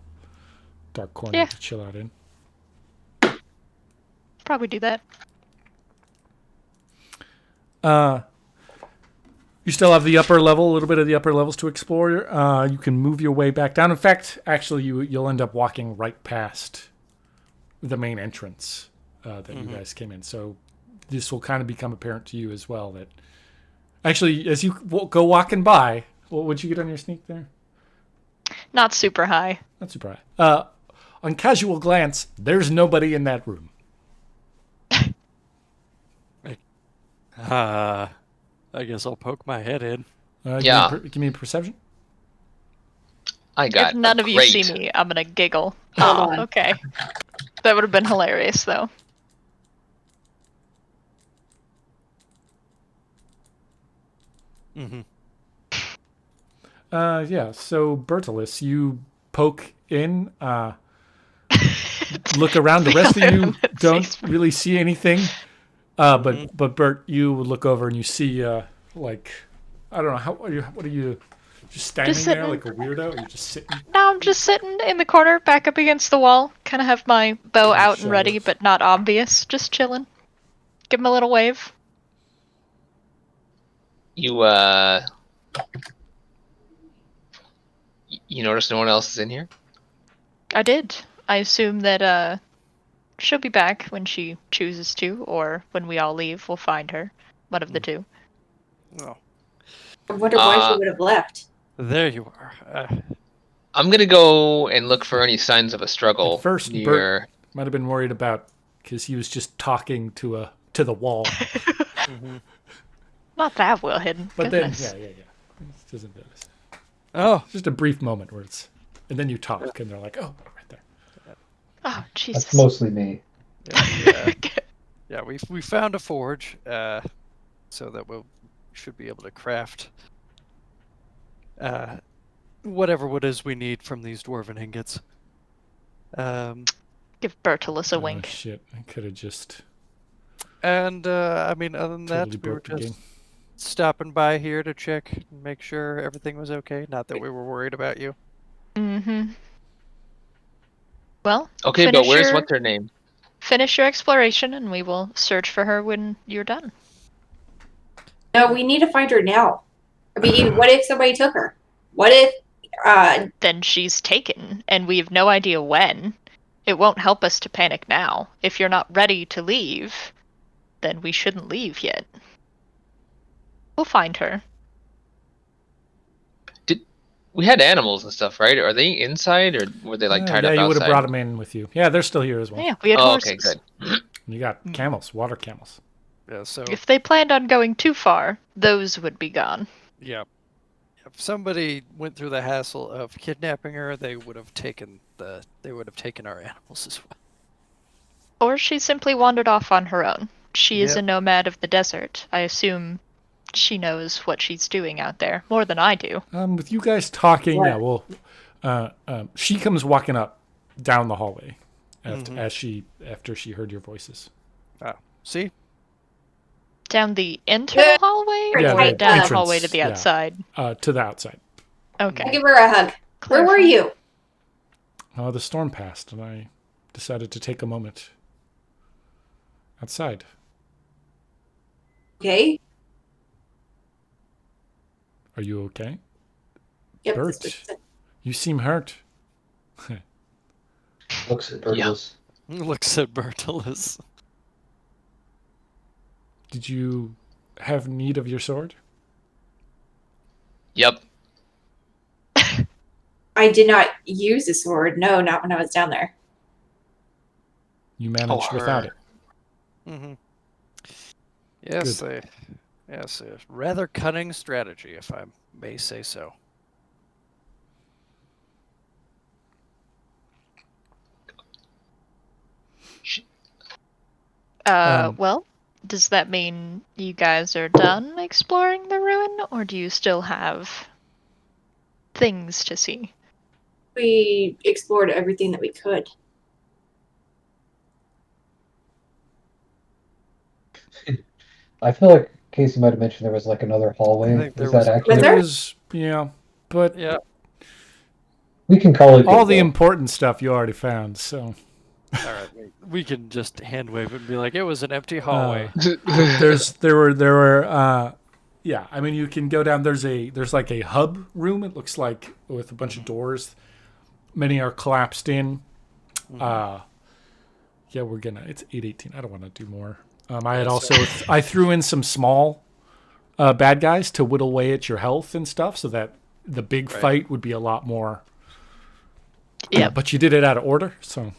dark corner to chill out in. Probably do that. You still have the upper level, a little bit of the upper levels to explore. You can move your way back down. In fact, actually, you'll end up walking right past the main entrance that you guys came in. So this will kind of become apparent to you as well that actually, as you go walking by, what would you get on your sneak there? Not super high. Not super high. On casual glance, there's nobody in that room. I guess I'll poke my head in. Give me a perception. I got If none of you see me, I'm gonna giggle. Hold on. Okay. That would have been hilarious, though. So Bertolus, you poke in, look around. The rest of you don't really see anything. But Bert, you look over and you see like, I don't know, what are you just standing there like a weirdo? Or are you just sitting? No, I'm just sitting in the corner, back up against the wall. Kind of have my bow out and ready, but not obvious. Just chilling. Give him a little wave. You notice no one else is in here? I did. I assume that she'll be back when she chooses to, or when we all leave, we'll find her. One of the two. Oh. I wonder why she would have left. There you are. I'm gonna go and look for any signs of a struggle. At first, Bert might have been worried about because he was just talking to the wall. Not that well hidden. But Goodness. then, yeah. It doesn't notice. Oh, Just a brief moment where and then you talk, and they're like, "Oh, right there." Oh, Jesus. That's mostly me. yeah. We found a forge, so that we should be able to craft whatever it is we need from these dwarven ingots. Give Bertolus a wink. Shit, I could have just. And I mean, other than Totally that, we were broke the just game. stopping by here to check and make sure everything was okay. Not that we were worried about you. Mm-hmm. Well, Okay, but where's what's her name? Finish your exploration, and we will search for her when you're done. No, we need to find her now. I mean, what if somebody took her? What if Then she's taken, and we have no idea when. it won't help us to panic now. If you're not ready to leave, then we shouldn't leave yet. We'll find her. We had animals and stuff, right? Are they inside, or were they like tied up you would have outside? brought them in with you. Yeah, they're still here as well. Yeah, we had horses. Okay, good. You got camels, water camels. Yeah, so If they planned on going too far, those would be gone. yeah. If somebody went through the hassle of kidnapping her, they would have taken our animals as well. Or she simply wandered off on her own. She is Yep. a nomad of the desert. I assume she knows what she's doing out there more than I do. With you guys talking, What? yeah, well, she comes walking up down the hallway after she heard your voices. Oh, see? Down the internal hallway, Yeah, or the down the entrance, hallway to the yeah. outside? To the outside. I Okay. give her a hug. Where were you? The storm passed, and I decided to take a moment outside. Okay. Are you okay? Yep. Bert. that's what You seem hurt. Looks at Bertles. Looks at Bertolus. Did you have need of your sword? Yep. I did not use the sword. No, not when I was down there. You managed without it. Mm-hmm. Yes, a rather cunning strategy, if I may say so. Well, does that mean you guys are done exploring the ruin, or do you still have things to see? We explored everything that we could. I feel like Casey might have mentioned there was like another hallway. I think there Is that was- accurate? Was there? was, yeah, but Yeah. We can call it all good, the though. important stuff you already found, so. All right, we can just hand wave it and be like, it was an empty hallway. There were yeah, I mean you can go down, there's like a hub room, it looks like, with a bunch of doors. Many are collapsed in. Yeah, it's 8:18. I don't want to do more. I had also I threw in some small bad guys to whittle away at your health and stuff, so that the big fight would be a lot more. Yeah. But you did it out of order, so.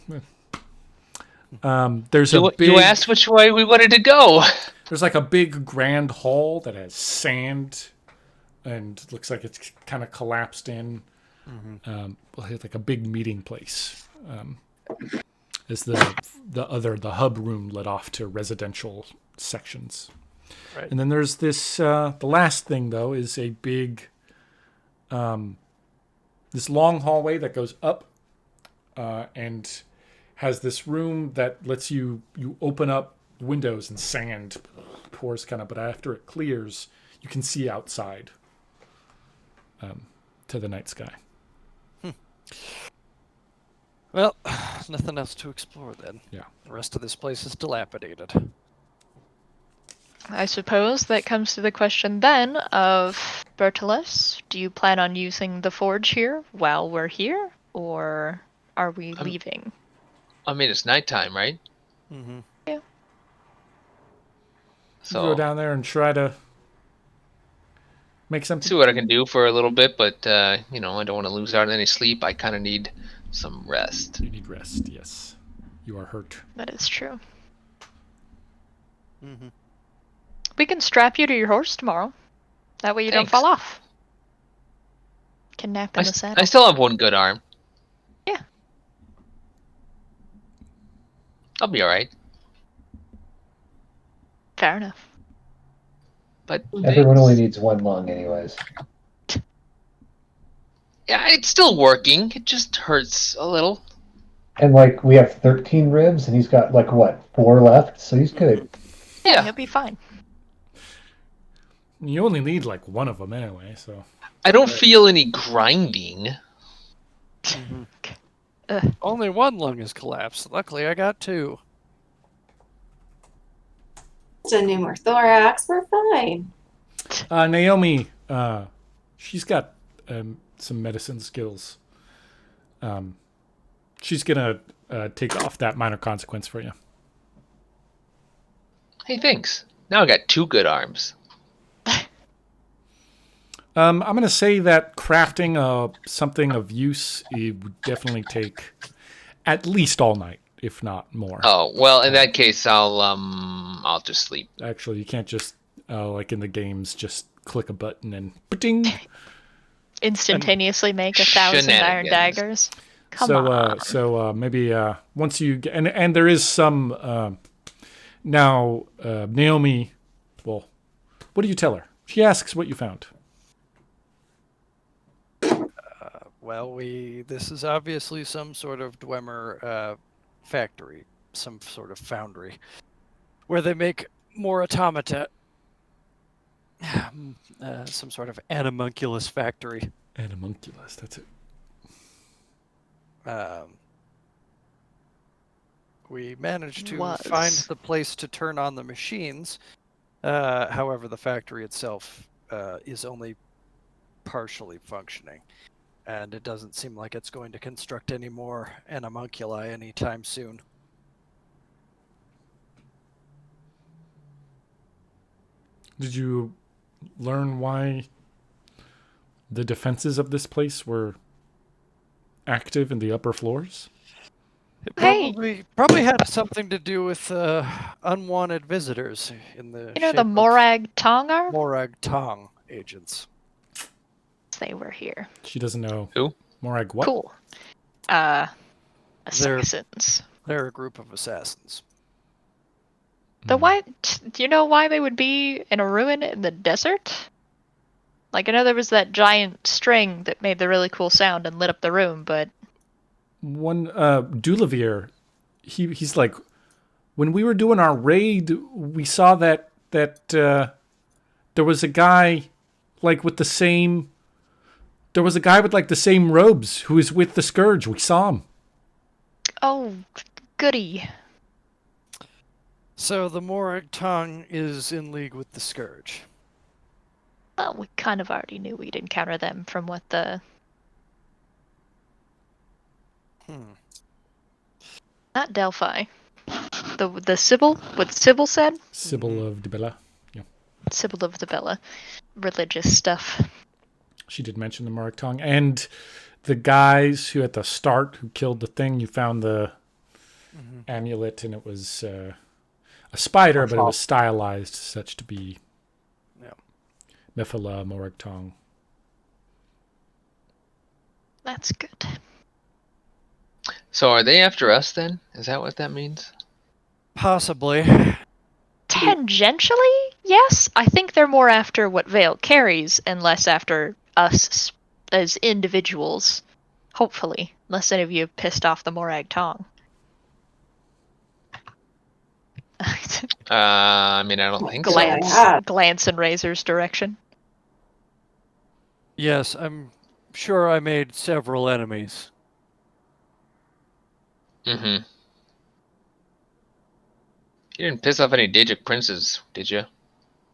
There's a big. You asked which way we wanted to go. There's like a big grand hall that has sand, and looks like it's kind of collapsed in. It's like a big meeting place. Is the hub room led off to residential sections. Right. And then there's this. The last thing though is a big. This long hallway that goes up, and has this room that lets you open up windows and sand pours kind of, but after it clears, you can see outside to the night sky. Well, nothing else to explore then. Yeah. The rest of this place is dilapidated. I suppose that comes to the question then of Bertolus, do you plan on using the forge here while we're here, or are we leaving? I mean, it's nighttime, right? Mm-hmm. Yeah. So Go down there and try to make something. see what I can do for a little bit, but I don't want to lose out on any sleep. I kind of need some rest. You need rest, yes. You are hurt. That is true. Mm-hmm. We can strap you to your horse tomorrow. That way you don't Thanks. fall off. Can nap in the saddle. I still have one good arm. Yeah. I'll be all right. Fair enough. But Everyone only needs one lung, anyways. yeah, it's still working. It just hurts a little. And like we have 13 ribs, and he's got like what 4 left, so he's good. Yeah, You'll be fine. You only need like one of them anyway, so. I don't feel any grinding. Only one lung is collapsed. Luckily, I got 2. It's a pneumothorax. We're fine. Naomi, she's got some medicine skills. She's gonna take off that minor consequence for you. Hey, thanks. Now I got 2 good arms. I'm going to say that crafting something of use, it would definitely take at least all night, if not more. Oh, well, in that case, I'll just sleep. Actually, you can't just, like in the games, just click a button and ba-ding. Instantaneously make 1,000 iron Shenanigans. Daggers. Come on. So maybe once you get, and there is some now Naomi. Well, what do you tell her? She asks what you found. Well, this is obviously some sort of Dwemer factory, some sort of foundry, where they make more automata. Some sort of animunculus factory. Animunculus, that's it. We managed to find the place to turn on the machines. However, the factory itself is only partially functioning. And it doesn't seem like it's going to construct any more animunculi anytime soon. Did you learn why the defenses of this place were active in the upper floors? It probably had something to do with unwanted visitors in the The Morag Tong are? Morag Tong agents. They were here. She doesn't know. Who? Morag what? Cool. Assassins. They're a group of assassins. Do you know why they would be in a ruin in the desert? Like, I know there was that giant string that made the really cool sound and lit up the room, but... One, Dulavir, he's like, when we were doing our raid, we saw that there was a guy, like, with the same... There was a guy with, like, the same robes who was with the Scourge. We saw him. Oh, goody. So the Morag Tong is in league with the Scourge. Well, we kind of already knew we'd encounter them from what the... Not Delphi. The Sibyl? What Sibyl said? Sibyl of Dibella. Yeah. Sibyl of Dibella. Religious stuff. She did mention the Morag Tong. And the guys who at the start who killed the thing, you found the amulet, and it was a spider, but it was stylized such to be Mephala Morag Tong. That's good. So are they after us then? Is that what that means? Possibly. Tangentially, yes. I think they're more after what Vale carries and less after us as individuals. Hopefully. Unless any of you have pissed off the Morag Tong. I mean, I don't think so. Glance in Razor's direction. Yes, I'm sure I made several enemies. Mm-hmm. You didn't piss off any Daedric princes, did you?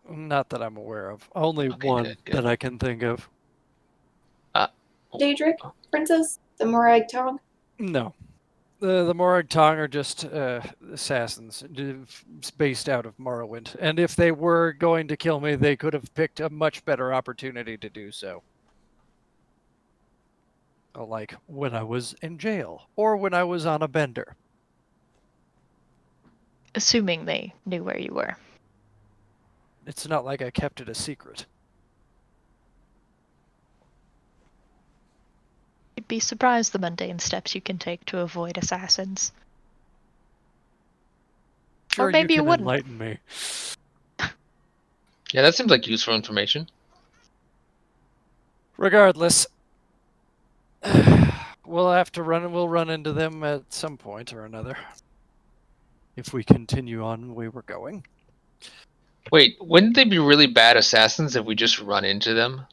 Not that I'm aware of. Only one good. that I can think of. Daedric princess? The Morag Tong? No. The Morag Tong are just assassins based out of Morrowind. And if they were going to kill me, they could have picked a much better opportunity to do so. Like when I was in jail, or when I was on a bender. Assuming they knew where you were. It's not like I kept it a secret. You'd be surprised the mundane steps you can take to avoid assassins. Sure, or maybe you wouldn't. Enlighten me. Yeah, that seems like useful information. Regardless, we'll run into them at some point or another. If we continue on the way we're going. Wait, wouldn't they be really bad assassins if we just run into them?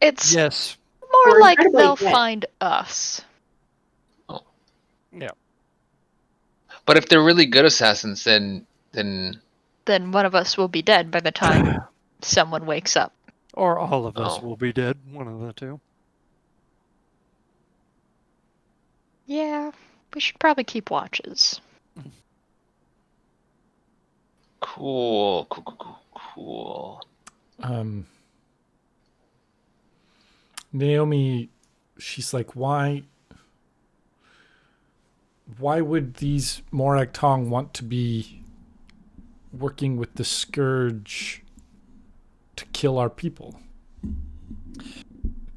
It's Yes. more Or like incredibly they'll dead. find us. Oh. Yeah. But if they're really good assassins, then Then one of us will be dead by the time someone wakes up. Or all of us Oh. will be dead. One of the two. Yeah. We should probably keep watches. Cool. Naomi, she's like, why would these Morag Tong want to be working with the Scourge to kill our people?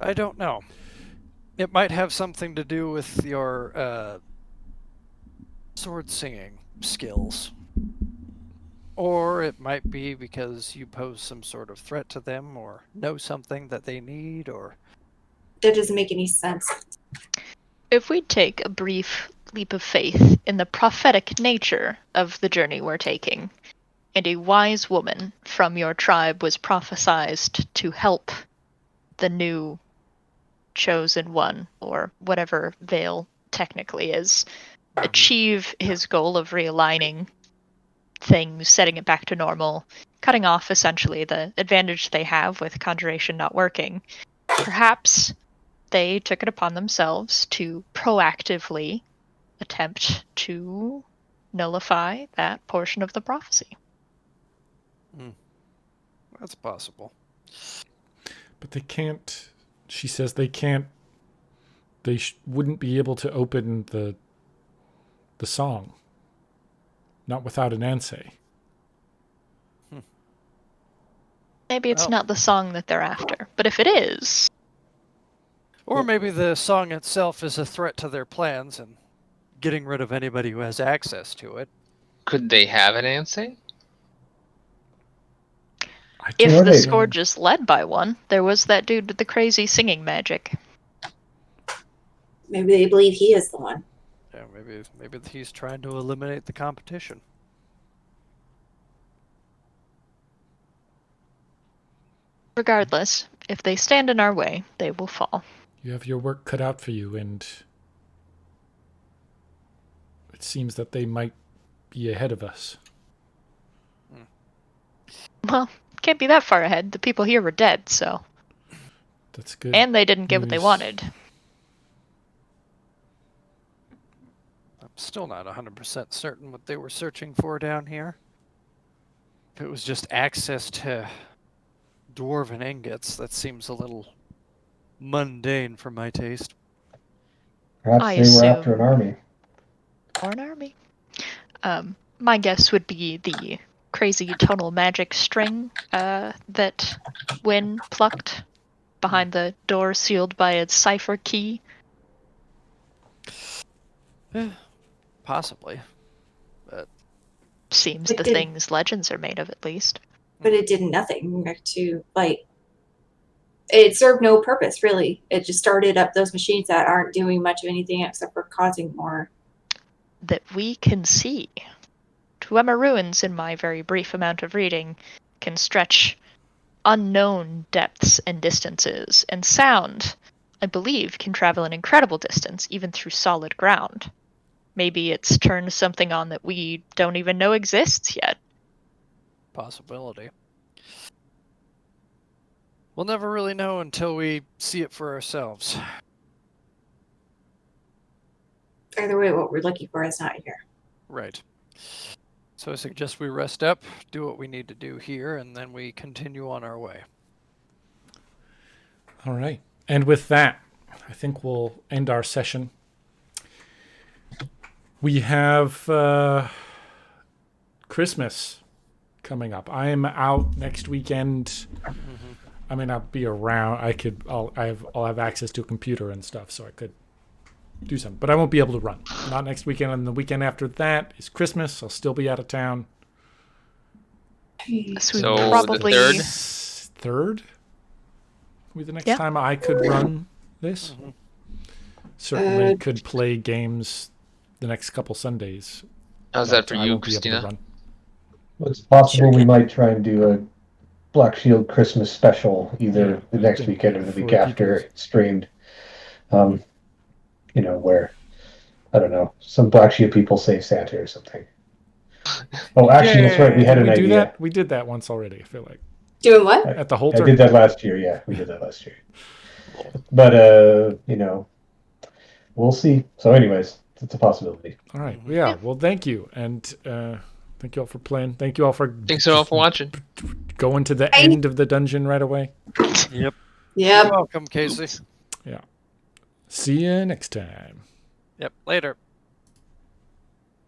I don't know. It might have something to do with your sword singing skills. Or it might be because you pose some sort of threat to them or know something that they need, or... That doesn't make any sense. If we take a brief leap of faith in the prophetic nature of the journey we're taking, and a wise woman from your tribe was prophesized to help the new chosen one, or whatever Vale technically is, achieve his goal of realigning things, setting it back to normal, cutting off essentially the advantage they have with conjuration not working, perhaps they took it upon themselves to proactively attempt to nullify that portion of the prophecy. That's possible. But they can't. She says they can't. They wouldn't be able to open the song. Not without an answer. Maybe it's not the song that they're after, but if it is... Or maybe the song itself is a threat to their plans and getting rid of anybody who has access to it. Could they have an answer? If the Scourge is led by one, there was that dude with the crazy singing magic. Maybe they believe he is the one. Yeah, maybe he's trying to eliminate the competition. Regardless, if they stand in our way, they will fall. You have your work cut out for you, and it seems that they might be ahead of us. Well, can't be that far ahead. The people here were dead, so... That's good. And they didn't get what they wanted. I'm still not 100% certain what they were searching for down here. If it was just access to dwarven ingots, that seems a little mundane for my taste. Perhaps they were after an army. Or an army. My guess would be the crazy tonal magic string that Wynn plucked behind the door sealed by its cipher key. Possibly. But seems the things legends are made of, at least. But it did nothing to, it served no purpose, really. It just started up those machines that aren't doing much of anything except for causing more. That we can see. Dwemer ruins, in my very brief amount of reading, can stretch unknown depths and distances, and sound, I believe, can travel an incredible distance, even through solid ground. Maybe it's turned something on that we don't even know exists yet. Possibility. We'll never really know until we see it for ourselves. Either way, what we're looking for is not here. Right. So I suggest we rest up, do what we need to do here, and then we continue on our way. All right. And with that, I think we'll end our session. We have Christmas coming up. I am out next weekend. I mean, I'll be around. I'll have access to a computer and stuff, so I could do something. But I won't be able to run. Not next weekend. And the weekend after that is Christmas. I'll still be out of town. So probably the third will be the next time I could run this. Certainly could play games the next couple Sundays. How's that for you, Christina? Well, it's possible we might try and do a Black Shield Christmas special either the next weekend or the week after it's streamed. Where, I don't know, some Black Shield people save Santa or something. Oh, actually, that's right. We had an idea. That? We did that once already, I feel like. Doing what? At the Holter? I did that last year, yeah. We did that last year. But, we'll see. So anyways, it's a possibility. All right. Yeah. Well, thank you, and thank you all for playing. Thank you all for Thanks all for watching. going to the end of the dungeon right away. Yep. Yep. You're welcome, Casey. Yeah. See you next time. Yep. Later.